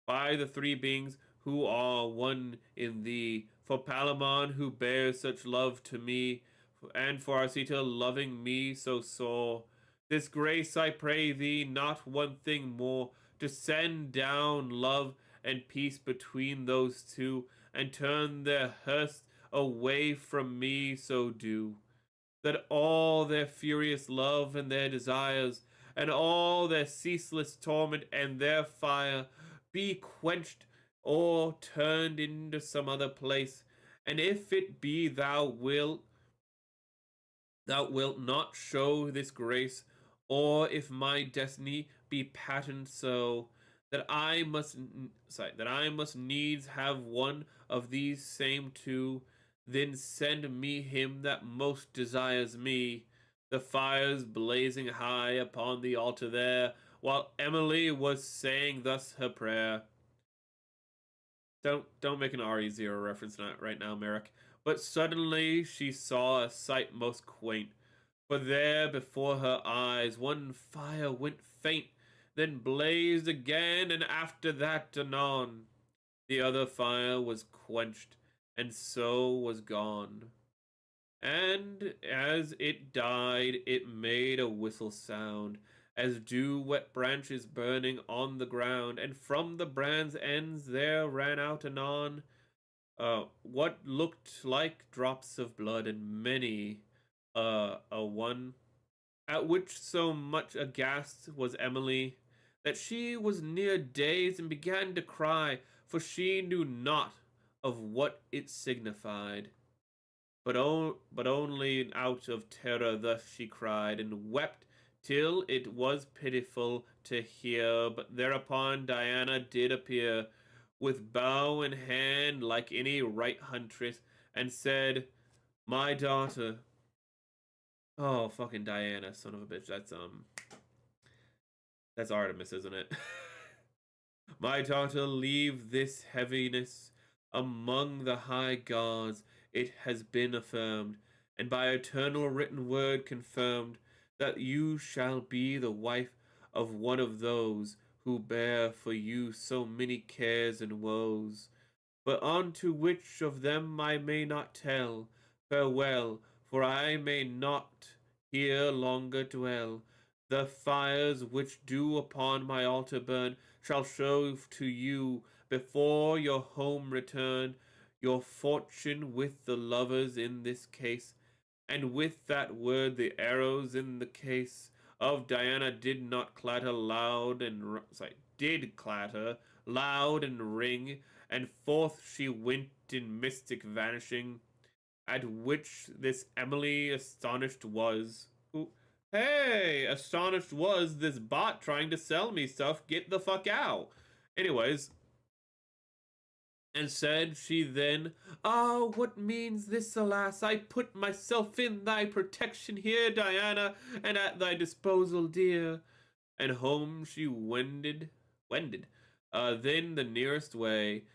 by the 3 beings who are one in thee, for Palamon who bears such love to me, and for Arcita loving me so sore. This grace I pray thee, not one thing more, to send down love and peace between those two, and turn their hearst away from me, so do. That all their furious love and their desires, and all their ceaseless torment and their fire, be quenched or turned into some other place. And if it be thou wilt not show this grace, or if my destiny be patterned so, that I must needs have one of these same 2, then send me him that most desires me. The fires blazing high upon the altar there, while Emily was saying thus her prayer. Don't make an RE0 reference right now, Merrick. But suddenly she saw a sight most quaint, for there before her eyes one fire went faint, then blazed again, and after that anon the other fire was quenched, and so was gone. And as it died, it made a whistle sound, as do wet branches burning on the ground, and from the brand's ends there ran out anon what looked like drops of blood, and many a one, at which so much aghast was Emily, that she was near dazed, and began to cry, for she knew not of what it signified. But only out of terror thus she cried, and wept till it was pitiful to hear. But thereupon Diana did appear, with bow in hand like any right huntress, and said, "My daughter." Oh, fucking Diana, son of a bitch. That's Artemis, isn't it? "My daughter, leave this heaviness. Among the high gods it has been affirmed, and by eternal written word confirmed, that you shall be the wife of one of those who bear for you so many cares and woes. But unto which of them I may not tell. Farewell, for I may not here longer dwell. The fires which do upon my altar burn shall show to you, before your home return, your fortune with the lovers in this case. And with that word the arrows in the case of Diana did not clatter loud and did clatter loud and ring, and forth she went in mystic vanishing, at which this Emily astonished was. Ooh. Hey, astonished was this bot trying to sell me stuff. Get the fuck out. Anyways, and said she then, "Ah, what means this, alas? I put myself in thy protection here, Diana, and at thy disposal, dear." And home she wended, then the nearest way.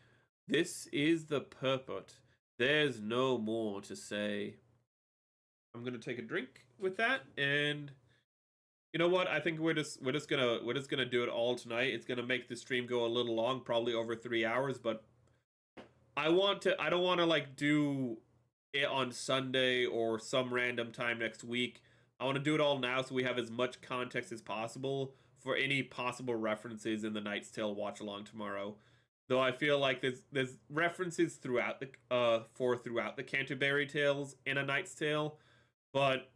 This is the purport there's no more to say. I'm gonna take a drink with that, and you know what? I think we're just gonna do it all tonight. It's gonna make the stream go a little long, probably over 3 hours, but I don't want to like do it on Sunday or some random time next week. I want to do it all now so we have as much context as possible for any possible references in the Knight's Tale watch along tomorrow. Though I feel like there's references throughout the Canterbury Tales in A Knight's Tale, but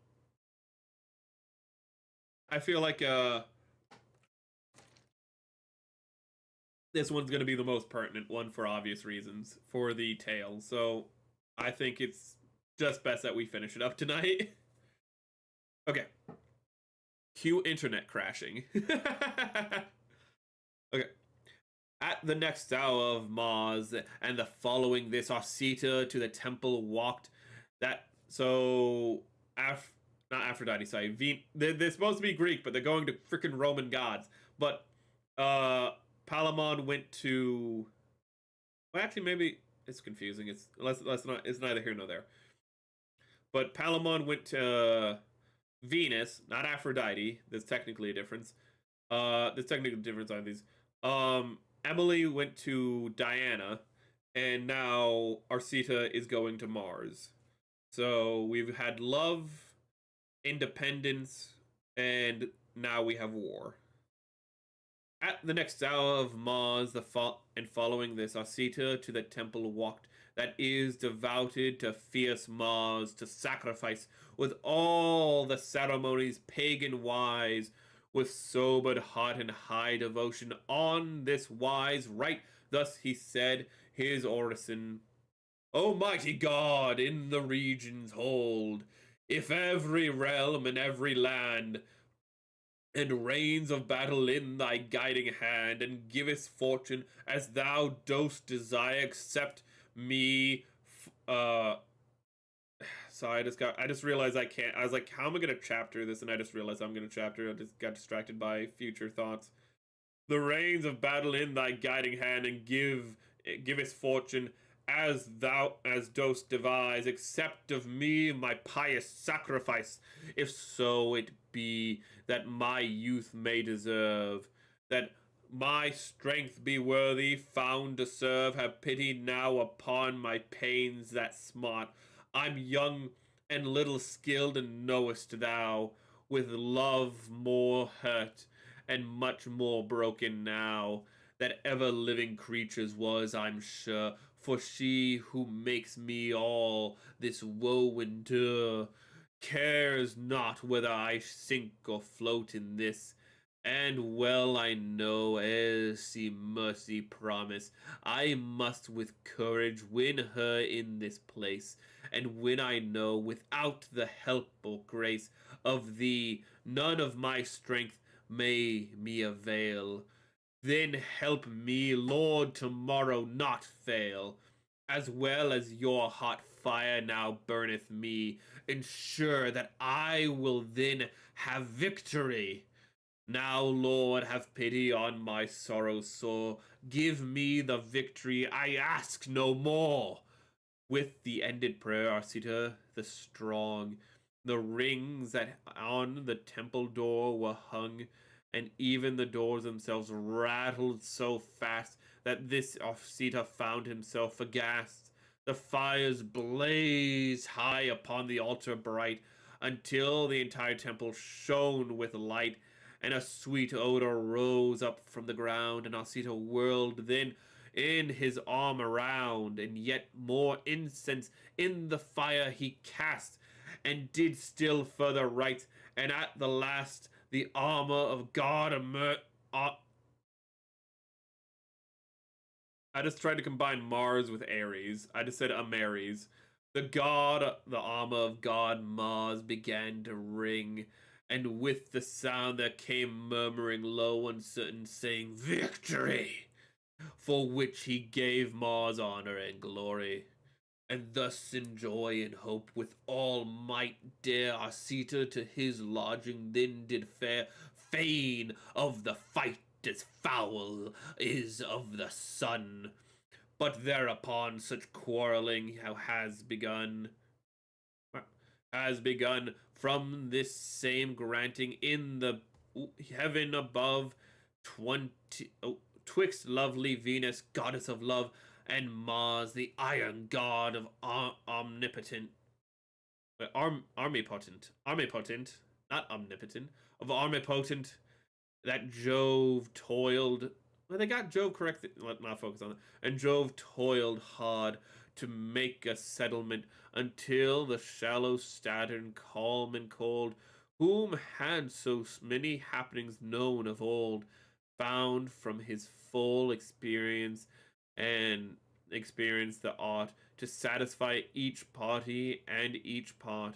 I feel like this one's going to be the most pertinent one for obvious reasons for the tale. So I think it's just best that we finish it up tonight. Okay. Cue internet crashing. Okay. At the next hour of Mars, and the following this Arcita to the temple walked. Not Aphrodite, sorry. They're supposed to be Greek, but they're going to freaking Roman gods. But Palamon went to. Well, actually, maybe it's confusing. It's neither here nor there. But Palamon went to Venus, not Aphrodite. There's technically a difference. There's technically a difference on these. Emily went to Diana, and now Arcita is going to Mars. So we've had love, independence, and now we have war. At the next hour of Mars, and following this, Arcita to the temple walked, that is devoted to fierce Mars, to sacrifice with all the ceremonies pagan wise, with sobered heart and high devotion. On this wise right, thus he said his orison. O mighty God, in the regions hold, if every realm and every land, and reins of battle in thy guiding hand, and givest fortune as thou dost desire, accept me. So I just realized I can't. I was like, how am I gonna chapter this? And I just realized I'm gonna chapter. I just got distracted by future thoughts. The reins of battle in thy guiding hand, and givest fortune as dost devise. Accept of me my pious sacrifice, if so it be that my youth may deserve, that my strength be worthy found to serve. Have pity now upon my pains that smart. I'm young and little skilled, and knowest thou, with love more hurt and much more broken now, that ever living creatures was, I'm sure, for she who makes me all this woe endure cares not whether I sink or float in this. And well I know, as she mercy promise, I must with courage win her in this place. And when I know, without the help or grace of thee, none of my strength may me avail, then help me, Lord, tomorrow not fail, as well as your hot fire now burneth me, ensure that I will then have victory. Now, Lord, have pity on my sorrow sore. Give me the victory, I ask no more. With the ended prayer, Arcita the strong, the rings that on the temple door were hung, and even the doors themselves rattled so fast that this Arcita found himself aghast. The fires blazed high upon the altar bright, until the entire temple shone with light, and a sweet odor rose up from the ground, and Arcita whirled then in his arm around, and yet more incense in the fire he cast, and did still further right, and at the last the armor of God I just tried to combine Mars with Ares. I just said Amaris. The armor of God Mars began to ring, and with the sound there came murmuring low, uncertain, saying, Victory! For which he gave Mars honor and glory. And thus in joy and hope with all might dare Arcita to his lodging then did fare, fain of the fight as foul is of the sun. but thereupon such quarreling has begun from this same granting in the heaven above 20 twixt lovely Venus, goddess of love, and Mars, the iron god of omnipotent, armipotent, not omnipotent, of armipotent, that Jove toiled. Well, they got Jove correct. Let's not focus on that. And Jove toiled hard to make a settlement until the shallow Saturn, calm and cold, whom had so many happenings known of old, found from his full experience and experience the art to satisfy each party and each part.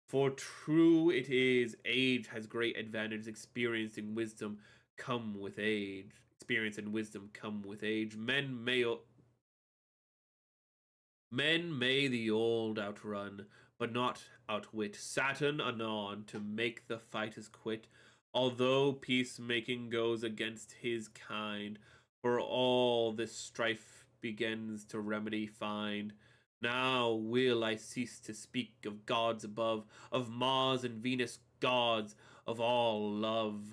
For true it is, age has great advantage, experience and wisdom come with age. Experience and wisdom come with age. Men may the old outrun, but not outwit. Saturn anon to make the fighters quit, although peacemaking goes against his kind. For all this strife begins to remedy find. Now will I cease to speak of gods above, of Mars and Venus gods, of all love.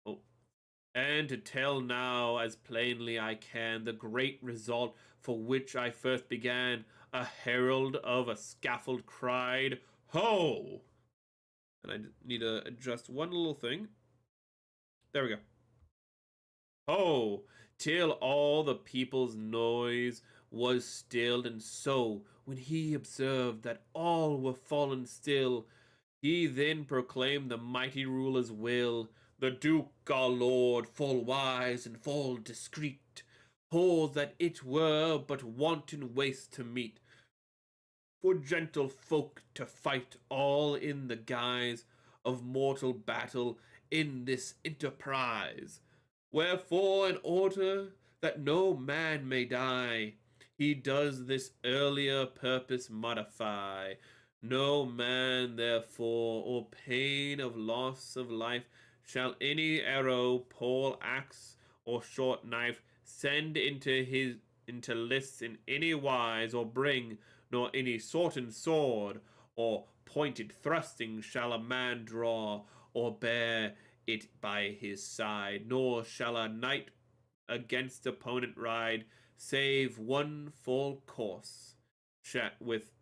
Oh. And to tell now as plainly I can the great result for which I first began. A herald of a scaffold cried, Ho! And I need to adjust one little thing. There we go. Ho! Till all the people's noise was stilled, and so, when he observed that all were fallen still, he then proclaimed the mighty ruler's will. The Duke, our lord, full wise and full discreet, holds that it were but wanton waste to meet for gentle folk to fight all in the guise of mortal battle in this enterprise. Wherefore, in order that no man may die, he does this earlier purpose modify. No man, therefore, or pain of loss of life, shall any arrow, pole, axe, or short knife send into lists in any wise, or bring, nor any sorten sword, or pointed thrusting shall a man draw, or bear it by his side, nor shall a knight against opponent ride, save one full course, with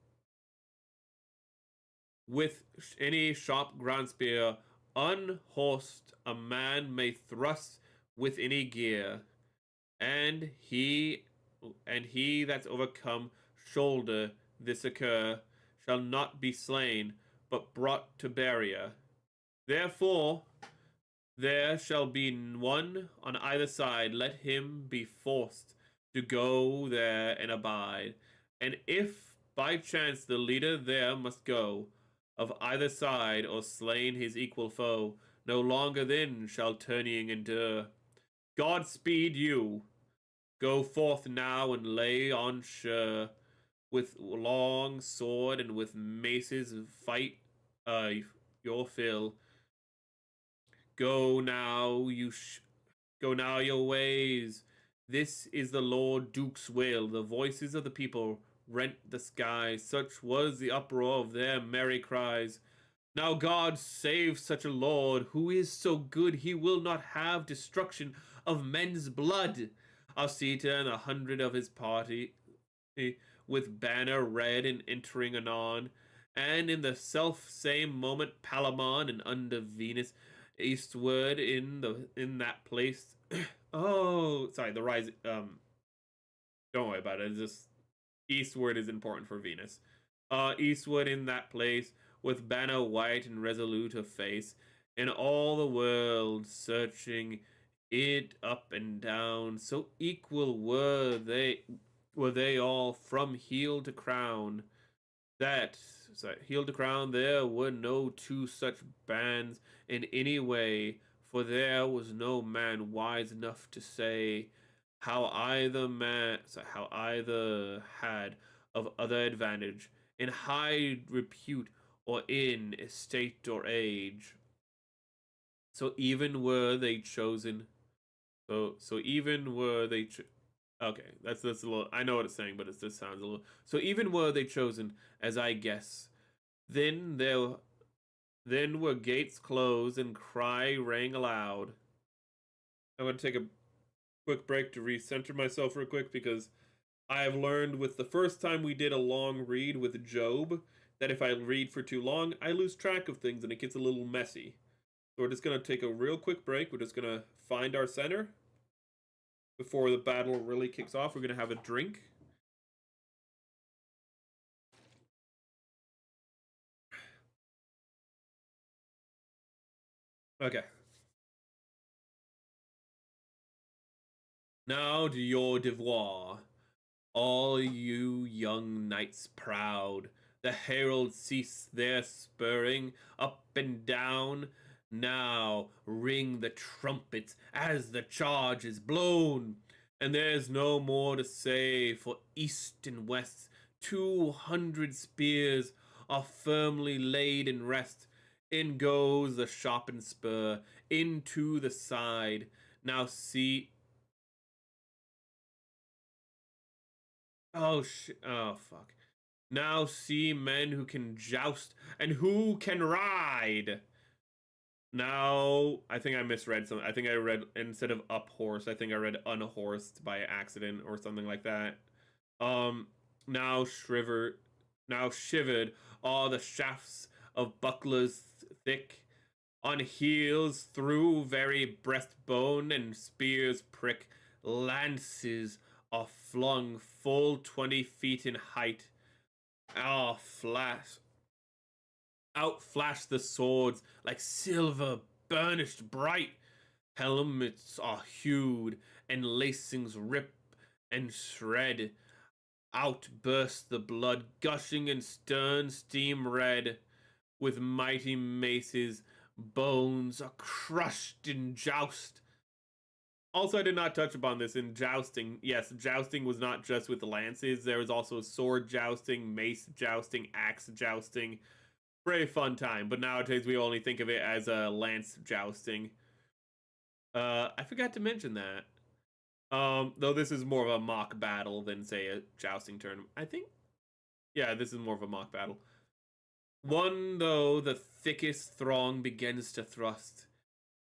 any sharp ground spear, unhorsed a man may thrust with any gear, and he that's overcome shoulder this occur, shall not be slain, but brought to barrier. Therefore, there shall be one on either side, let him be forced to go there and abide. And if by chance the leader there must go, of either side, or slain his equal foe, no longer then shall tourneying endure. God speed you. Go forth now and lay on sure, with long sword and with maces fight your fill. Go now your ways. This is the Lord Duke's will. The voices of the people rent the sky. Such was the uproar of their merry cries. Now God save such a lord, who is so good he will not have destruction of men's blood. Arcita and 100 of his party, with banner red and entering anon, and in the self same moment Palamon and under Venus eastward in that place. Oh, sorry, the rise. Don't worry about it. It's just eastward is important for Venus. Eastward in that place, with banner white and resolute of face, and all the world searching it up and down. So equal were they all from heel to crown, that heel to crown there were no two such bands in any way, for there was no man wise enough to say how either had of other advantage in high repute or in estate or age. So even were they chosen. So even were they Okay, that's a little. I know what it's saying, but it just sounds a little. So even were they chosen, as I guess, then there, then were gates closed and cry rang aloud. I'm gonna take a quick break to recenter myself real quick because I have learned with the first time we did a long read with Job that if I read for too long, I lose track of things and it gets a little messy. So we're just gonna take a real quick break. We're just gonna find our center before the battle really kicks off. We're gonna have a drink. Okay. Now to your devoir, all you young knights proud. The heralds cease their spurring up and down. Now ring the trumpets as the charge is blown. And there's no more to say, for east and west 200 spears are firmly laid in rest. In goes the sharpened spur into the side. Now see. Oh, fuck. Now see men who can joust and who can ride. Now, I think I misread something. I think I read, instead of up horse, I think I read unhorsed by accident or something like that. Um, now shivered all the shafts of bucklers thick. On heels through very breastbone and spears prick. Lances are flung full 20 feet in height. Out flash the swords like silver burnished bright. Helmets are hewed, and lacings rip and shred. Out bursts the blood, gushing in stern steam red. With mighty maces, bones are crushed in joust. Also, I did not touch upon this in jousting. Yes, jousting was not just with lances. There was also sword jousting, mace jousting, axe jousting. Very fun time, but nowadays we only think of it as a lance jousting. I forgot to mention that. Though this is more of a mock battle than, say, a jousting tournament. I think, yeah, this is more of a mock battle. One, though, the thickest throng begins to thrust.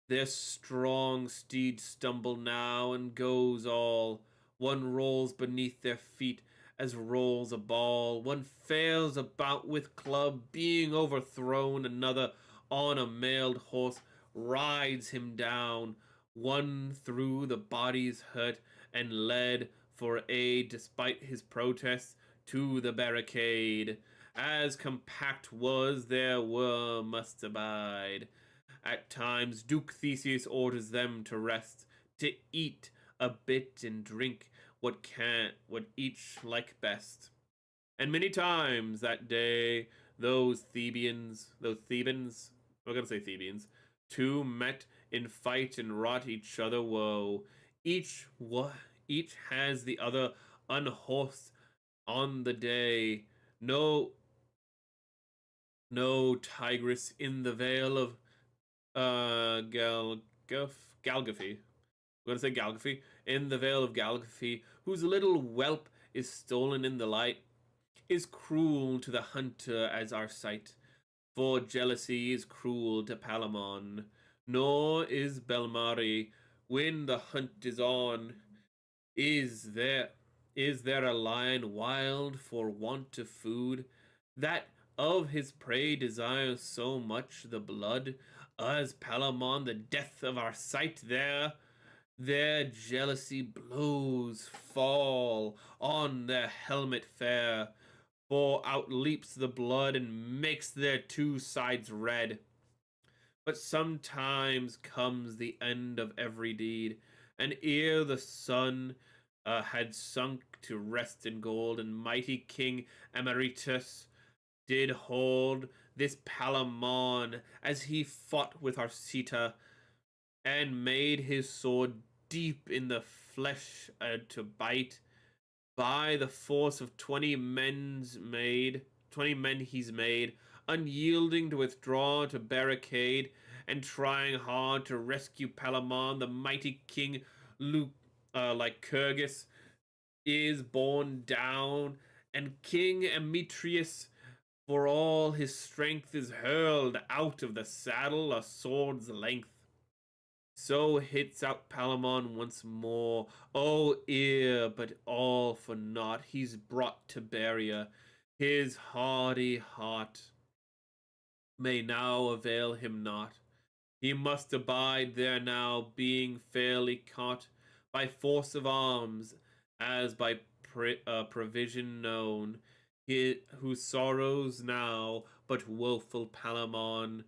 Their strong steeds stumble now and goes all. One rolls beneath their feet as rolls a ball. One fails about with club, being overthrown. Another on a mailed horse rides him down. One through the body's hurt and led for aid despite his protests to the barricade. As compact was their were must abide. At times Duke Theseus orders them to rest, to eat a bit and drink what each like best. And many times that day those Thebans, we're gonna say Thebans, two met in fight and wrought each other woe. Each has the other unhorsed on the day. No tigress in the vale of Galgaphy. I'm gonna say Galgaphy. In the vale of Galgaphy, whose little whelp is stolen in the light, is cruel to the hunter as our sight. For jealousy is cruel to Palamon, nor is Belmari when the hunt is on. Is there a lion wild for want of food, that of his prey desires so much the blood, as Palamon the death of our sight there? Their jealousy blows fall on their helmet fair, for outleaps the blood and makes their two sides red. But sometimes comes the end of every deed, and ere the sun had sunk to rest in gold, and mighty King Emeritus did hold this Palamon as he fought with Arcita, and made his sword deep in the flesh to bite. By the force of 20 men he's made, unyielding to withdraw to barricade, and trying hard to rescue Palamon, the mighty king Lycurgus is borne down, and King Emetrius, for all his strength, is hurled out of the saddle a sword's length. So hits out Palamon once more. Oh, ear, but all for naught. He's brought to barrier. His hardy heart may now avail him not. He must abide there now, being fairly caught by force of arms, as by provision known. He who sorrows now, but woeful Palamon.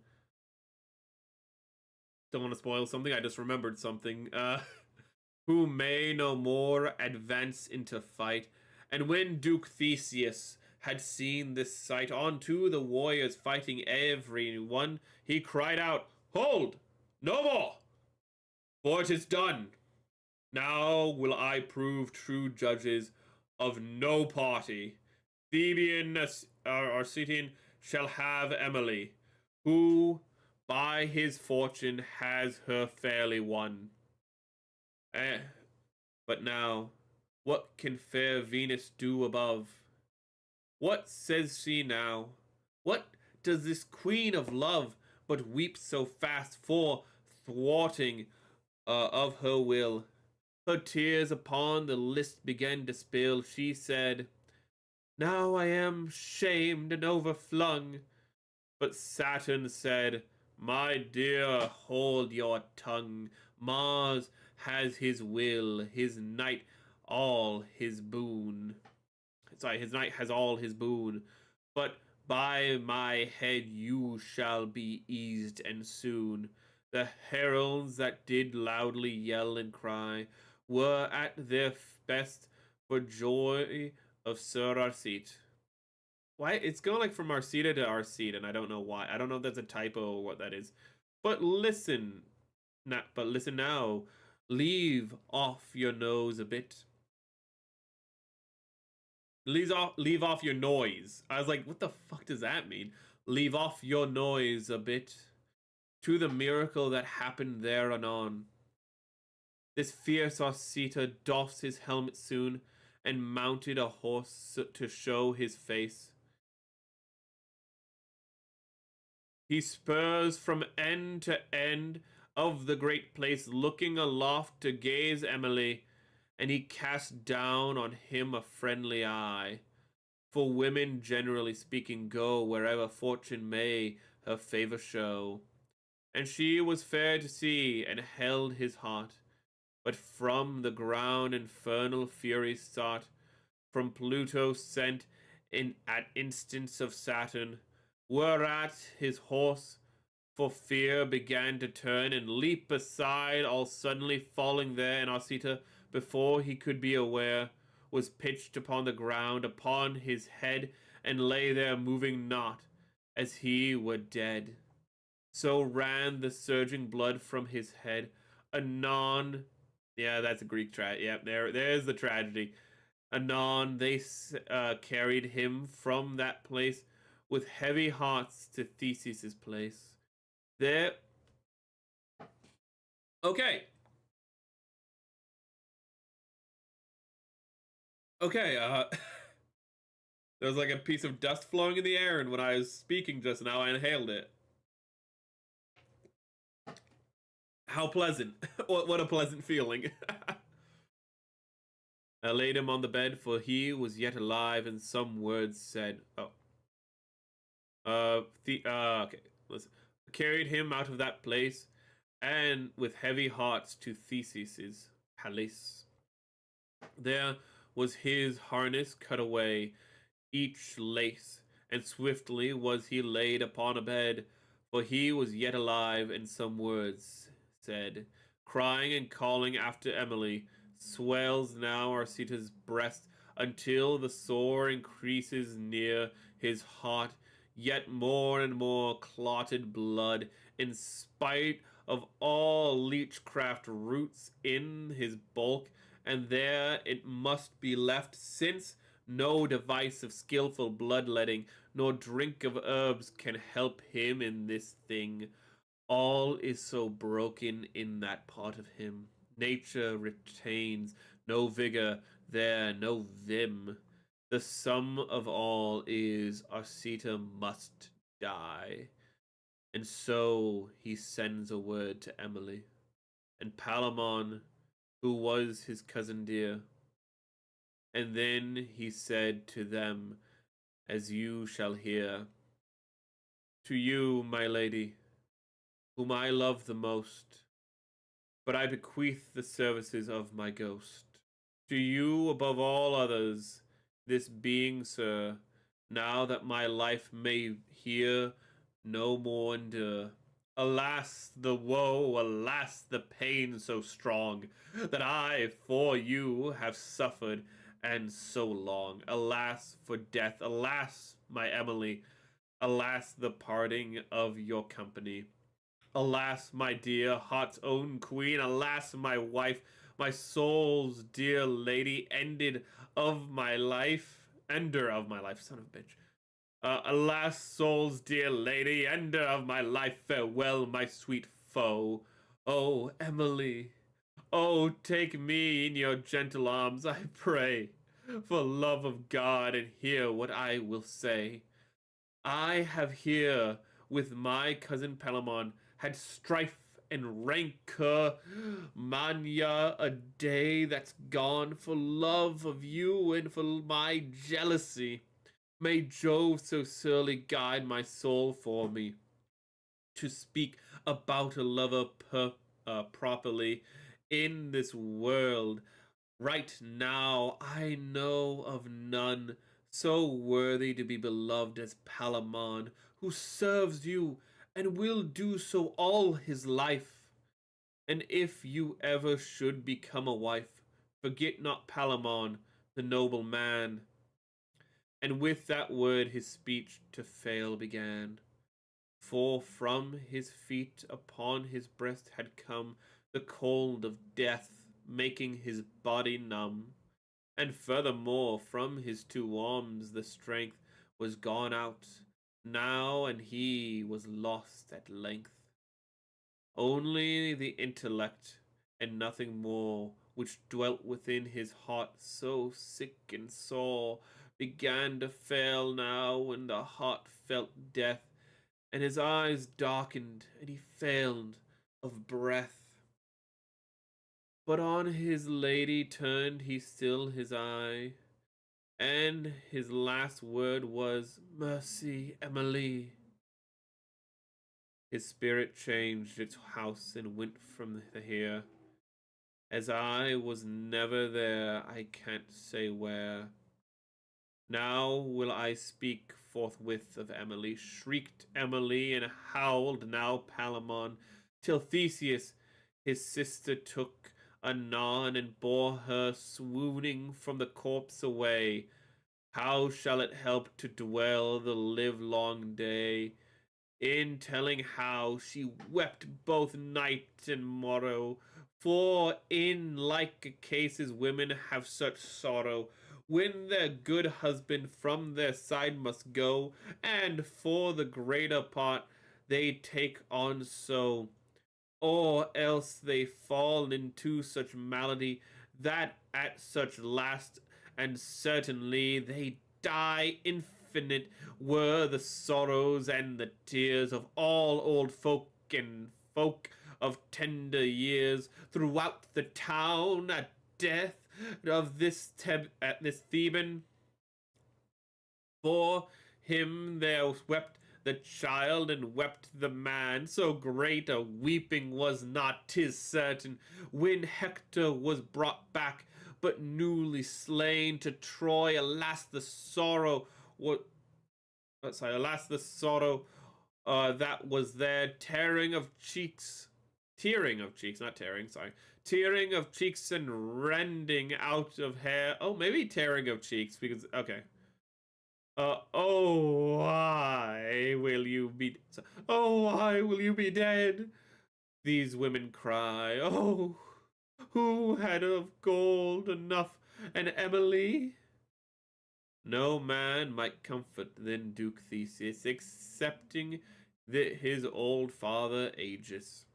Don't want to spoil something, I just remembered something. Who may no more advance into fight. And when Duke Theseus had seen this sight, unto the warriors fighting every one, he cried out, Hold! No more! For it is done. Now will I prove true judges of no party. Theban Arcitian shall have Emily, who by his fortune has her fairly won. But now, what can fair Venus do above? What says she now? What does this queen of love but weep so fast for thwarting of her will? Her tears upon the list began to spill. She said, Now I am shamed and overflung. But Saturn said, My dear, hold your tongue. Mars has his will, his knight all his boon. His knight has all his boon. But by my head you shall be eased, and soon. The heralds that did loudly yell and cry were at their best for joy of Sir Arcite. Why? It's going like from Arcita to Arcite, and I don't know why. I don't know if that's a typo or what that is. But listen, now. Leave off your nose a bit. Leave off your noise. I was like, what the fuck does that mean? Leave off your noise a bit. To the miracle that happened there anon. This fierce Arcita doffs his helmet soon, and mounted a horse to show his face. He spurs from end to end of the great place, looking aloft to gaze Emily, and he casts down on him a friendly eye. For women, generally speaking, go wherever fortune may her favor show. And she was fair to see, and held his heart. But from the ground infernal fury sought, from Pluto sent in at instance of Saturn, whereat his horse for fear began to turn and leap aside, all suddenly falling there, and Arcita, before he could be aware, was pitched upon the ground upon his head, and lay there moving not, as he were dead. So ran the surging blood from his head. Anon, yeah, that's a Greek there's the tragedy. Anon they carried him from that place with heavy hearts to Theseus's place. There. Okay. Okay, there was like a piece of dust flowing in the air, and when I was speaking just now, I inhaled it. How pleasant. What a pleasant feeling. I laid him on the bed, for he was yet alive, and some words said, okay, listen. Carried him out of that place, and with heavy hearts to Theseus's palace. There was his harness cut away, each lace, and swiftly was he laid upon a bed, for he was yet alive, and some words said, crying and calling after Emily, swells now Arcita's breast, until the sore increases near his heart, yet more and more clotted blood, in spite of all leechcraft roots in his bulk, and there it must be left, since no device of skillful bloodletting, nor drink of herbs can help him in this thing. All is so broken in that part of him. Nature retains no vigor, there no vim. The sum of all is Arcita must die. And so he sends a word to Emily. And Palamon, who was his cousin dear. And then he said to them, as you shall hear, to you, my lady, whom I love the most, but I bequeath the services of my ghost. To you, above all others, this being, sir, now that my life may here no more endure. Alas, the woe, alas, the pain so strong, that I for you have suffered, and so long. Alas, for death, alas, my Emily, alas, the parting of your company. Alas, my dear, heart's own queen, alas, my wife, my soul's dear lady, ended of my life, ender of my life, son of a bitch. Alas, soul's dear lady, ender of my life, farewell, my sweet foe. Oh, Emily, oh, take me in your gentle arms, I pray, for love of God, and hear what I will say. I have here with my cousin Palamon had strife and rancor, mania a day that's gone for love of you and for my jealousy. May Jove so surely guide my soul for me to speak about a lover properly in this world. Right now, I know of none so worthy to be beloved as Palamon, who serves you and will do so all his life. And if you ever should become a wife, forget not Palamon, the noble man. And with that word his speech to fail began. For from his feet upon his breast had come the cold of death, making his body numb. And furthermore, from his 2 arms the strength was gone out now, and he was lost at length. Only the intellect, and nothing more, which dwelt within his heart so sick and sore, began to fail now when the heart felt death, and his eyes darkened, and he failed of breath. But on his lady turned he still his eye, and his last word was, "Mercy, Emily." His spirit changed its house and went from here. As I was never there, I can't say where. Now will I speak forthwith of Emily, shrieked Emily, and howled now Palamon, till Theseus his sister took anon and bore her swooning from the corpse away. How shall it help to dwell the livelong day in telling how she wept both night and morrow? For in like cases women have such sorrow when their good husband from their side must go, and for the greater part they take on so, or else they fall into such malady that at such last and certainly they die infinite were the sorrows and the tears of all old folk and folk of tender years throughout the town at death of this Theban. For him there wept the child and wept the man, so great a weeping was not, 'tis certain, when Hector was brought back, but newly slain to Troy. Alas the sorrow alas the sorrow that was there, tearing of cheeks, not tearing, sorry, tearing of cheeks and rending out of hair. Oh, maybe tearing of cheeks, because, okay. Oh, why will you be, oh, why will you be dead? These women cry. Oh, who had of gold enough, and Emily? No man might comfort then Duke Theseus, excepting his old father Aegis,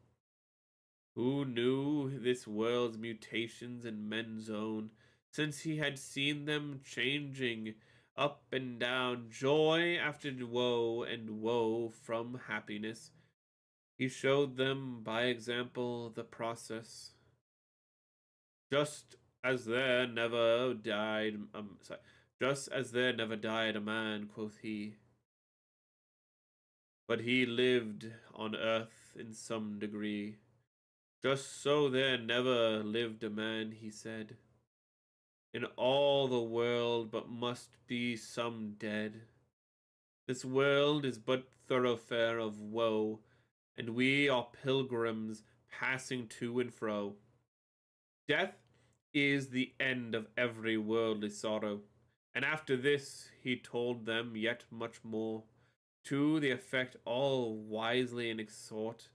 who knew this world's mutations and men's own, since he had seen them changing up and down, joy after woe, and woe from happiness. He showed them by example the process. Just as there never died, just as there never died a man, quoth he, but he lived on earth in some degree. Just so there never lived a man, he said, in all the world, but must be some dead. This world is but thoroughfare of woe, and we are pilgrims passing to and fro. Death is the end of every worldly sorrow. And after this he told them yet much more, to the effect all wisely and exhort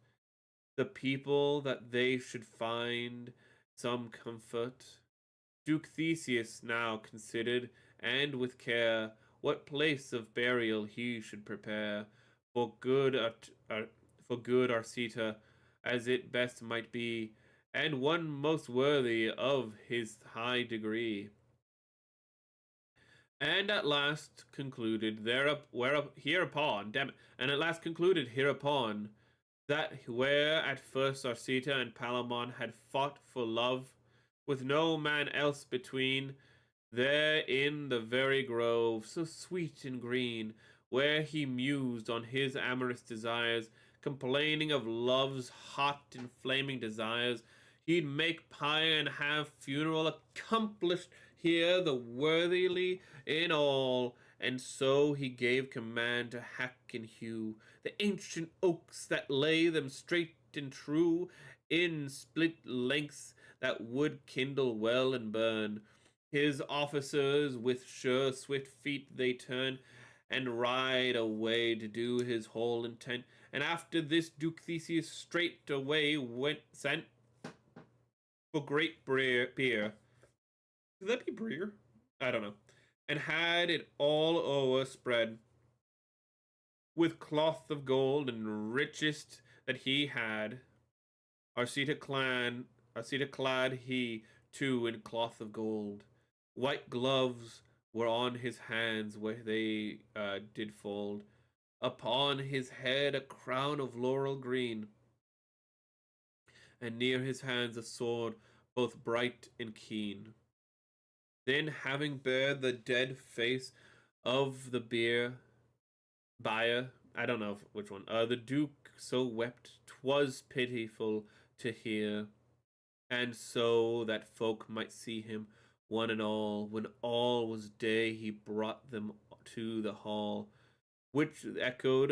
the people that they should find some comfort. Duke Theseus now considered, and with care, what place of burial he should prepare for good Arcita, as it best might be, and one most worthy of his high degree. And at last concluded hereupon, damn it, and at last concluded hereupon, that where at first Arcita and Palamon had fought for love, with no man else between, there in the very grove, so sweet and green, where he mused on his amorous desires, complaining of love's hot and flaming desires, he'd make pyre and have funeral accomplished here the worthily in all. And so he gave command to hack and hew the ancient oaks that lay them straight and true in split lengths that would kindle well and burn. His officers with sure swift feet they turn and ride away to do his whole intent. And after this Duke Theseus straight away sent for great beer. Could that be beer? I don't know. And had it all o'er spread with cloth of gold and richest that he had. Arcita clad he too in cloth of gold. White gloves were on his hands where they did fold. Upon his head a crown of laurel green, and near his hands a sword both bright and keen. Then, having bared the dead face of the buyer, I don't know which one, the Duke so wept, 'twas pitiful to hear, and so that folk might see him, one and all. When all was day, he brought them to the hall, which echoed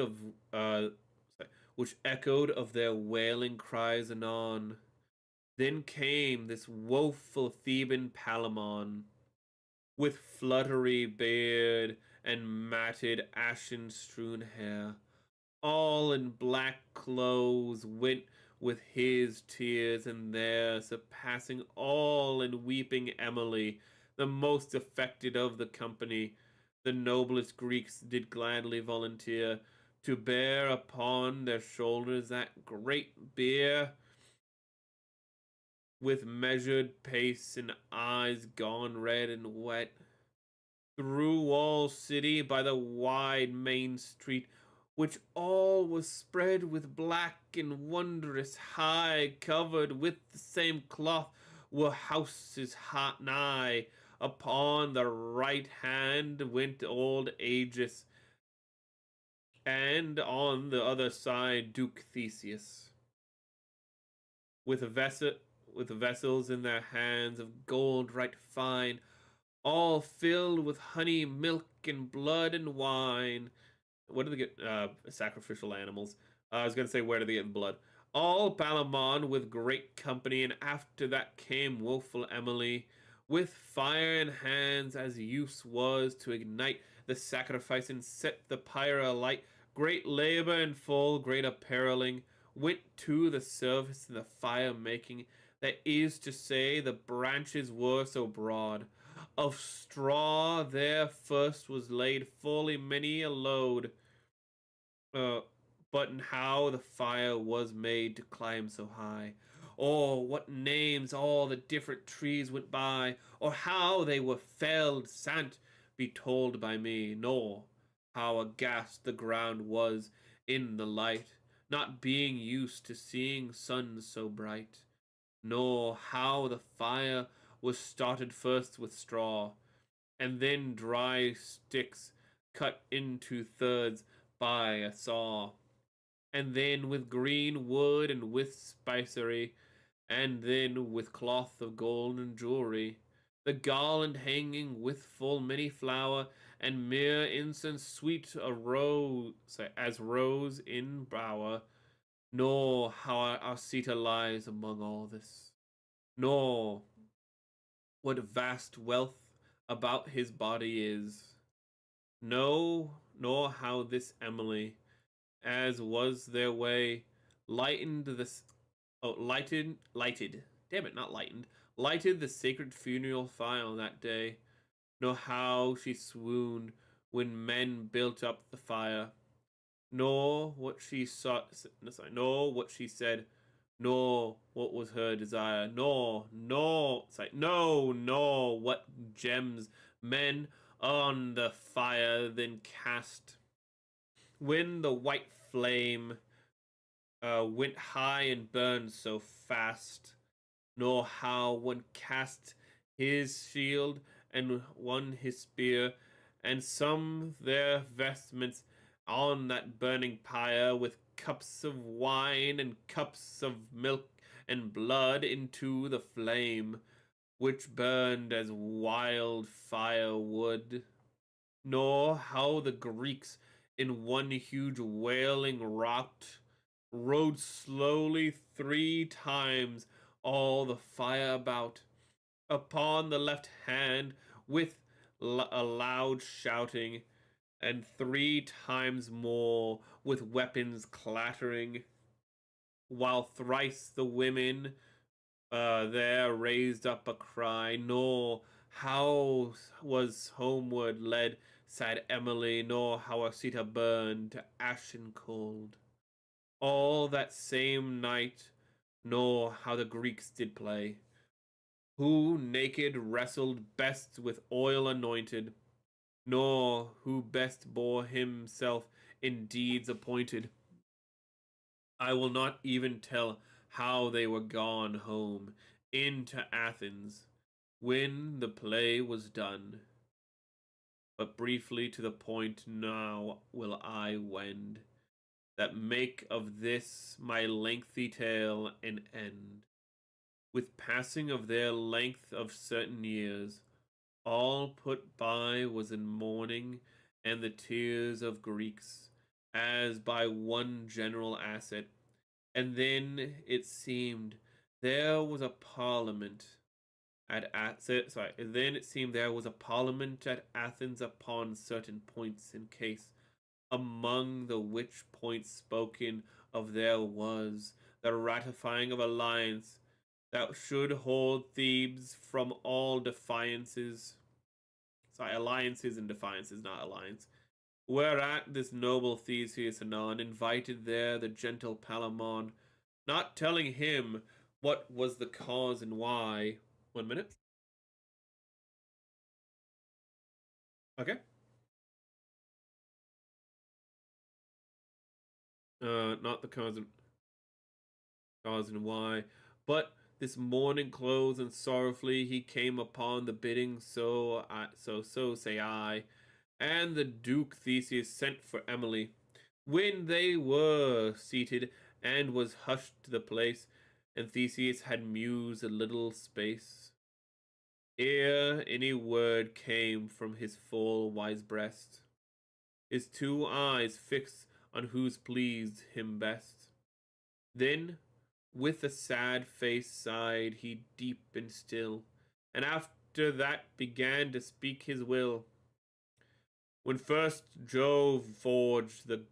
of their wailing cries anon. Then came this woeful Theban Palamon, with fluttery beard and matted ashen-strewn hair, all in black clothes, went with his tears, and there, surpassing all in weeping Emily, the most affected of the company, the noblest Greeks did gladly volunteer to bear upon their shoulders that great bier, with measured pace and eyes gone red and wet. Through all city by the wide main street, which all was spread with black and wondrous high, covered with the same cloth, were houses hot nigh. Upon the right hand went old Aegis, and on the other side Duke Theseus, with vessels in their hands of gold right fine, all filled with honey, milk, and blood and wine. What do they get? Sacrificial animals. I was gonna say, where do they get blood? All Palamon with great company, and after that came woeful Emily, with fire in hands, as use was to ignite the sacrifice and set the pyre alight. Great labor and full great appareling went to the service in the fire making. That is to say, the branches were so broad. Of straw there first was laid fully many a load. But how the fire was made to climb so high, or what names all the different trees went by, or how they were felled, san't be told by me, nor how aghast the ground was in the light, not being used to seeing suns so bright, nor how the fire was started first with straw, and then dry sticks cut into thirds by a saw, and then with green wood and with spicery, and then with cloth of gold and jewelry, the garland hanging with full many flower, and mere incense sweet a rose as rose in bower, nor how Arcita lies among all this, nor what vast wealth about his body is, no, nor how this Emily, as was their way, lightened this, lighted, damn it, not lightened, lighted the sacred funeral fire on that day, nor how she swooned when men built up the fire, nor what she saw, nor what she said, nor what was her desire, nor what gems men on the fire then cast, when the white flame went high and burned so fast, nor how one cast his shield and one his spear, and some their vestments on that burning pyre, with cups of wine and cups of milk and blood into the flame, which burned as wild fire would, nor how the Greeks in one huge wailing rocked, rode slowly 3 times all the fire about, upon the left hand with a loud shouting, and 3 times more with weapons clattering, while thrice the women there raised up a cry, nor how was homeward led sad Emily, nor how Arcita burned to ashen cold all that same night, nor how the Greeks did play, who naked wrestled best with oil anointed, nor who best bore himself in deeds appointed. I will not even tell how they were gone home into Athens when the play was done, but briefly to the point now will I wend, that make of this my lengthy tale an end. With passing of their length of certain years, all put by was in mourning, and the tears of Greeks, as by one general asset. And then it seemed there was a parliament then it seemed there was a parliament at Athens upon certain points in case, among the which points spoken of there was the ratifying of alliance that should hold Thebes from all defiances. Alliances and defiances, not alliance. Whereat this noble Theseus anon invited there the gentle Palamon, not telling him what was the cause and why. 1 minute. Okay. Not the cause and why, but this morning clothes and sorrowfully he came upon the bidding, so say I, and the Duke Theseus sent for Emily. When they were seated, and was hushed the place, and Theseus had mused a little space, ere any word came from his full wise breast, his 2 eyes fixed on whose pleased him best. Then with a sad face sighed he deep and still, and after that began to speak his will. When first Jove forged the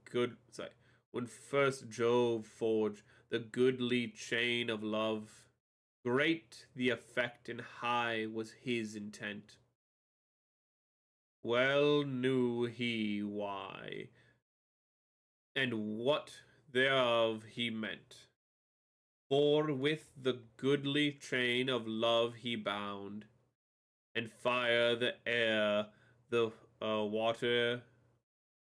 goodly chain of love, great the effect and high was his intent. Well knew he why, and what thereof he meant. For with the goodly chain of love he bound, and fire, the air, the water,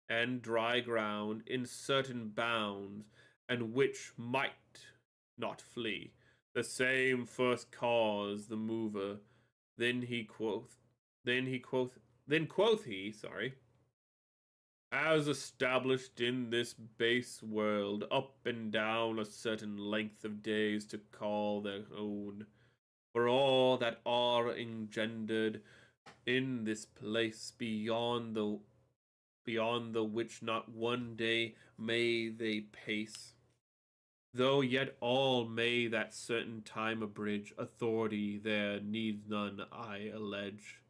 and dry ground in certain bounds, and which might not flee. The same first cause the mover. Then he quoth, then quoth he, sorry, as established in this base world, up and down a certain length of days to call their own, for all that are engendered in this place beyond the which not one day may they pace, though yet all may that certain time abridge, authority there needs none, I allege.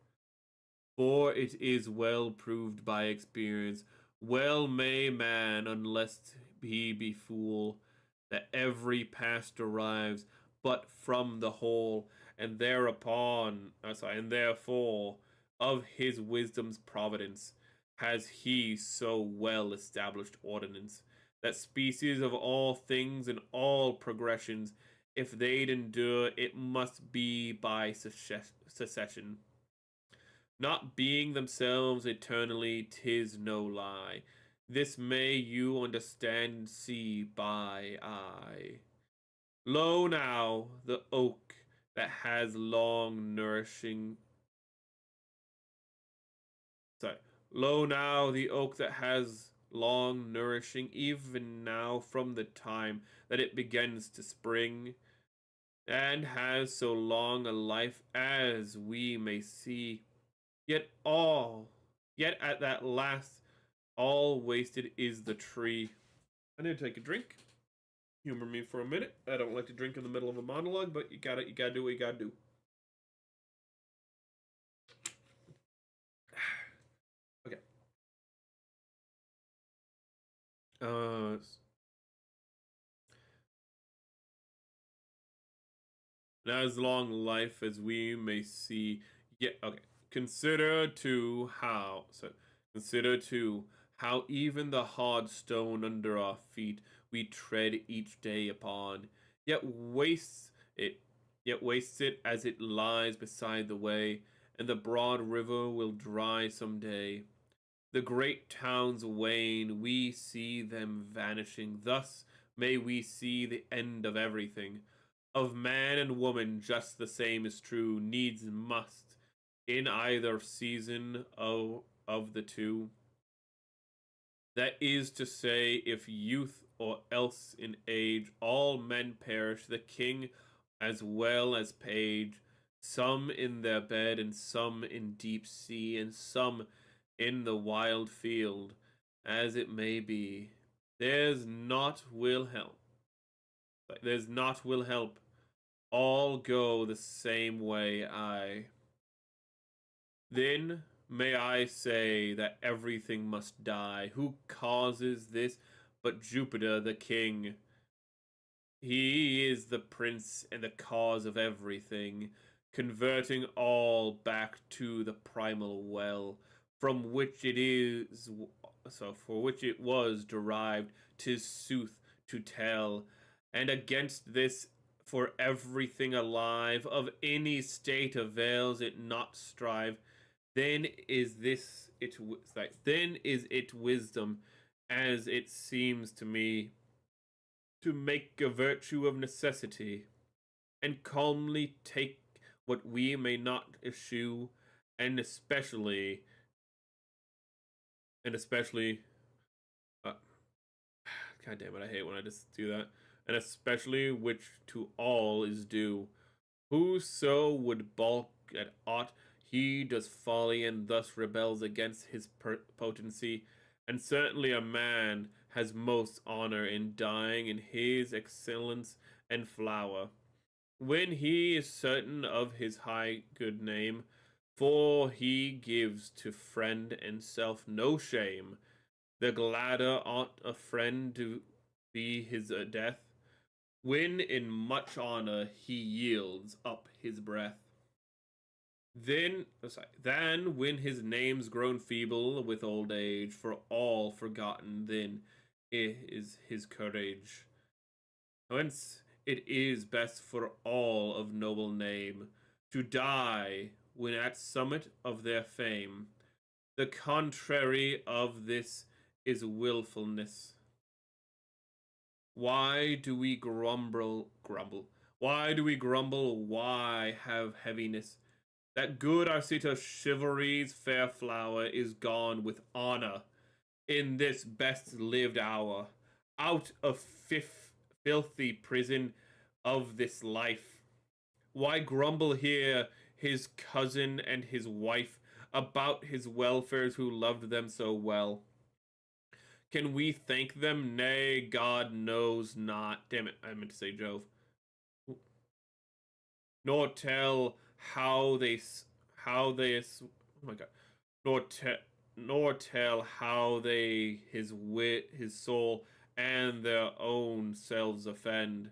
For it is well proved by experience, well may man, unless he be fool, that every past derives but from the whole, and and therefore, of his wisdom's providence, has he so well established ordinance, that species of all things and all progressions, if they'd endure, it must be by succession. Not being themselves eternally, 'tis no lie. This may you understand and see by eye. Lo now, the oak that has long nourishing sorry. Lo now, the oak that has long nourishing, even now from the time that it begins to spring, and has so long a life as we may see, yet at that last, all wasted is the tree. I need to take a drink. Humor me for a minute. I don't like to drink in the middle of a monologue, but you gotta do what you gotta do. Okay. As long life as we may see. Yeah, okay. Consider too how even the hard stone under our feet we tread each day upon, yet wastes it as it lies beside the way, and the broad river will dry some day. The great towns wane, we see them vanishing. Thus may we see the end of everything. Of man and woman, just the same is true, needs must, in either season of the two. That is to say, if youth or else in age, all men perish, the king as well as page, some in their bed, and some in deep sea, and some in the wild field, as it may be. There's not will help. There's not will help. All go the same way, I. Then may I say that everything must die. Who causes this but Jupiter the king? He is the prince and the cause of everything, converting all back to the primal well, from which it is for which it was derived. 'Tis sooth to tell, and against this, for everything alive of any state avails it not strive. Then is it wisdom, as it seems to me, to make a virtue of necessity, and calmly take what we may not eschew, and especially uh, God damn it, I hate when I just do that. And especially which to all is due. Whoso would balk at aught, he does folly, and thus rebels against his potency. And certainly a man has most honor in dying in his excellence and flower, when he is certain of his high good name, for he gives to friend and self no shame. The gladder ought a friend to be his death, when in much honor he yields up his breath. Than when his name's grown feeble with old age, for all forgotten, then is his courage. Whence it is best for all of noble name to die when at summit of their fame. The contrary of this is willfulness. Why do we grumble? Why do we grumble? Why have heaviness? That good Arcita's chivalry's fair flower is gone with honor in this best lived hour, out of filthy prison of this life. Why grumble here his cousin and his wife about his welfares who loved them so well? Can we thank them? Nay, God knows not. Damn it, I meant to say Jove. Nor tell oh my god, nor tell how they his soul and their own selves offend.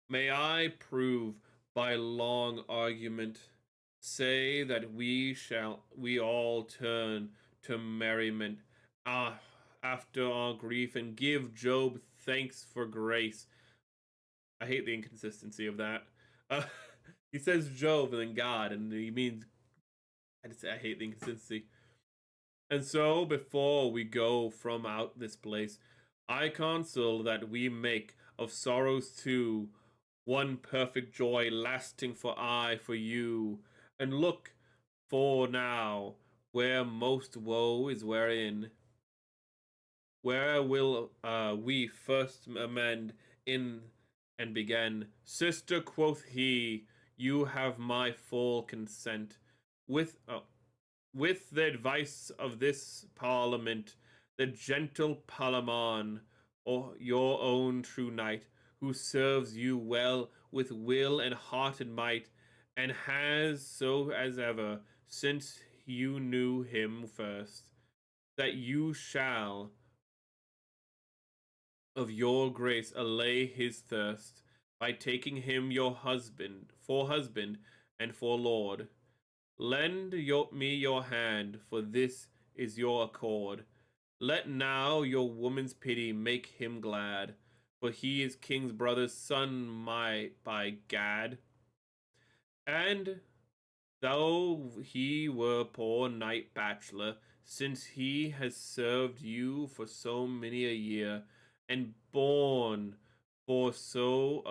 May I prove by long argument, say that we all turn to merriment, after our grief, and give Job thanks for grace. I hate the inconsistency of that. Uh, he says Job and then God, and he means I hate the inconsistency. And so, before we go from out this place, I counsel that we make of sorrows two one perfect joy, lasting for I, for you, and look for now where most woe is wherein. Where will we first amend in and begin? Sister, quoth he, you have my full consent. With the advice of this parliament, the gentle Palamon, or your own true knight, who serves you well with will and heart and might, and has so as ever, since you knew him first, that you shall of your grace allay his thirst, by taking him your husband, and for lord. Lend me your hand, for this is your accord. Let now your woman's pity make him glad, for he is king's brother's son, by gad. And though he were poor knight bachelor, since he has served you for so many a year, and borne for so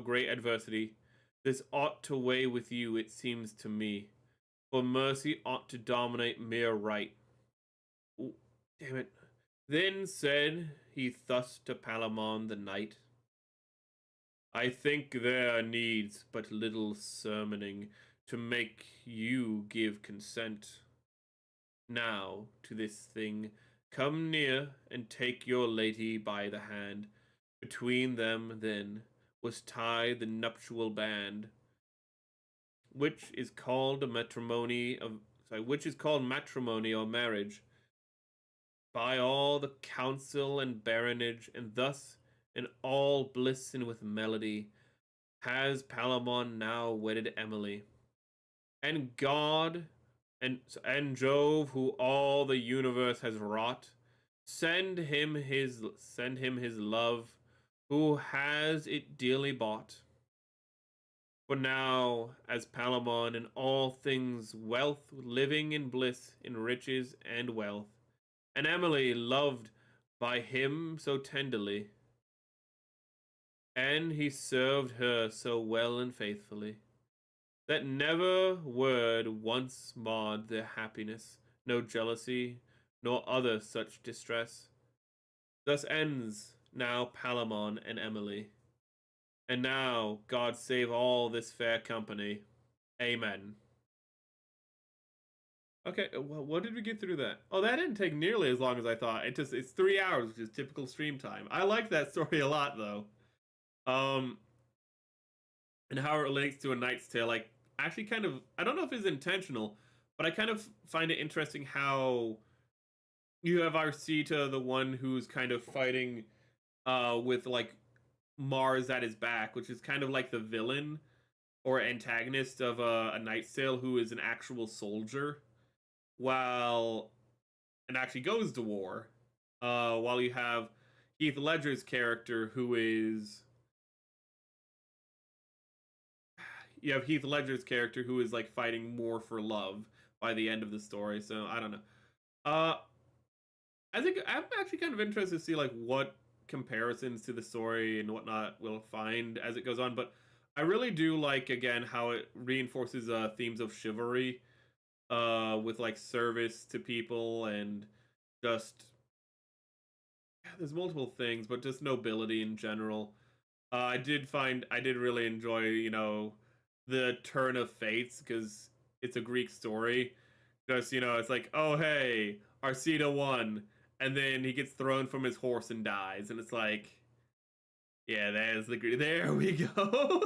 great adversity, this ought to weigh with you, it seems to me. For mercy ought to dominate mere right. Ooh, damn it. Then said he thus to Palamon the knight, I think there needs but little sermoning to make you give consent. Now to this thing, come near and take your lady by the hand. Between them then was tied the nuptial band, which is called matrimony or marriage, by all the council and baronage, and thus in all bliss and with melody has Palamon now wedded Emily. And God and Jove, who all the universe has wrought, send him his love, who has it dearly bought. For now, as Palamon in all things wealth, living in bliss, in riches and wealth, and Emily loved by him so tenderly, and he served her so well and faithfully, that never word once marred their happiness, no jealousy, nor other such distress. Thus ends now Palamon and Emily. And now God save all this fair company. Amen. Okay, well, what did we get through that? Oh, that didn't take nearly as long as I thought. It's 3 hours, which is typical stream time. I like that story a lot, though. And how it relates to A Knight's Tale, like, actually kind of, I don't know if it's intentional, but I kind of find it interesting how you have Arcita, the one who's kind of fighting with, like, Mars at his back, which is kind of like the villain or antagonist of A Knight's Tale, who is an actual soldier, and actually goes to war. While you have Heath Ledger's character, who is you have Heath Ledger's character who is like fighting more for love by the end of the story. So I don't know. Uh, I think I'm actually kind of interested to see like what comparisons to the story and whatnot we'll find as it goes on. But I really do like again how it reinforces themes of chivalry, with like service to people and just there's multiple things, but just nobility in general. I did really enjoy, the turn of fates because it's a Greek story. Just, it's like, oh, hey, Arcita won. And then he gets thrown from his horse and dies. And it's like, yeah, there's the Greek. There we go.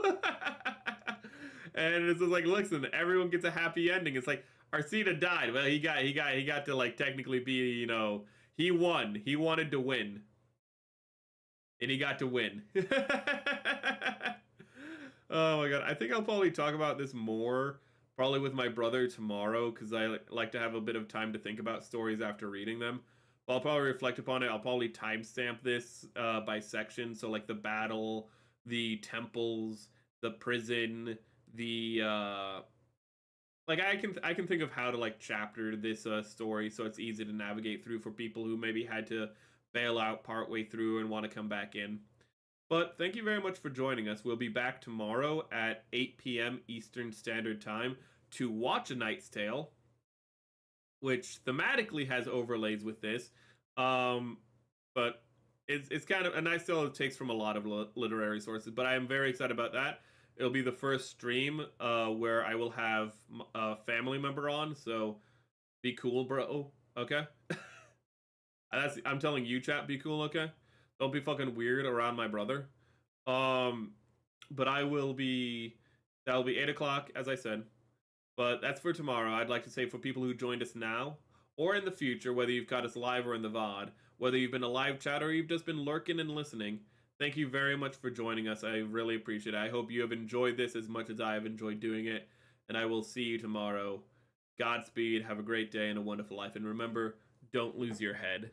And it's just like, listen, everyone gets a happy ending. It's like, Arcita died. Well, he got to like technically be, he won. He wanted to win. And he got to win. Oh my god. I think I'll probably talk about this more, probably with my brother tomorrow, because I like to have a bit of time to think about stories after reading them. But I'll probably reflect upon it. I'll probably timestamp this by section. So like the battle, the temples, the prison, the like I can think of how to like chapter this story so it's easy to navigate through for people who maybe had to bail out partway through and want to come back in. But thank you very much for joining us. We'll be back tomorrow at 8 p.m. Eastern Standard Time to watch A Knight's Tale, which thematically has overlays with this. But it's kind of A Knight's Tale it takes from a lot of literary sources, but I am very excited about that. It'll be the first stream where I will have a family member on, so be cool, bro. Okay? I'm telling you, chat, be cool, okay? Don't be fucking weird around my brother. But that'll be 8 o'clock, as I said. But that's for tomorrow. I'd like to say for people who joined us now, or in the future, whether you've got us live or in the VOD, whether you've been a live chat or you've just been lurking and listening, thank you very much for joining us. I really appreciate it. I hope you have enjoyed this as much as I have enjoyed doing it. And I will see you tomorrow. Godspeed, have a great day and a wonderful life. And remember, don't lose your head.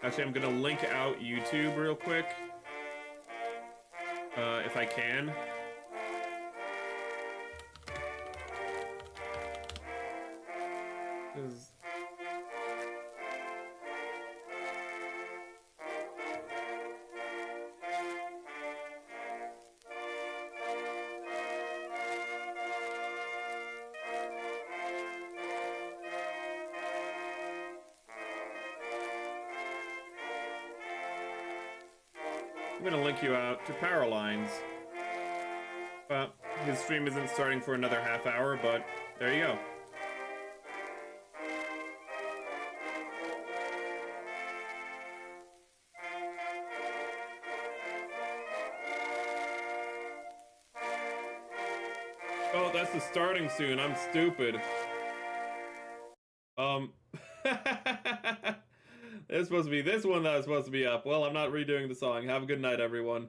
Actually, I'm gonna link out YouTube real quick, if I can. I'm gonna link you out to Powerlines. But his stream isn't starting for another half hour, but there you go. Oh, that's the starting soon. I'm stupid. It's supposed to be this one that was supposed to be up. Well, I'm not redoing the song. Have a good night, everyone.